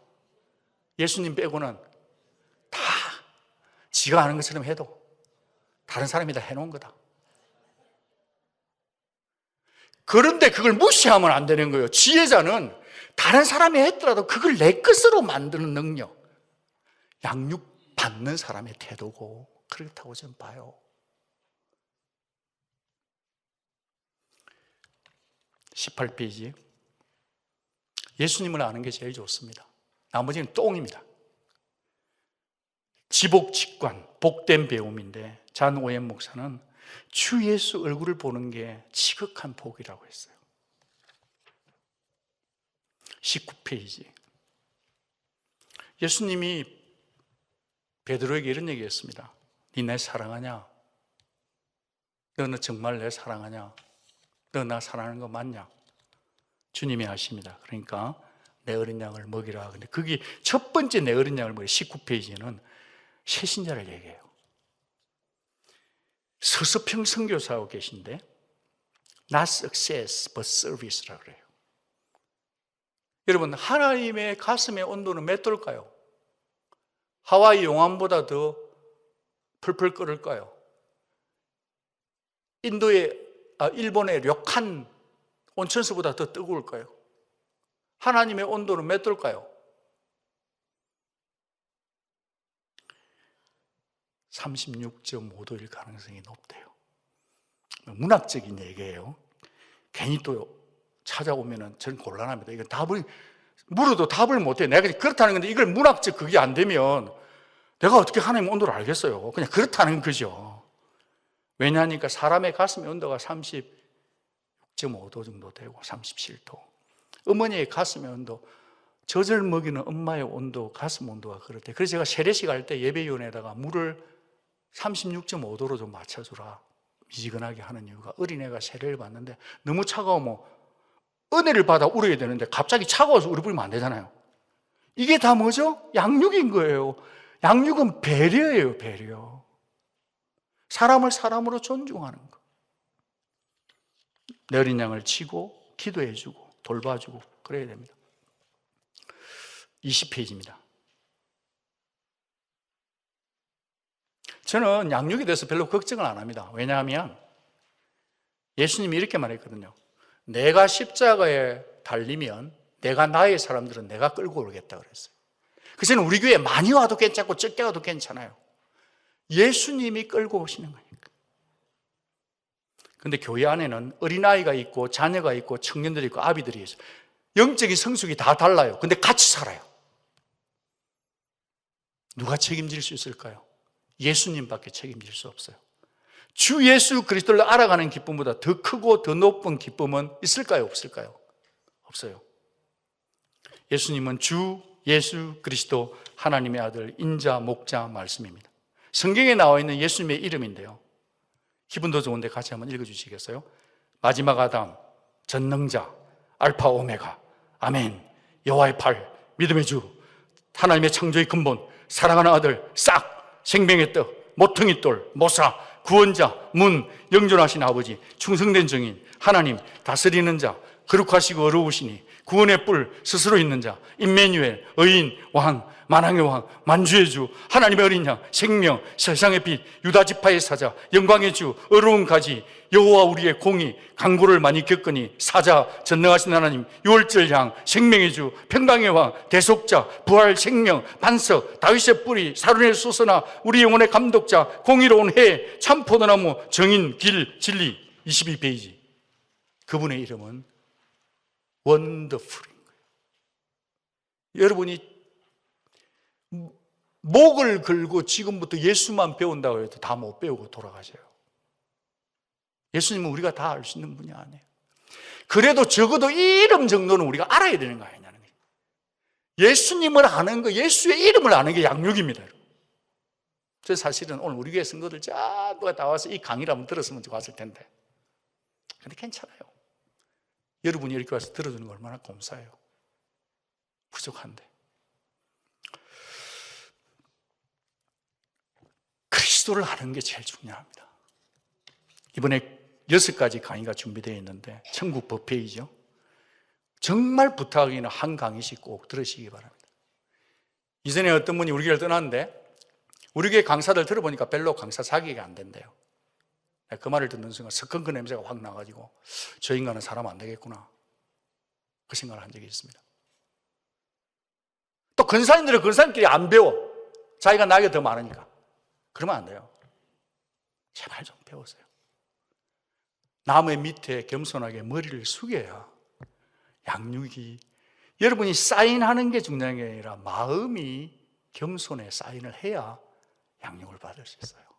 예수님 빼고는 다 지가 아는 것처럼 해도 다른 사람이 다 해놓은 거다. 그런데 그걸 무시하면 안 되는 거예요. 지혜자는 다른 사람이 했더라도 그걸 내 것으로 만드는 능력, 양육받는 사람의 태도고 그렇다고 저는 봐요. 18페이지. 예수님을 아는 게 제일 좋습니다. 나머지는 똥입니다. 지복직관, 복된 배움인데 잔 오엠 목사는 주 예수 얼굴을 보는 게 지극한 복이라고 했어요. 19페이지. 예수님이 베드로에게 이런 얘기했습니다. 니 내 사랑하냐? 너는 정말 내 사랑하냐? 너 나 사랑하는 거 맞냐? 주님이 하십니다. 그러니까 내 어린 양을 먹이라. 근데 그게 첫 번째 내 어린 양을 먹이라. 19페이지는 새신자를 얘기해요. 서서평 선교사하고 계신데 Not success but service라고 그래요. 여러분, 하나님의 가슴의 온도는 몇 도일까요? 하와이 용암보다 더 펄펄 끓을까요? 일본의 료칸 온천수보다 더 뜨거울까요? 하나님의 온도는 몇 도일까요? 36.5도일 가능성이 높대요. 문학적인 얘기예요. 괜히 또 찾아오면 저는 곤란합니다. 이거 답을 물어도 답을 못해요. 내가 그렇다는 건데 이걸 문학적 그게 안 되면 내가 어떻게 하나님 온도를 알겠어요? 그냥 그렇다는 거죠. 왜냐하니까 사람의 가슴의 온도가 36.5도 정도 되고 37도. 어머니의 가슴의 온도, 젖을 먹이는 엄마의 온도, 가슴 온도가 그렇대. 그래서 제가 세례식 할 때 예배위원회에다가 물을 36.5도로 좀 맞춰주라. 미지근하게 하는 이유가 어린애가 세례를 받는데 너무 차가우면 은혜를 받아 울어야 되는데 갑자기 차가워서 울어 버리면 안 되잖아요. 이게 다 뭐죠? 양육인 거예요. 양육은 배려예요, 배려. 사람을 사람으로 존중하는 거. 내 어린 양을 치고 기도해주고 돌봐주고 그래야 됩니다. 20페이지입니다. 저는 양육에 대해서 별로 걱정을 안 합니다. 왜냐하면 예수님이 이렇게 말했거든요. 내가 십자가에 달리면 내가 나의 사람들은 내가 끌고 오겠다 그랬어요. 그래서 우리 교회에 많이 와도 괜찮고 적게 와도 괜찮아요. 예수님이 끌고 오시는 거니까. 그런데 교회 안에는 어린아이가 있고 자녀가 있고 청년들이 있고 아비들이 있어요. 영적인 성숙이 다 달라요. 근데 같이 살아요. 누가 책임질 수 있을까요? 예수님밖에 책임질 수 없어요. 주 예수 그리스도를 알아가는 기쁨보다 더 크고 더 높은 기쁨은 있을까요? 없을까요? 없어요. 예수님은 주 예수 그리스도 하나님의 아들 인자 목자 말씀입니다. 성경에 나와 있는 예수님의 이름인데요. 기분 더 좋은데 같이 한번 읽어주시겠어요? 마지막 아담, 전능자, 알파 오메가, 아멘, 여호와의 팔, 믿음의 주, 하나님의 창조의 근본, 사랑하는 아들, 싹, 생명의 떡, 모퉁이 돌, 모사, 구원자, 문, 영존하신 아버지, 충성된 증인, 하나님, 다스리는 자, 거룩하시고 어려우시니 구원의 뿔 스스로 있는 자, 임마누엘, 의인, 왕, 만왕의 왕, 만주의 주, 하나님의 어린 양, 생명, 세상의 빛, 유다 지파의 사자, 영광의 주, 어려운 가지, 여호와 우리의 공의, 강구를 많이 겪으니 사자, 전능하신 하나님, 유월절 향, 생명의 주, 평강의 왕, 대속자, 부활, 생명, 반석, 다윗의 뿌리, 사륜의 수서나 우리 영혼의 감독자, 공의로운 해, 참 포도나무, 정인, 길, 진리. 22페이지. 그분의 이름은 원더풀인 거예요. 여러분이 목을 걸고 지금부터 예수만 배운다고 해도 다 못 배우고 돌아가셔요. 예수님은 우리가 다 알 수 있는 분이 아니에요. 그래도 적어도 이 이름 정도는 우리가 알아야 되는 거 아니냐는 거예요. 예수님을 아는 거, 예수의 이름을 아는 게 양육입니다. 저 사실은 오늘 우리 교회 성도들 전부가 다 와서 이 강의를 한번 들었으면 좋았을 텐데 근데 괜찮아요. 여러분이 이렇게 와서 들어주는 거 얼마나 감사해요. 부족한데. 그리스도를 아는 게 제일 중요합니다. 이번에 6가지 강의가 준비되어 있는데 천국 버페이죠. 정말 부탁이는 한 강의씩 꼭 들으시기 바랍니다. 이전에 어떤 분이 우리 교회를 떠났는데 우리 교회 강사들 들어보니까 별로 강사 자격이 안 된대요. 그 말을 듣는 순간 석컹큰 냄새가 확 나가지고 저 인간은 사람 안 되겠구나, 그 생각을 한 적이 있습니다. 또 근사님들은 근사님끼리 안 배워. 자기가 나이가 더 많으니까. 그러면 안 돼요. 제발 좀 배우세요. 나무의 밑에 겸손하게 머리를 숙여야 양육이, 여러분이 사인하는 게 중요한 게 아니라 마음이 겸손에 사인을 해야 양육을 받을 수 있어요.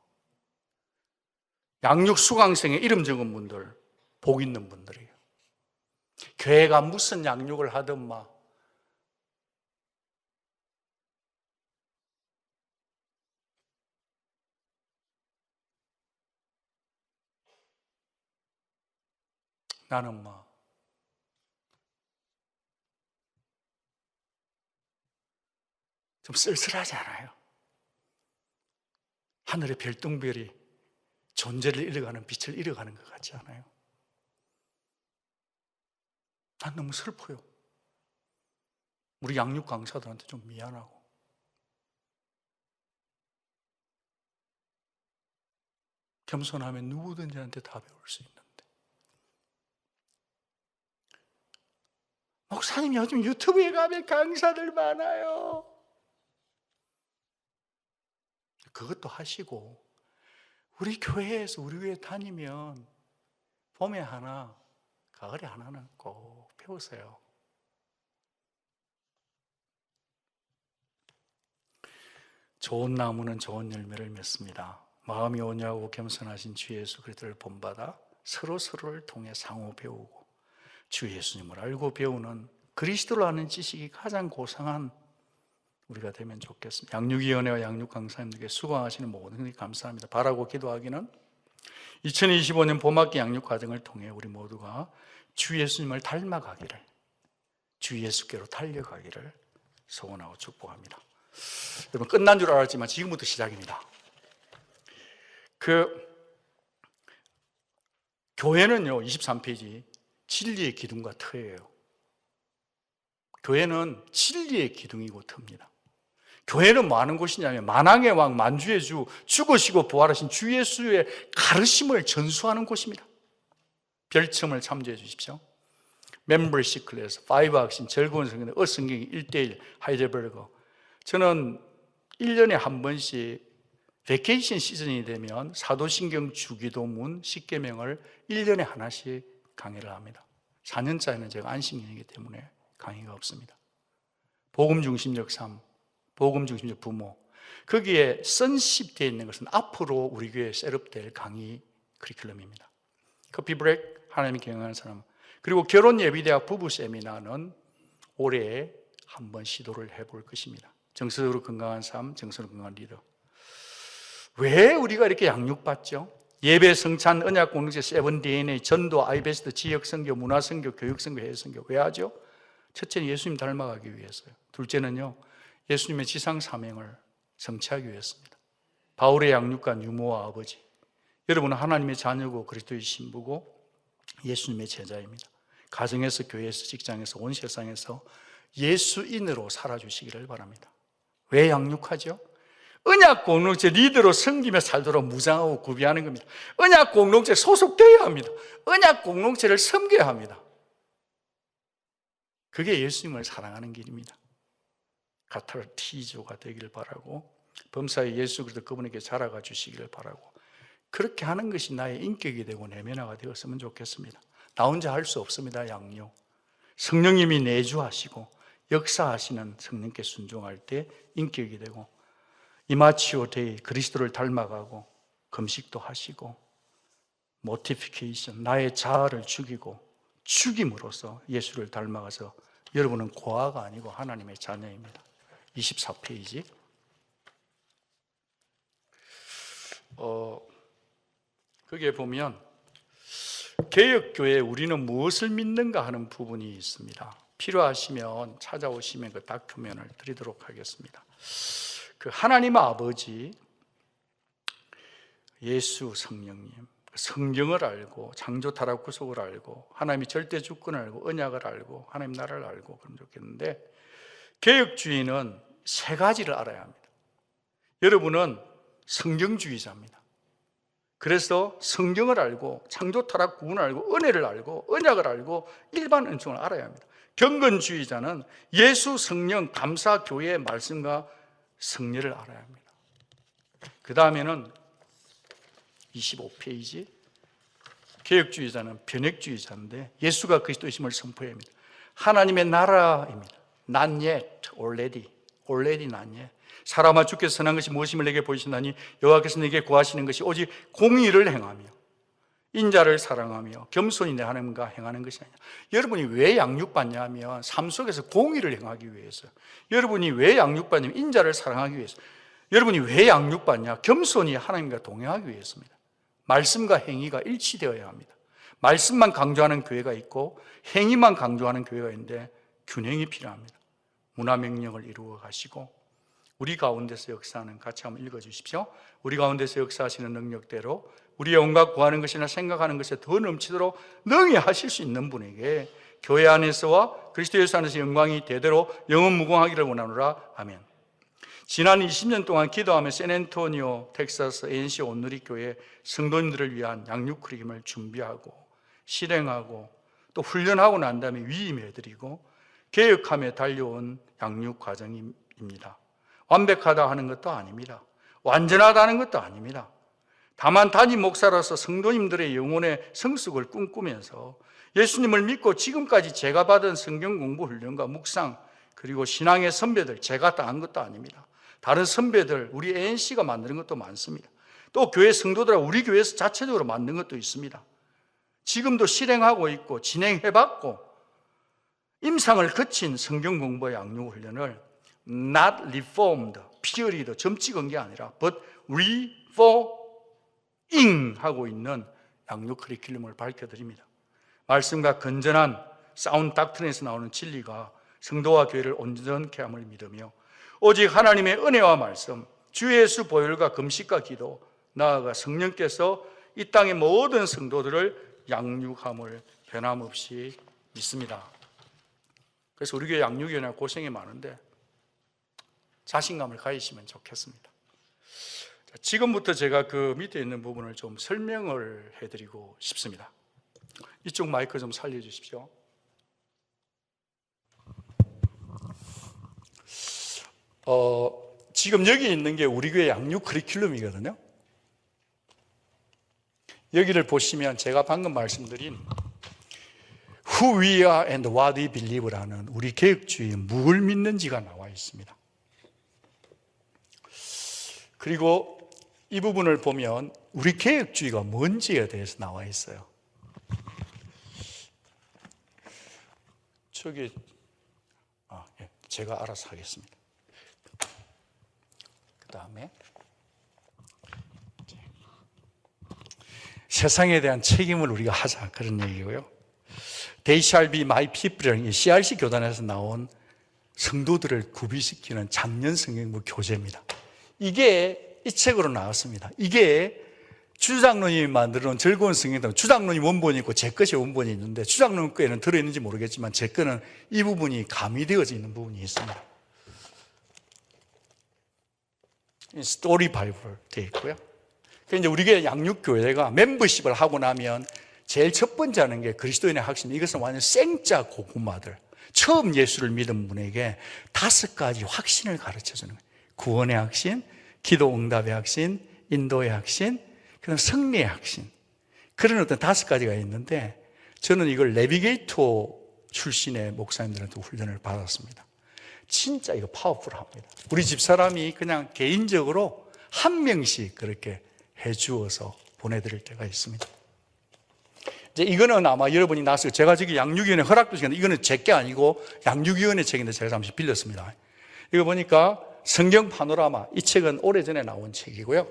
양육 수강생에 이름 적은 분들, 복 있는 분들이에요. 교회가 무슨 양육을 하든 나는 좀 쓸쓸하지 않아요? 하늘의 별똥별이 존재를 잃어가는, 빛을 잃어가는 것 같지 않아요? 난 너무 슬퍼요. 우리 양육 강사들한테 좀 미안하고. 겸손하면 누구든지한테 다 배울 수 있는데. 목사님, 요즘 유튜브에 가면 강사들 많아요. 그것도 하시고, 우리 교회에서 우리 교회 다니면 봄에 하나, 가을에 하나는 꼭 배우세요. 좋은 나무는 좋은 열매를 맺습니다. 마음이 온유하고 겸손하신 주 예수 그리스도를 본받아 서로를 통해 상호 배우고 주 예수님을 알고 배우는 그리스도를 아는 지식이 가장 고상한 우리가 되면 좋겠습니다. 양육위원회와 양육강사님들께 수고하시는 모든 분들 감사합니다. 바라고 기도하기는 2025년 봄학기 양육과정을 통해 우리 모두가 주 예수님을 닮아가기를, 주 예수께로 달려가기를 소원하고 축복합니다. 여러분, 끝난 줄 알았지만 지금부터 시작입니다. 교회는요, 23페이지 진리의 기둥과 터예요. 교회는 진리의 기둥이고 터입니다. 교회는 뭐 하는 곳이냐면 만왕의 왕 만주의 주, 죽으시고 부활하신 주 예수의 가르침을 전수하는 곳입니다. 별첨을 참조해 주십시오. 멤버십 클래스, 5학신, 즐거운 성경, 어성경이 1:1, 하이델베르거. 저는 1년에 한 번씩 베케이션 시즌이 되면 사도신경 주기도문 10계명을 1년에 하나씩 강의를 합니다. 4년짜리는 제가 안식년이기 때문에 강의가 없습니다. 복음 중심적 삶, 복음 중심적 부모, 거기에 선십되어 있는 것은 앞으로 우리 교회에 셋업될 강의 커리큘럼입니다. 커피 브레이크, 하나님이 경영하는 사람, 그리고 결혼 예비대학 부부 세미나는 올해 한번 시도를 해볼 것입니다. 정서적으로 건강한 삶, 정서적으로 건강한 리더. 왜 우리가 이렇게 양육받죠? 예배, 성찬, 언약 공동체, 세븐 DNA, 전도, 아이베스트, 지역 선교, 문화 선교, 교육 선교, 해외 선교. 왜 하죠? 첫째는 예수님 닮아가기 위해서요. 둘째는요, 예수님의 지상 사명을 성취하기 위해서입니다. 바울의 양육관 유모와 아버지. 여러분은 하나님의 자녀고 그리스도의 신부고 예수님의 제자입니다. 가정에서, 교회에서, 직장에서, 온 세상에서 예수인으로 살아주시기를 바랍니다. 왜 양육하죠? 언약 공동체 리더로 섬기며 살도록 무장하고 구비하는 겁니다. 언약 공동체 소속되어야 합니다. 언약 공동체를 섬겨야 합니다. 그게 예수님을 사랑하는 길입니다. 카타르티조가 되기를 바라고, 범사에 예수 그리스도 그분에게 자라가 주시기를 바라고, 그렇게 하는 것이 나의 인격이 되고 내면화가 되었으면 좋겠습니다. 나 혼자 할 수 없습니다. 양육. 성령님이 내주하시고 역사하시는 성령께 순종할 때 인격이 되고, 이마치오 데이, 그리스도를 닮아가고 금식도 하시고, 모티피케이션, 나의 자아를 죽이고 죽임으로써 예수를 닮아가서 여러분은 고아가 아니고 하나님의 자녀입니다. 24페이지. 거기에 보면 개혁교회에 우리는 무엇을 믿는가 하는 부분이 있습니다. 필요하시면 찾아오시면 그 다큐멘을 드리도록 하겠습니다. 그 하나님 아버지, 예수 성령님, 성경을 알고 창조 타락 구속을 알고 하나님이 절대 주권을 알고 언약을 알고 하나님 나라를 알고 그러면 좋겠는데, 개혁주의는 세 가지를 알아야 합니다. 여러분은 성경주의자입니다. 그래서 성경을 알고 창조 타락 구원을 알고 은혜를 알고 언약을 알고 일반 은총을 알아야 합니다. 경건주의자는 예수 성령 감사 교회의 말씀과 성례를 알아야 합니다. 그 다음에는 25페이지, 개혁주의자는 변혁주의자인데 예수가 그리스도이심을 선포해야 합니다. 하나님의 나라입니다. Not yet, already not yet. 사람아 주께서 선한 것이 무엇임을 내게 보이신다니 여호와께서 내게 구하시는 것이 오직 공의를 행하며 인자를 사랑하며 겸손히 내 하나님과 행하는 것이 아니냐. 여러분이 왜 양육받냐 하면 삶 속에서 공의를 행하기 위해서. 여러분이 왜 양육받냐면 인자를 사랑하기 위해서. 여러분이 왜 양육받냐? 겸손히 하나님과 동행하기 위해서입니다. 말씀과 행위가 일치되어야 합니다. 말씀만 강조하는 교회가 있고 행위만 강조하는 교회가 있는데 균형이 필요합니다. 문화명령을 이루어 가시고 우리 가운데서 역사하는, 같이 한번 읽어주십시오. 우리 가운데서 역사하시는 능력대로 우리의 온갖 구하는 것이나 생각하는 것에 더 넘치도록 능히 하실 수 있는 분에게 교회 안에서와 그리스도 예수 안에서 영광이 대대로 영원 무궁하기를 원하노라. 아멘. 지난 20년 동안 기도하며 샌앤토니오, 텍사스 ANC 온누리교회 성도님들을 위한 양육 커리큘럼을 준비하고 실행하고 또 훈련하고 난 다음에 위임해드리고 개혁하며 달려온 양육 과정입니다. 완벽하다 하는 것도 아닙니다. 완전하다 하는 것도 아닙니다. 다만 담임 목사로서 성도님들의 영혼의 성숙을 꿈꾸면서 예수님을 믿고 지금까지 제가 받은 성경 공부 훈련과 묵상 그리고 신앙의 선배들, 제가 다 한 것도 아닙니다. 다른 선배들, 우리 ANC가 만드는 것도 많습니다. 또 교회 성도들하고 우리 교회에서 자체적으로 만든 것도 있습니다. 지금도 실행하고 있고 진행해봤고 임상을 거친 성경 공부의 양육 훈련을 not reformed, purely 점 찍은 게 아니라 but reforming 하고 있는 양육 커리큘럼을 밝혀드립니다. 말씀과 건전한 사운드 닥트린에서 나오는 진리가 성도와 교회를 온전케 함을 믿으며 오직 하나님의 은혜와 말씀, 주 예수 보혈과 금식과 기도, 나아가 성령께서 이 땅의 모든 성도들을 양육함을 변함없이 믿습니다. 그래서 우리 교회 양육위원회 고생이 많은데 자신감을 가지시면 좋겠습니다. 지금부터 제가 그 밑에 있는 부분을 좀 설명을 해드리고 싶습니다. 이쪽 마이크 좀 살려주십시오. 지금 여기 있는 게 우리 교회 양육 커리큘럼이거든요. 여기를 보시면 제가 방금 말씀드린 Who we are and what we believe라는 우리 개혁주의에 뭘 믿는지가 나와 있습니다. 그리고 이 부분을 보면 우리 개혁주의가 뭔지에 대해서 나와 있어요. 저기 제가 알아서 하겠습니다. 그 다음에 세상에 대한 책임을 우리가 하자, 그런 얘기고요. They shall be my people이라는 CRC 교단에서 나온 성도들을 구비시키는 작년 성경부 교재입니다. 이게 이 책으로 나왔습니다. 이게 주장로님이 만들어놓은 즐거운 성경입니다. 주장로님 원본이 있고 제 것이 원본이 있는데 주장로님 거에는 들어있는지 모르겠지만 제 거는 이 부분이 가미되어져 있는 부분이 있습니다. 스토리 바이블 되어 있고요. 이제 우리 교회 양육교회가 멤버십을 하고 나면 제일 첫 번째 하는 게 그리스도인의 확신. 이것은 완전 생짜 고구마들, 처음 예수를 믿은 분에게 5가지 확신을 가르쳐주는 거예요. 구원의 확신, 기도 응답의 확신, 인도의 확신, 그다음 승리의 확신. 그런 어떤 5가지가 있는데 저는 이걸 내비게이터 출신의 목사님들한테 훈련을 받았습니다. 진짜 이거 파워풀합니다. 우리 집사람이 그냥 개인적으로 한 명씩 그렇게 해주어서 보내드릴 때가 있습니다. 이제 이거는 아마 여러분이 나서 제가 저기 양육위원회 허락도 시켰는데 이거는 제 게 아니고 양육위원회 책인데 제가 잠시 빌렸습니다. 이거 보니까 성경 파노라마, 이 책은 오래전에 나온 책이고요.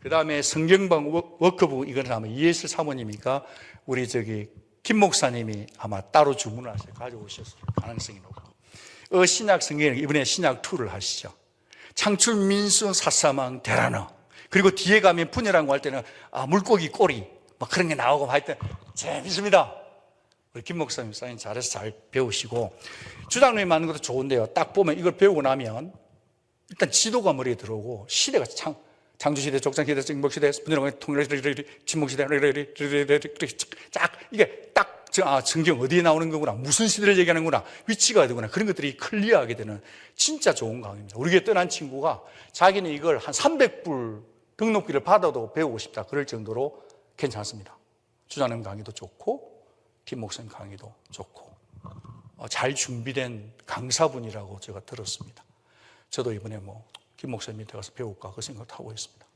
그 다음에 성경방 워크북, 이거는 아마 이해슬 사모님이니까 우리 김 목사님이 아마 따로 주문하셔서 가져오셨을 가능성이 높고, 신약 성경은 이번에 신약 2를 하시죠. 창출, 민수, 사사망, 대라너. 그리고 뒤에 가면 분열한 거 할 때는 물고기 꼬리 막 그런 게 나오고 하여튼 재밌습니다. 우리 김 목사님 사인 잘해서 잘 배우시고, 주장님이 만든 것도 좋은데요, 딱 보면 이걸 배우고 나면 일단 지도가 머리에 들어오고, 시대가 창조시대, 족장시대, 정복시대, 분열왕, 통일시대, 진목시대, 쫙 이게 딱 성경 어디에 나오는 거구나, 무슨 시대를 얘기하는구나, 위치가 되구나, 그런 것들이 클리어하게 되는 진짜 좋은 강의입니다. 우리 교회 떠난 친구가 자기는 이걸 한 300불 등록비를 받아도 배우고 싶다 그럴 정도로 괜찮습니다. 주장님 강의도 좋고 김 목사님 강의도 좋고 잘 준비된 강사분이라고 제가 들었습니다. 저도 이번에 김 목사님 밑에 가서 배울까 그 생각을 하고 있습니다.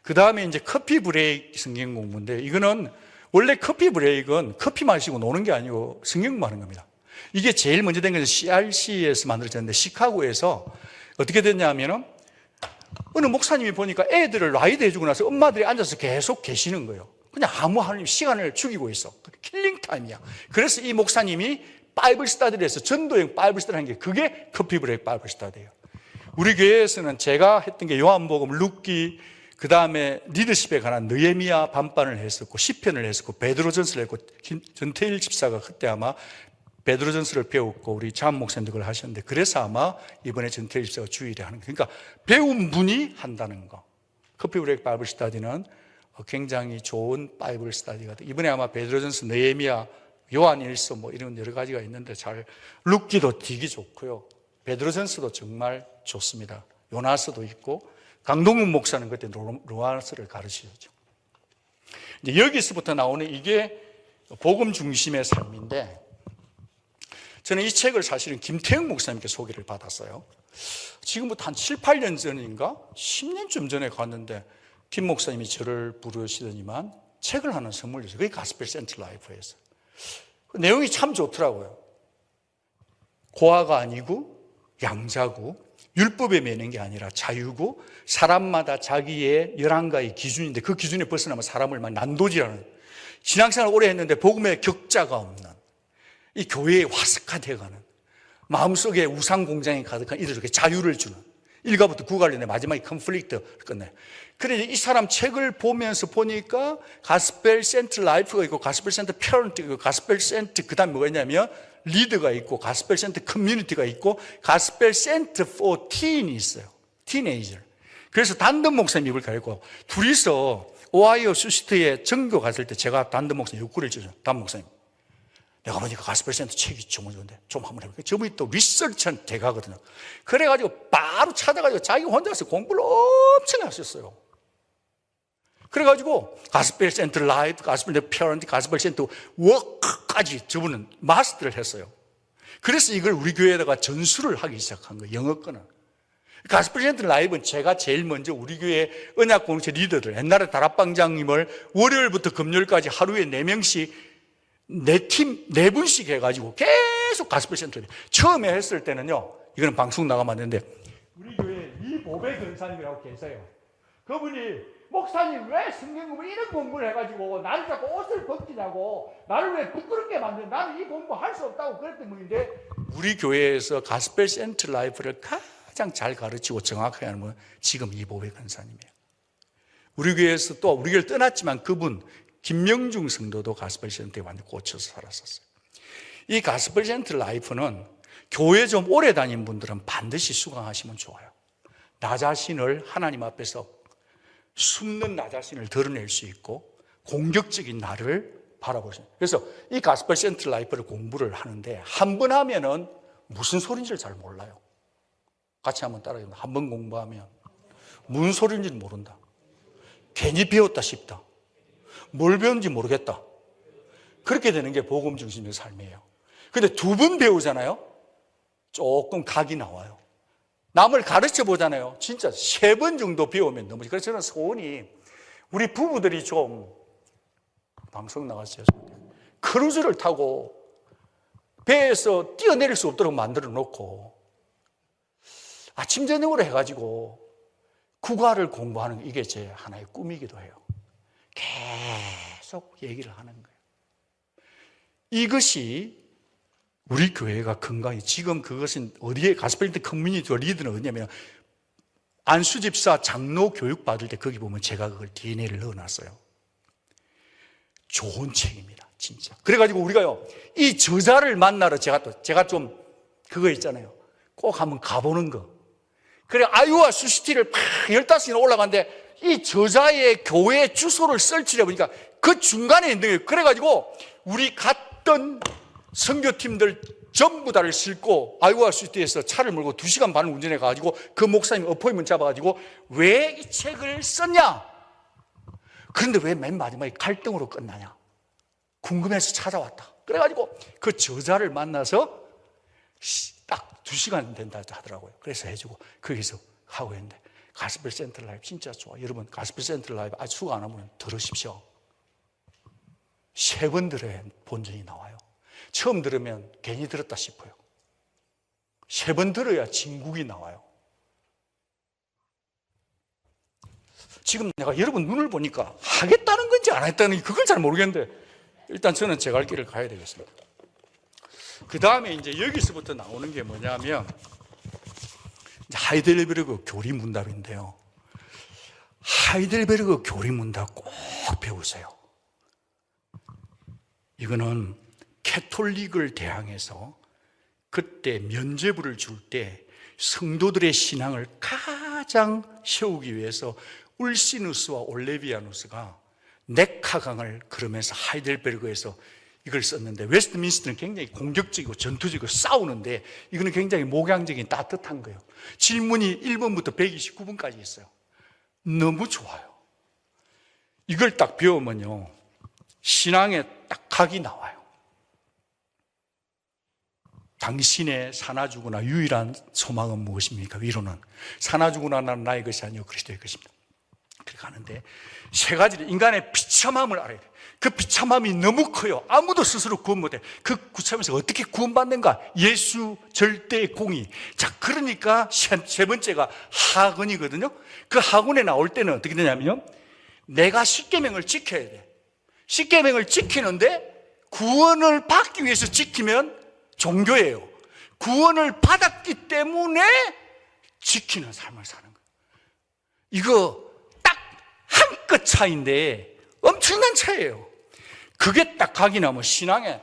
그 다음에 이제 커피 브레이크 성경 공부인데, 이거는 원래 커피 브레이크는 커피 마시고 노는 게 아니고 성경 공부하는 겁니다. 이게 제일 먼저 된 것은 CRC에서 만들어졌는데, 시카고에서 어떻게 됐냐면은 어느 목사님이 보니까 애들을 라이드 해주고 나서 엄마들이 앉아서 계속 계시는 거예요. 그냥 아무 하나님 시간을 죽이고 있어. 킬링 타임이야. 그래서 이 목사님이 바이블 스터디를 해서 전도형 바이블 스터디를 한 게 그게 커피 브레이크 바이블 스터디예요. 우리 교회에서는 제가 했던 게 요한복음, 룻기, 그 다음에 리더십에 관한 느헤미야 반반을 했었고, 시편을 했었고, 베드로전서를 했고, 전태일 집사가 그때 아마 베드로전서를 배웠고 우리 장 목사님도 그걸 하셨는데, 그래서 아마 이번에 전태일 집사가 주일에 하는 거예요. 그러니까 배운 분이 한다는 거. 커피 브레이크 바이블 스터디는 굉장히 좋은 바이블 스터디가 돼. 이번에 아마 베드로전서, 느헤미야, 요한일서 이런 여러 가지가 있는데 룻기도 되게 좋고요. 베드로전서도 정말 좋습니다. 요나서도 있고, 강동훈 목사는 그때 로마서를 가르치셨죠. 이제 여기서부터 나오는 이게 복음 중심의 삶인데, 저는 이 책을 사실은 김태형 목사님께 소개를 받았어요. 지금부터 한 7, 8년 전인가 10년쯤 전에 갔는데 김 목사님이 저를 부르시더니만 책을 하나 선물 주세요. 그게 가스펠 센트 라이프였어요. 그 내용이 참 좋더라고요. 고아가 아니고 양자고 율법에 매는 게 아니라 자유고, 사람마다 자기의 11가지 기준인데 그 기준에 벗어나면 사람을 막 난도질하는, 신앙생활을 오래 했는데 복음에 격자가 없는, 이 교회에 화석화되어가는, 마음속에 우상 공장이 가득한 이들에게 자유를 주는, 1가부터 9가 관련된 마지막에 컨플릭트를 끝내. 그런데 이 사람 책을 보면서 보니까 가스펠 센트 라이프가 있고, 가스펠 센트 페런트가 있고, 가스펠 센트 그 다음에 뭐가 있냐면 리더가 있고, 가스펠 센트 커뮤니티가 있고, 가스펠 센트 포 티인이 있어요. 티네이저. 그래서 단든 목사님 입을 갈고 둘이서 오하이오 수시트에 전교 갔을 때 제가 단든 목사님 욕구를 줬어요. 단 목사님, 내가 보니까 가스펠 센터 책이 좋은데 좀 한번 해볼게. 저분이 또 리서치한 대가거든요. 그래가지고 바로 찾아가지고 자기 혼자서 공부를 엄청 하셨어요. 그래가지고 가스펠 센터 라이프, 가스펠 센터 페런트, 가스펠 센터 워크까지 저분은 마스터를 했어요. 그래서 이걸 우리 교회에다가 전수를 하기 시작한 거예요. 영어권은. 가스펠 센터 라이브는 제가 제일 먼저 우리 교회 언약 공동체 리더들, 옛날에 다락방장님을 월요일부터 금요일까지 하루에 4명씩 4팀 4분씩 해가지고 계속 가스펠 센터에 처음에 했을 때는요, 이거는 방송 나가면 안 되는데, 우리 교회에 이보배 권사님이라고 계세요. 그분이 목사님 왜 성경 공부를 이런 공부를 해가지고 나를 자꾸 옷을 벗기냐고, 나를 왜 부끄럽게 만드냐, 나는 이 공부 할 수 없다고 그랬던 분인데, 우리 교회에서 가스펠 센터 라이프를 가장 잘 가르치고 정확하게 하는 분은 지금 이보배 권사님이에요. 우리 교회에서 또 우리 교회를 떠났지만 그분 김명중 성도도 가스펠 센터에 완전 꽂혀서 살았었어요. 이 가스펠 센터 라이프는 교회 좀 오래 다닌 분들은 반드시 수강하시면 좋아요. 나 자신을 하나님 앞에서 숨는 나 자신을 드러낼 수 있고 공격적인 나를 바라볼 수 있어요. 그래서 이 가스펠 센터 라이프를 공부를 하는데 한 번 하면은 무슨 소리인지를 잘 몰라요. 같이 한번 따라해요. 한 번 공부하면 무슨 소리인지는 모른다. 괜히 배웠다 싶다. 뭘 배웠는지 모르겠다. 그렇게 되는 게 복음 중심의 삶이에요. 근데 2번 배우잖아요. 조금 각이 나와요. 남을 가르쳐 보잖아요. 진짜 3번 정도 배우면 너무. 그래서 저는 소원이 우리 부부들이 좀 방송 나갔어요. 크루즈를 타고 배에서 뛰어내릴 수 없도록 만들어 놓고 아침 저녁으로 해가지고 국어를 공부하는 게 이게 제 하나의 꿈이기도 해요. 계속 얘기를 하는 거예요. 이것이 우리 교회가 건강히, 지금 그것은 어디에, 가스펠드 커뮤니티 리드는 어디냐면 안수집사 장로 교육 받을 때 거기 보면 제가 그걸 DNA를 넣어놨어요. 좋은 책입니다, 진짜. 그래가지고 우리가요, 이 저자를 만나러 제가 좀 그거 있잖아요. 꼭 한번 가보는 거. 그래, 아이오와 수시티를 15이나 올라가는데 이 저자의 교회 주소를 설치해 보니까 그 중간에 있는 거예요. 그래가지고 우리 갔던 선교팀들 전부 다를 싣고 아이오와 수시티에서 차를 몰고 2시간 반을 운전해 가지고 그 목사님 어포인먼트 잡아가지고 왜 이 책을 썼냐? 그런데 왜 맨 마지막에 갈등으로 끝나냐? 궁금해서 찾아왔다. 그래가지고 그 저자를 만나서 딱 2시간 된다 하더라고요. 그래서 해주고 거기서 하고 있는데, 가스펠 센터 라이브 진짜 좋아. 여러분 가스펠 센터 라이브 아직 수강 안 하면 들으십시오. 3번 들어야 본전이 나와요. 처음 들으면 괜히 들었다 싶어요. 3번 들어야 진국이 나와요. 지금 내가 여러분 눈을 보니까 하겠다는 건지 안 하겠다는 건지 그걸 잘 모르겠는데, 일단 저는 제 갈 길을 가야 되겠습니다. 그 다음에 이제 여기서부터 나오는 게 뭐냐면 하이델베르그 교리문답인데요. 하이델베르그 교리문답 꼭 배우세요. 이거는 캐톨릭을 대항해서 그때 면죄부를 줄 때 성도들의 신앙을 가장 세우기 위해서 울시누스와 올레비아누스가 네카강을 걸으면서 하이델베르그에서 이걸 썼는데, 웨스트민스터는 굉장히 공격적이고 전투적이고 싸우는데 이거는 굉장히 목양적인 따뜻한 거예요. 질문이 1번부터 129번까지 있어요. 너무 좋아요. 이걸 딱 배우면요, 신앙에 딱 각이 나와요. 당신의 사나주구나 유일한 소망은 무엇입니까? 위로는 사나주구나 나는 나의 것이 아니요 그리스도의 것입니다. 그렇게 가는데 3가지를, 인간의 비참함을 알아야 돼요. 그 비참함이 너무 커요. 아무도 스스로 구원 못해. 그 비참함에서 어떻게 구원받는가? 예수 절대의 공의. 자, 그러니까 세 번째가 하근이거든요. 그 하근에 나올 때는 어떻게 되냐면, 내가 십계명을 지켜야 돼. 십계명을 지키는데 구원을 받기 위해서 지키면 종교예요. 구원을 받았기 때문에 지키는 삶을 사는 거예요. 이거 딱 한 끗 차이인데 엄청난 차이예요. 그게 딱 각이 나면 신앙에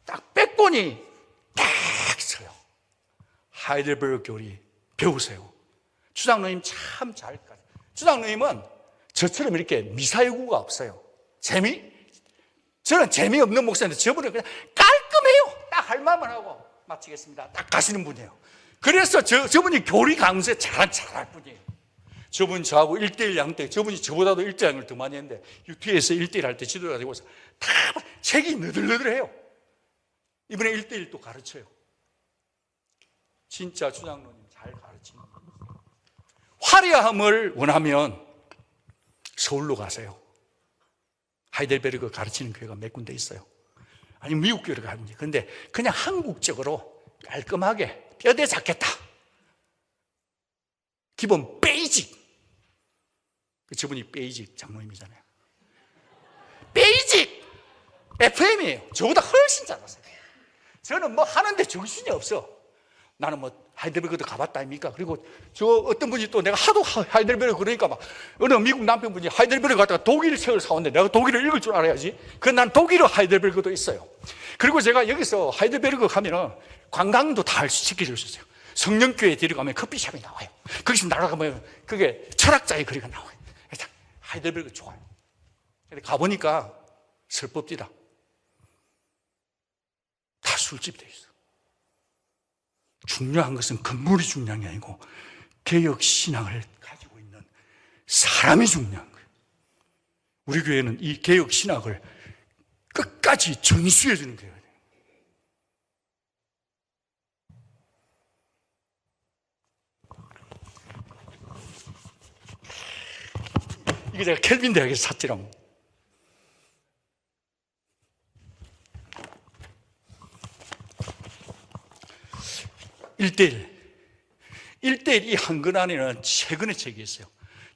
딱 백본이 딱 서요. 하이델베르그 교리 배우세요. 주장로님 참 잘 가요. 주장로님은 저처럼 이렇게 미사여구가 없어요. 저는 재미없는 목사인데 저분은 그냥 깔끔해요. 딱 할 말만 하고 마치겠습니다. 딱 가시는 분이에요. 그래서 저분이 교리 강세 잘할 분이에요. 저분 저하고 1대1 양대, 저분이 저보다도 1대1을 더 많이 했는데 UT에서 1대1 할 때 지도자 되고서 다 책이 너덜너덜해요. 이번에 1대1 또 가르쳐요. 진짜 주장로님 잘 가르치는 분이세요. 화려함을 원하면 서울로 가세요. 하이델베르그 가르치는 교회가 몇 군데 있어요. 아니면 미국 교회를 가든지. 그런데 그냥 한국적으로 깔끔하게 뼈대 잡겠다. 기본 베이직. 저분이 베이직 장로님이잖아요. 베이직 FM이에요. 저보다 훨씬 잘하세요. 저는 뭐 하는데 정신이 없어. 나는 뭐 하이델베르그도 가봤다 아닙니까? 그리고 저 어떤 분이 또 내가 하도 하이델베르그 그러니까 막 어느 미국 남편분이 하이델베르그 갔다가 독일 책을 사왔는데 내가 독일을 읽을 줄 알아야지. 난 독일어 하이델베르그도 있어요. 그리고 제가 여기서 하이델베르그 가면은 관광도 다 시켜줄 수 있어요. 성령교회 데려가면 커피숍이 나와요. 거기서 날아가면 그게 철학자의 거리가 나와요. 하이델베르그 좋아요. 근데 가보니까 슬펐디다. 다 술집 돼 있어. 중요한 것은 건물이 중요한 게 아니고 개혁 신앙을 가지고 있는 사람이 중요한 거예요. 우리 교회는 이 개혁 신학을 끝까지 전수해 주는 교회예요. 이게 제가 켈빈 대학에서 샀지랑. 일대일 이 한 권 안에는 최근의 책이 있어요.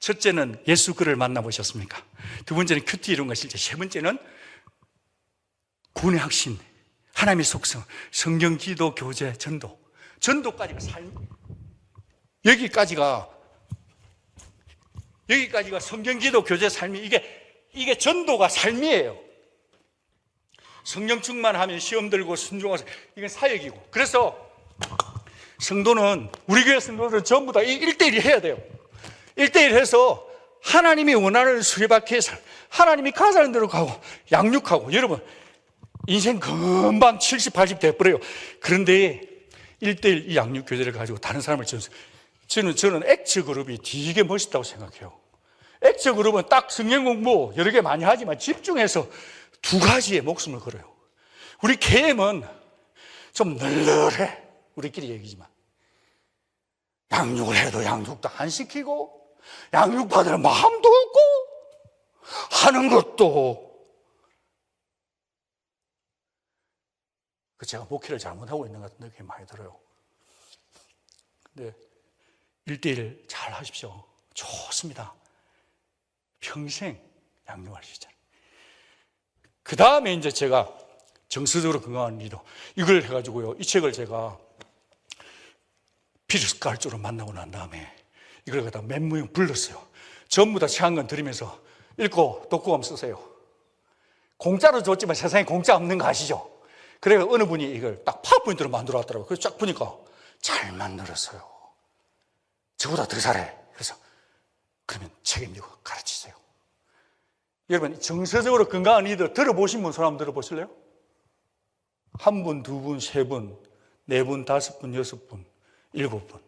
첫째는 예수 그를 만나보셨습니까? 두 번째는 큐티 이룬 것이죠. 세 번째는 구원의 확신, 하나님의 속성, 성경, 기도, 교제, 전도. 전도까지가 삶, 여기까지가 성경, 기도, 교제, 삶이 이게 전도가 삶이에요. 성령 충만하면 시험 들고 순종하서 이건 사역이고. 그래서 성도는, 우리 교회 성도들은 전부 다 1대1이 해야 돼요. 1대1 해서 하나님이 원하는 수레바퀴에 하나님이 가자는 대로 가고 양육하고. 여러분 인생 금방 70, 80 돼버려요. 그런데 1대1 이 양육 교제를 가지고 다른 사람을 저는 액츠 그룹이 되게 멋있다고 생각해요. 액츠 그룹은 딱 성경 공부 여러 개 많이 하지만 집중해서 두 가지에 목숨을 걸어요. 우리 KM은 좀 널널해. 우리끼리 얘기지만 양육을 해도 양육도 안 시키고 양육받을 마음도 없고 하는 것도, 제가 목회를 잘못하고 있는 것 같은 느낌이 많이 들어요. 근데 1대1 잘 하십시오. 좋습니다. 평생 양육할 수 있잖아요. 그 다음에 이제 제가 정서적으로 건강한 리더, 이걸 해가지고요, 이 책을 제가 피터 스칼조로 만나고 난 다음에 이걸 갖다가 몇 명 불렀어요. 전부 다 책 한 권 드리면서 읽고 독후감 쓰세요. 공짜로 줬지만 세상에 공짜 없는 거 아시죠? 그래서 어느 분이 이걸 딱 파워포인트로 만들어 왔더라고요. 그래서 쫙 보니까 잘 만들었어요. 저보다 더 잘해. 그래서 그러면 책임지고 가르치세요. 여러분, 정서적으로 건강한 리더 들어보신 분 손 한번 들어보실래요? 한 분, 두 분, 세 분, 네 분, 다섯 분, 여섯 분, 일곱 분.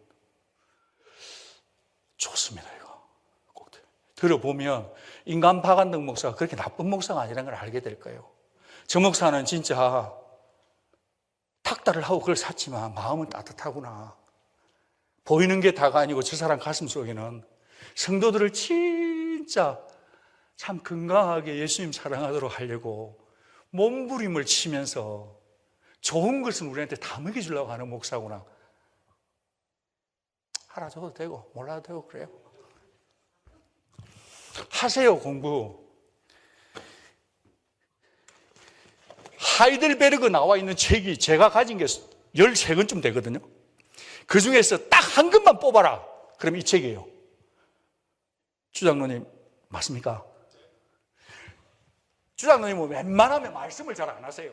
좋습니다, 이거. 꼭 들어보면 인간 박한덕 목사가 그렇게 나쁜 목사가 아니라는 걸 알게 될 거예요. 저 목사는 진짜 탁달을 하고 그걸 샀지만 마음은 따뜻하구나. 보이는 게 다가 아니고 저 사람 가슴 속에는 성도들을 진짜 참 건강하게 예수님 사랑하도록 하려고 몸부림을 치면서 좋은 것은 우리한테 다 먹여주려고 하는 목사구나. 알아줘도 되고 몰라도 되고 그래요. 하세요, 공부. 하이델베르그 나와 있는 책이 제가 가진 게 13권쯤 되거든요. 그 중에서 딱 한 권만 뽑아라. 그럼 이 책이에요. 주장로님 맞습니까? 주장로님은 웬만하면 말씀을 잘 안 하세요.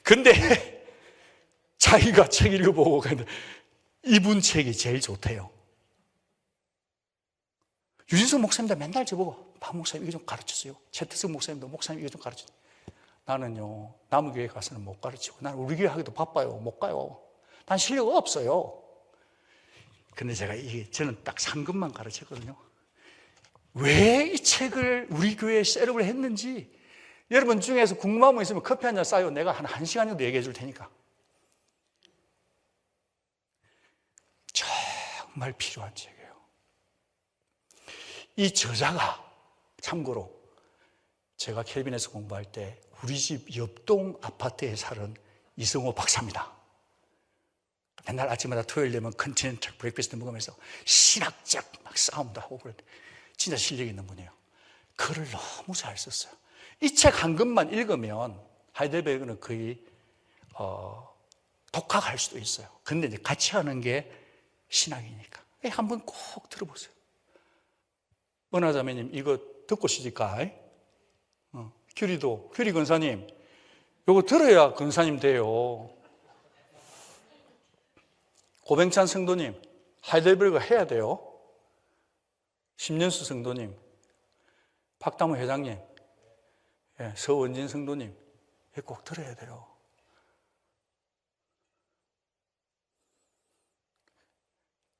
근데 자기가 책 읽어보고 이분 책이 제일 좋대요. 유진석 목사님도 맨날 저보고 박 목사님 이거 좀 가르쳐주세요. 최태석 목사님도 목사님 이거 좀 가르쳐주세요. 나는요, 남의 교회 가서는 못 가르치고 나는 우리 교회 하기도 바빠요. 못 가요. 난 실력 없어요. 근데 제가 저는 딱 상금만 가르쳤거든요. 왜 이 책을 우리 교회에 셋업을 했는지 여러분 중에서 궁금한 분 있으면 커피 한잔 싸요. 내가 한 1시간 정도 얘기해 줄 테니까. 정말 필요한 책이에요. 이 저자가 참고로 제가 켈빈에서 공부할 때 우리 집 옆동 아파트에 사는 이성호 박사입니다. 맨날 아침마다 토요일 되면 컨티넨탈 브레이크패스트 먹으면서 신학적 막 싸움도 하고 그럴 때 진짜 실력 있는 분이에요. 글을 너무 잘 썼어요. 이 책 한 권만 읽으면 하이델베르그는 거의 독학할 수도 있어요. 근데 이제 같이 하는 게 신학이니까 한번 꼭 들어보세요. 은하자매님 이거 듣고 시집가. 규리 권사님 이거 들어야 권사님 돼요. 고병찬 성도님 하이델베르그 해야 돼요. 심년수 성도님, 박담호 회장님, 서원진 성도님 꼭 들어야 돼요.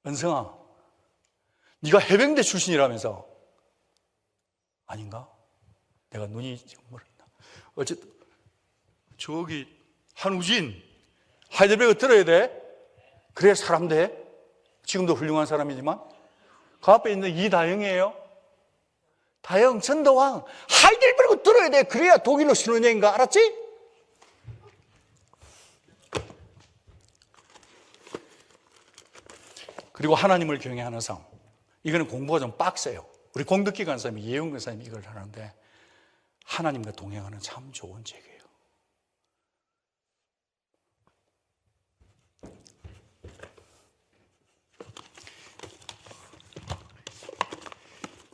은성아, 네가 해병대 출신이라면서. 아닌가? 내가 눈이 지금 멀었나? 어쨌든 저기 한우진 하이델베르그 들어야 돼. 그래야 사람 돼. 지금도 훌륭한 사람이지만 그 앞에 있는 이다영이에요. 다영 전도왕 하이델베르그 들어야 돼. 그래야 독일로 신혼여행 가. 알았지? 그리고 하나님을 경외하는 삶. 이거는 공부가 좀 빡세요. 우리 공덕기 간사님이 예용 간사님이 이걸 하는데 하나님과 동행하는 참 좋은 책이에요.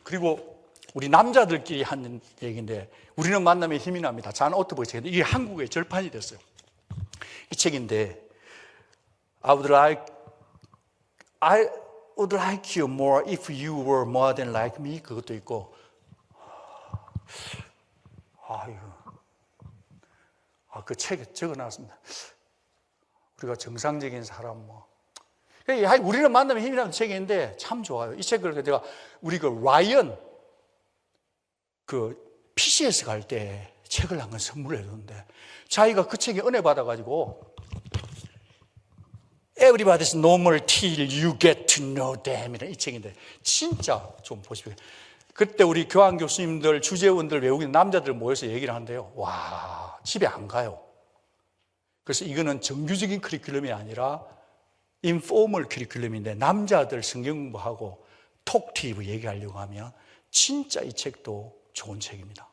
그리고 우리 남자들끼리 하는 얘기인데 우리는 만남에 힘이 납니다. 잔 오토버그 책인데 이게 한국에 절판이 됐어요. 이 책인데 I would like you more if you were more than like me. 그것도 있고 그 책에 적어놨습니다. 우리가 정상적인 사람 우리는 만나면 힘이 나는 책인데 참 좋아요. 이 책을 제가 우리 라이언 PCS 갈 때 책을 한 권 선물해 줬는데 자기가 그 책에 은혜 받아가지고 Everybody's normal till you get to know them 이런 이 책인데 진짜 좀 보십시오. 그때 우리 교환 교수님들, 주재원들, 외국인 남자들 모여서 얘기를 하는데요. 와, 집에 안 가요. 그래서 이거는 정규적인 커리큘럼이 아니라 인포멀 커리큘럼인데 남자들 성경 공부하고 톡티브 얘기하려고 하면 진짜 이 책도 좋은 책입니다.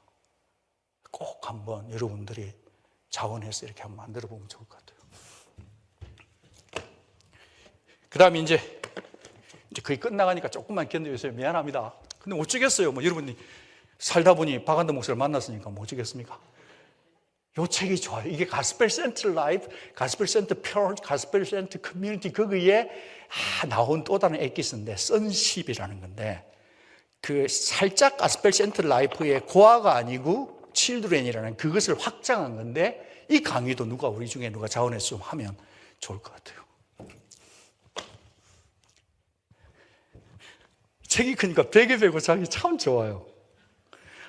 꼭 한번 여러분들이 자원해서 이렇게 한번 만들어 보면 좋을 것 같아요. 그 다음에 이제 거의 끝나가니까 조금만 견뎌주세요. 미안합니다. 근데 못 주겠어요. 여러분이 살다 보니 박한도 목사를 만났으니까 못 주겠습니까? 요 책이 좋아요. 이게 가스펠 센트 라이프, 가스펠 센트 표, 가스펠 센트 커뮤니티 거기에 나온 또 다른 엑기스인데 선십이라는 건데 그 살짝 가스펠 센트 라이프의 고아가 아니고 칠드렌이라는 그것을 확장한 건데 이 강의도 우리 중에 누가 자원해서 좀 하면 좋을 것 같아요. 책이 크니까 베개 베고 자기 참 좋아요.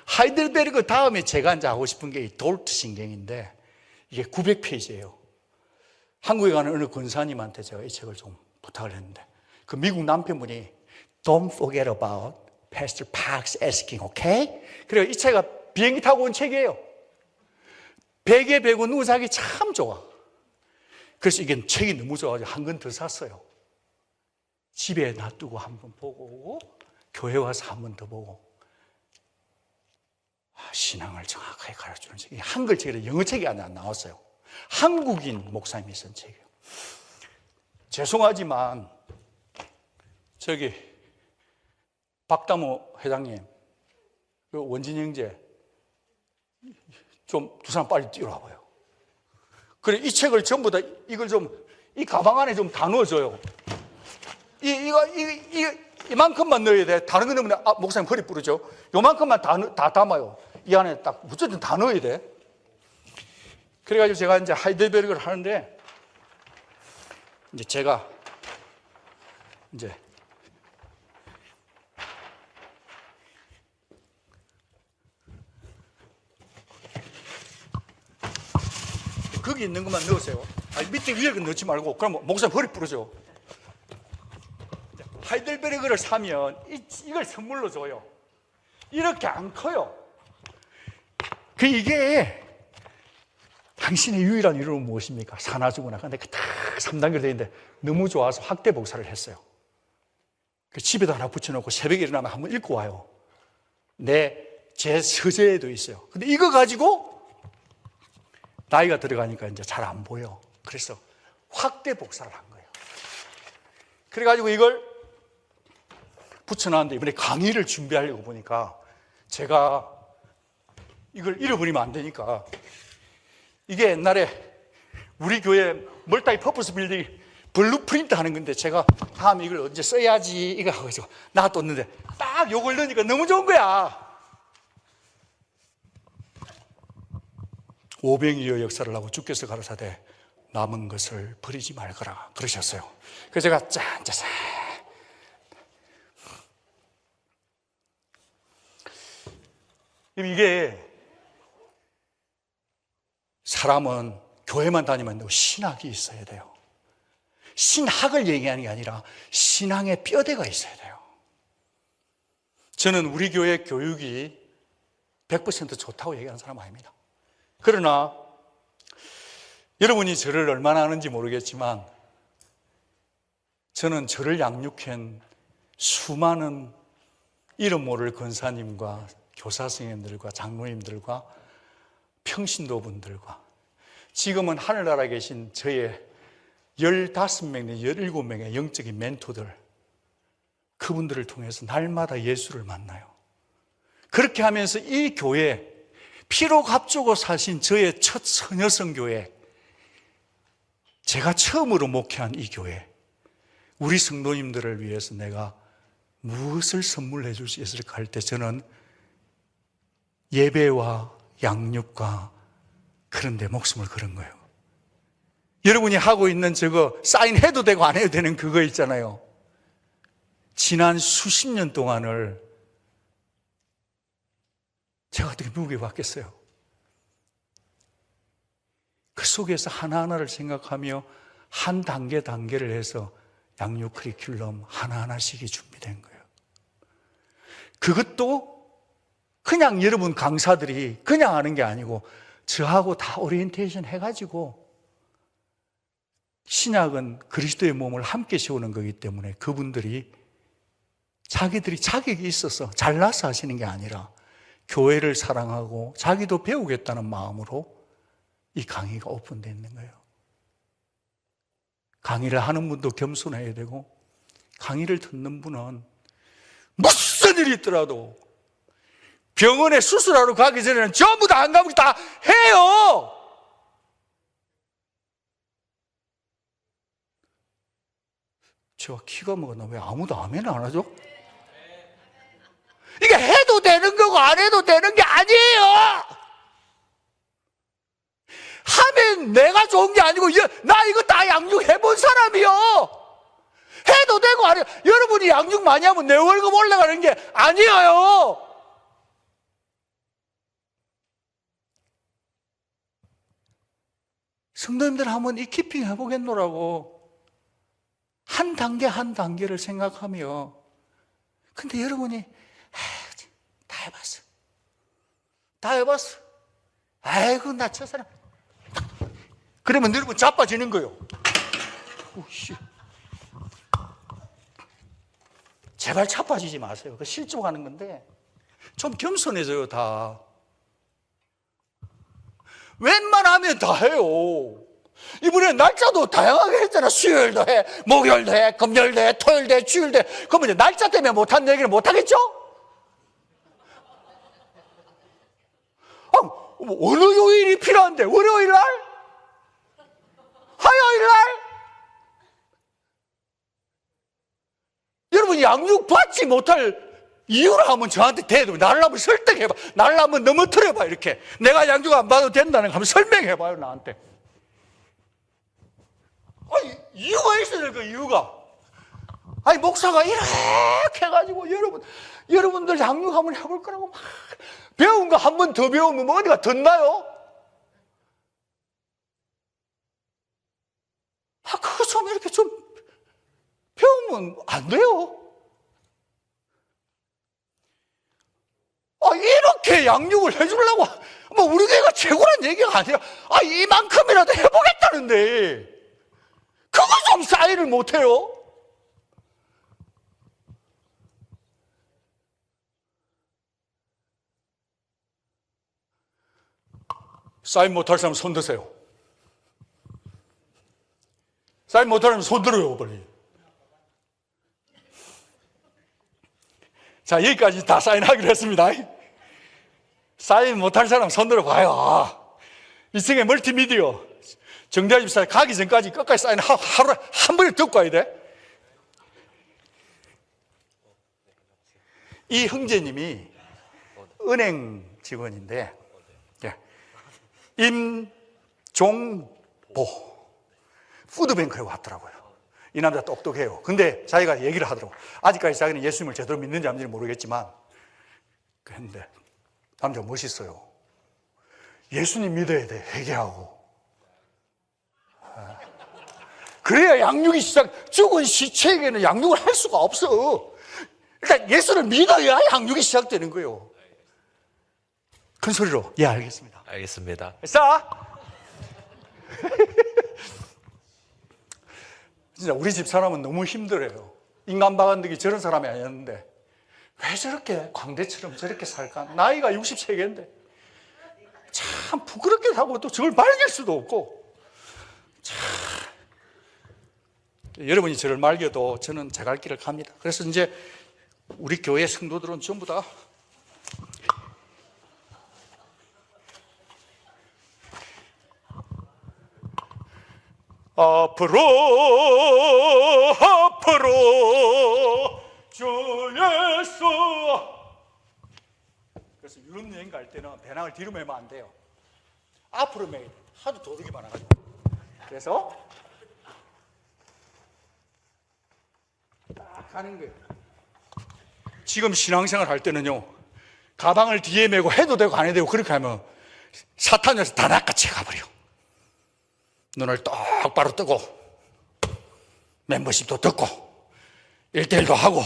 하이델베르그 다음에 제가 이제 하고 싶은 게 이 돌트 신경인데 이게 900페이지예요. 한국에 가는 어느 권사님한테 제가 이 책을 좀 부탁을 했는데 그 미국 남편분이 Don't forget about Pastor Park's asking, okay? 그래서 이 책이 비행기 타고 온 책이에요. 베개 베고 누워 자기 참 좋아. 그래서 이게 책이 너무 좋아가지고 한 권 더 샀어요. 집에 놔두고 한 번 보고 오고 교회 와서 한 번 더 보고 신앙을 정확하게 가르쳐주는 책이 한글 책이라 영어 책이 안 나왔어요. 한국인 목사님이 쓴 책이에요. 죄송하지만 저기 박다모 회장님, 원진 형제 좀 두 사람 빨리 뛰어와 봐요. 그래 이 책을 전부 다 이걸 좀 이 가방 안에 좀 다 넣어줘요. 이만큼만 넣어야 돼. 다른 거 넣으면 목사님 허리 부르죠. 요만큼만 다 담아요. 이 안에 딱 무조건 다 넣어야 돼. 그래가지고 제가 이제 하이델베르그를 하는데 이제 제가 이제 거기 있는 것만 넣으세요. 밑에 위에 거 넣지 말고. 그럼 목사님 허리 부르죠. 하이델베르그를 사면 이걸 선물로 줘요. 이렇게 안 커요. 이게 당신의 유일한 이름은 무엇입니까? 사나주구나. 근데 딱 3단계로 되어 있는데 너무 좋아서 확대 복사를 했어요. 집에다 하나 붙여놓고 새벽에 일어나면 한번 읽고 와요. 제 서재에도 있어요. 근데 이거 가지고 나이가 들어가니까 이제 잘 안 보여. 그래서 확대 복사를 한 거예요. 그래가지고 이걸 붙여놨는데 이번에 강의를 준비하려고 보니까 제가 이걸 잃어버리면 안 되니까 이게 옛날에 우리 교회 멀타이 퍼포스 빌딩 블루프린트 하는 건데 제가 다음에 이걸 언제 써야지 이거 하고 놔뒀는데 딱 요걸 넣으니까 너무 좋은 거야. 500여의 역사를 하고 주께서 가라사대 남은 것을 버리지 말거라 그러셨어요. 그래서 제가 짠짜잔 이게 사람은 교회만 다니면 안 되고 신학이 있어야 돼요. 신학을 얘기하는 게 아니라 신앙의 뼈대가 있어야 돼요. 저는 우리 교회 교육이 100% 좋다고 얘기하는 사람 아닙니다. 그러나 여러분이 저를 얼마나 아는지 모르겠지만 저는 저를 양육한 수많은 이름 모를 권사님과 교사 선생님들과 장로님들과 평신도분들과 지금은 하늘나라에 계신 저의 15명, 17명의 영적인 멘토들, 그분들을 통해서 날마다 예수를 만나요. 그렇게 하면서 이 교회, 피로 값주고 사신 저의 첫 선여성교회, 제가 처음으로 목회한 이 교회, 우리 성도님들을 위해서 내가 무엇을 선물해 줄 수 있을까 할 때 저는 예배와 양육과 그런 데 목숨을 걸은 거예요. 여러분이 하고 있는 저거 사인해도 되고 안 해도 되는 그거 있잖아요. 지난 수십 년 동안을 제가 어떻게 무게 받겠어요? 그 속에서 하나하나를 생각하며 한 단계를 해서 양육 커리큘럼 하나하나씩이 준비된 거예요. 그것도 그냥 여러분 강사들이 그냥 하는 게 아니고 저하고 다 오리엔테이션 해가지고 신약은 그리스도의 몸을 함께 세우는 거기 때문에 그분들이 자기들이 자격이 있어서 잘나서 하시는 게 아니라 교회를 사랑하고 자기도 배우겠다는 마음으로 이 강의가 오픈되어 있는 거예요. 강의를 하는 분도 겸손해야 되고 강의를 듣는 분은 무슨 일이 있더라도 병원에 수술하러 가기 전에는 전부 다 안 가면 다 해요. 제가 키가 먹었나? 왜 아무도 아멘 안 하죠? 이게 해도 되는 거고 안 해도 되는 게 아니에요. 하면 내가 좋은 게 아니고 나 이거 다 양육해본 사람이요. 해도 되고 안 해도 여러분이 양육 많이 하면 내 월급 올라가는 게 아니에요. 성도님들 한번 이 키핑 해보겠노라고 한 단계 한 단계를 생각하며 근데 여러분이 다 해봤어 아이고 나 저 사람 그러면 여러분 자빠지는 거예요. 오씨. 제발 자빠지지 마세요. 그 실족하는 건데 좀 겸손해져요. 다 웬만하면 다 해요. 이번에 날짜도 다양하게 했잖아. 수요일도 해, 목요일도 해, 금요일도 해, 토요일도 해, 주일도 해. 그러면 이제 날짜 때문에 못한 얘기를 못하겠죠? 어느 요일이 필요한데? 월요일 날? 화요일 날? 여러분 양육 받지 못할 이유를 한번 저한테 대도 나를 한번 설득해봐. 나를 한번 넘어뜨려봐. 이렇게 내가 양육 안 받아도 된다는 거 한번 설명해봐요. 나한테. 아니 이유가 있어야 될 거야. 이유가. 아니 목사가 이렇게 해가지고 여러분들 양육 한번 해볼 거라고 막 배운 거 한 번 더 배우면 뭐 어디가 덧나요? 그거 좀 이렇게 좀 배우면 안 돼요. 이렇게 양육을 해주려고 뭐 우리 교회가 최고란 얘기가 아니라 이만큼이라도 해보겠다는데 그거 좀 사인을 못해요. 사인 못할 사람 손 드세요. 사인 못할 사람 손 들어요. 빨리. 자, 여기까지 다 사인하기로 했습니다. 사인 못할 사람 손 들어봐요. 2층에 멀티미디어 정대하 집사 가기 전까지 끝까지 사인 하루에 한 번에 듣고 가야 돼. 이 형제님이 은행 직원인데 임종보 푸드뱅크에 왔더라고요. 이 남자 똑똑해요. 근데 자기가 얘기를 하더라고요. 아직까지 자기는 예수님을 제대로 믿는지 안 믿는지 모르겠지만 그런데 남자 멋있어요. 예수님 믿어야 돼. 회개하고. 그래야 양육이 죽은 시체에게는 양육을 할 수가 없어. 일단 예수를 믿어야 양육이 시작되는 거예요. 큰 소리로 예 알겠습니다. 알겠습니다. 싸. 진짜 우리 집 사람은 너무 힘들어요. 인간바간덕이 저런 사람이 아니었는데 왜 저렇게 광대처럼 저렇게 살까? 나이가 60세인데 참 부끄럽게 하고 또 저걸 말릴 수도 없고 참 여러분이 저를 말겨도 저는 제 갈 길을 갑니다. 그래서 이제 우리 교회 성도들은 전부 다 앞으로 주 예수. 그래서 유럽 여행 갈 때는 배낭을 뒤로 메면 안 돼요. 앞으로 메야 돼. 하도 도둑이 많아가지고. 그래서 딱 가는 거예요. 지금 신앙생활 할 때는요, 가방을 뒤에 메고 해도 되고 안 해도 되고 그렇게 하면 사탄에서 다 낚아채 가버려. 눈을 똑바로 뜨고 멤버십도 듣고 1대1도 하고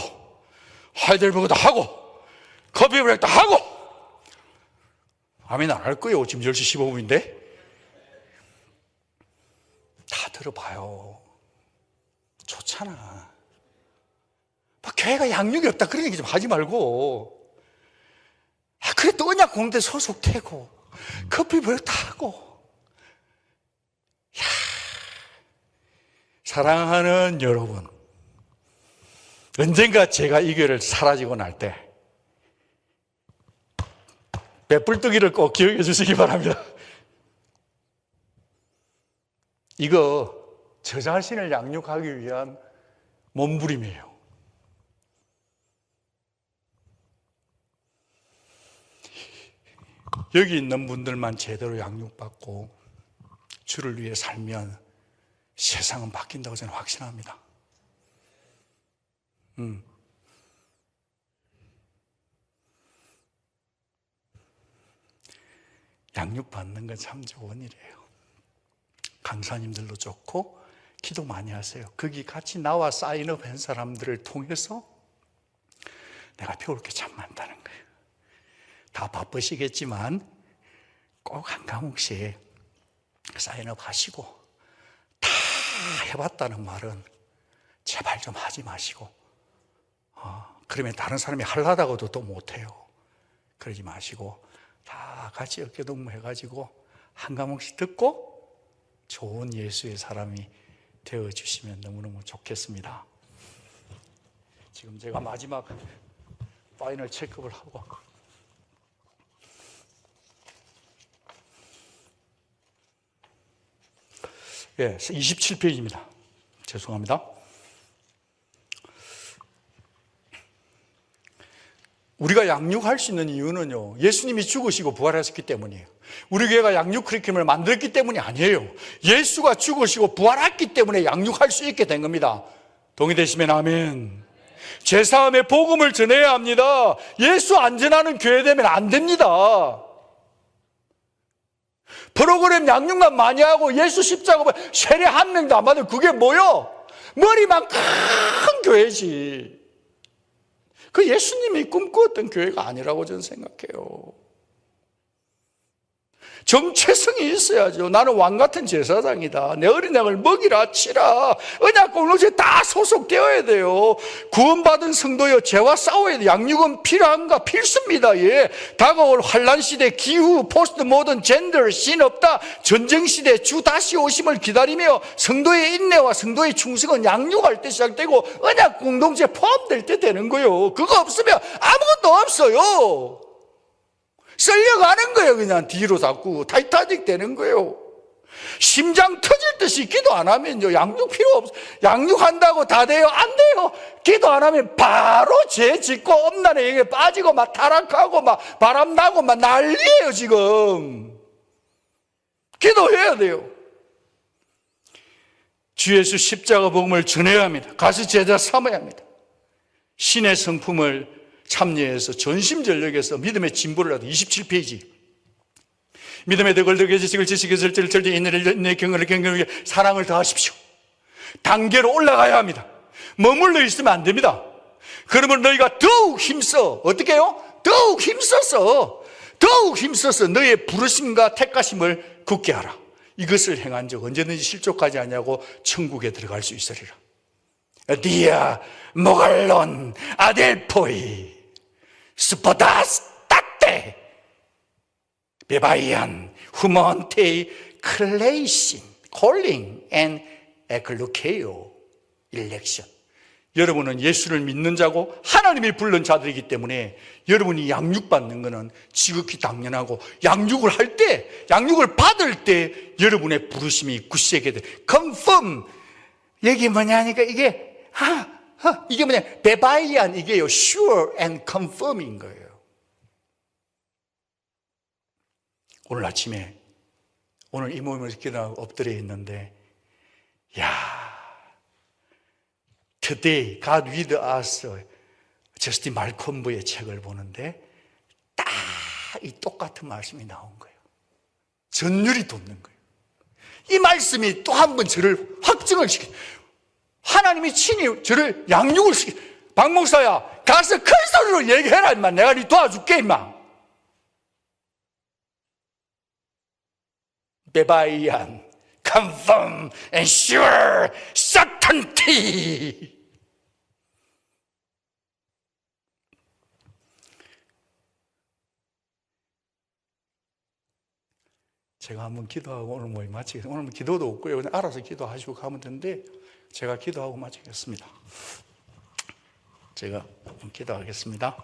하이델버그도 하고 커피 브레이크도 하고. 아멘 안 할 거예요. 지금 10시 15분인데 다 들어봐요. 좋잖아. 막 교회가 양육이 없다 그런 얘기 좀 하지 말고, 그래 또 언약 공동체 소속되고 커피 브레이크도 하고. 사랑하는 여러분, 언젠가 제가 이 교회를 사라지고 날 때 배불뚝이를 꼭 기억해 주시기 바랍니다. 이거 저 자신을 양육하기 위한 몸부림이에요. 여기 있는 분들만 제대로 양육받고 주를 위해 살면 세상은 바뀐다고 저는 확신합니다. 양육받는 건 참 좋은 일이에요. 강사님들도 좋고 기도 많이 하세요. 거기 같이 나와 사인업 한 사람들을 통해서 내가 배울 게 참 많다는 거예요. 다 바쁘시겠지만 꼭 한 과목씩 사인업 하시고, 다 해봤다는 말은 제발 좀 하지 마시고, 그러면 다른 사람이 하려다가도 또 못해요. 그러지 마시고 다 같이 어깨동무 해가지고 한 과목씩 듣고 좋은 예수의 사람이 되어주시면 너무너무 좋겠습니다. 지금 제가 마지막 파이널 체크업을 하고 예, 27페이지입니다. 죄송합니다. 우리가 양육할 수 있는 이유는요, 예수님이 죽으시고 부활하셨기 때문이에요. 우리 교회가 양육 커리큘럼을 만들었기 때문이 아니에요. 예수가 죽으시고 부활했기 때문에 양육할 수 있게 된 겁니다. 동의되시면 아멘. 제사함의 복음을 전해야 합니다. 예수 안 전하는 교회 되면 안 됩니다. 프로그램 양육만 많이 하고 예수 십자가 세례 한 명도 안 받으면 그게 뭐요? 머리만 큰 교회지. 그 예수님이 꿈꾸었던 교회가 아니라고 저는 생각해요. 정체성이 있어야죠. 나는 왕같은 제사장이다. 내 어린 양을 먹이라 치라. 언약 공동체에 다 소속되어야 돼요. 구원받은 성도여, 죄와 싸워야 돼요. 양육은 필요한가? 필수입니다. 예. 다가올 환란 시대, 기후, 포스트 모던, 젠더, 신 없다. 전쟁 시대, 주 다시 오심을 기다리며 성도의 인내와 성도의 충성은 양육할 때 시작되고 언약 공동체에 포함될 때 되는 거예요. 그거 없으면 아무것도 없어요. 쓸려가는 거예요. 그냥 뒤로 자꾸 타이타닉 되는 거예요. 심장 터질 듯이 기도 안 하면요, 양육 필요 없어. 양육한다고 다 돼요? 안 돼요. 기도 안 하면 바로 죄 짓고 엄난의 영에 빠지고 막 타락하고 막 바람 나고 막 난리예요. 지금 기도해야 돼요. 주 예수 십자가 복음을 전해야 합니다. 가서 제자 삼아야 합니다. 신의 성품을 참여해서 전심전력에서 믿음의 진보를 하다. 27페이지. 믿음의 덕을 덕에 지식을 지식에 절제를 절제 인내를 경건을 경건을 사랑을 더하십시오. 단계로 올라가야 합니다. 머물러 있으면 안 됩니다. 그러면 너희가 더욱 힘써. 어떻게 해요? 더욱 힘써서 너의 부르심과 택하심을 굳게 하라. 이것을 행한 적 언제든지 실족하지 아니하고 천국에 들어갈 수 있으리라. 디아 모갈론 아델포이 스포다스타테 베바이안 후몬테이 클레이신 콜링 앤 에클루케오 일렉션. 여러분은 예수를 믿는 자고 하나님이 부른 자들이기 때문에 여러분이 양육받는 것은 지극히 당연하고, 양육을 받을 때 여러분의 부르심이 굳세게 돼. confirm. 이게 뭐냐니까 이게 이게 뭐냐, 베바이안, 이게요 sure and confirm인 거예요. 오늘 아침에 오늘 이 모임에서 기도하고 엎드려 있는데, Today God with us, 저스틴 말콤브의 책을 보는데 딱 이 똑같은 말씀이 나온 거예요. 전율이 돋는 거예요. 이 말씀이 또 한 번 저를 확증을 시켜. 하나님이 친히 저를 양육을 시켜. 박 목사야, 가서 큰 소리로 얘기해라 임마. 내가 네 도와줄게 임마. 베바이안, confirm and sure certainty. 제가 한번 기도하고 오늘 모임 마치겠습니다. 오늘 기도도 없고요. 그냥 알아서 기도하시고 가면 되는데 제가 기도하고 마치겠습니다. 제가 한번 기도하겠습니다.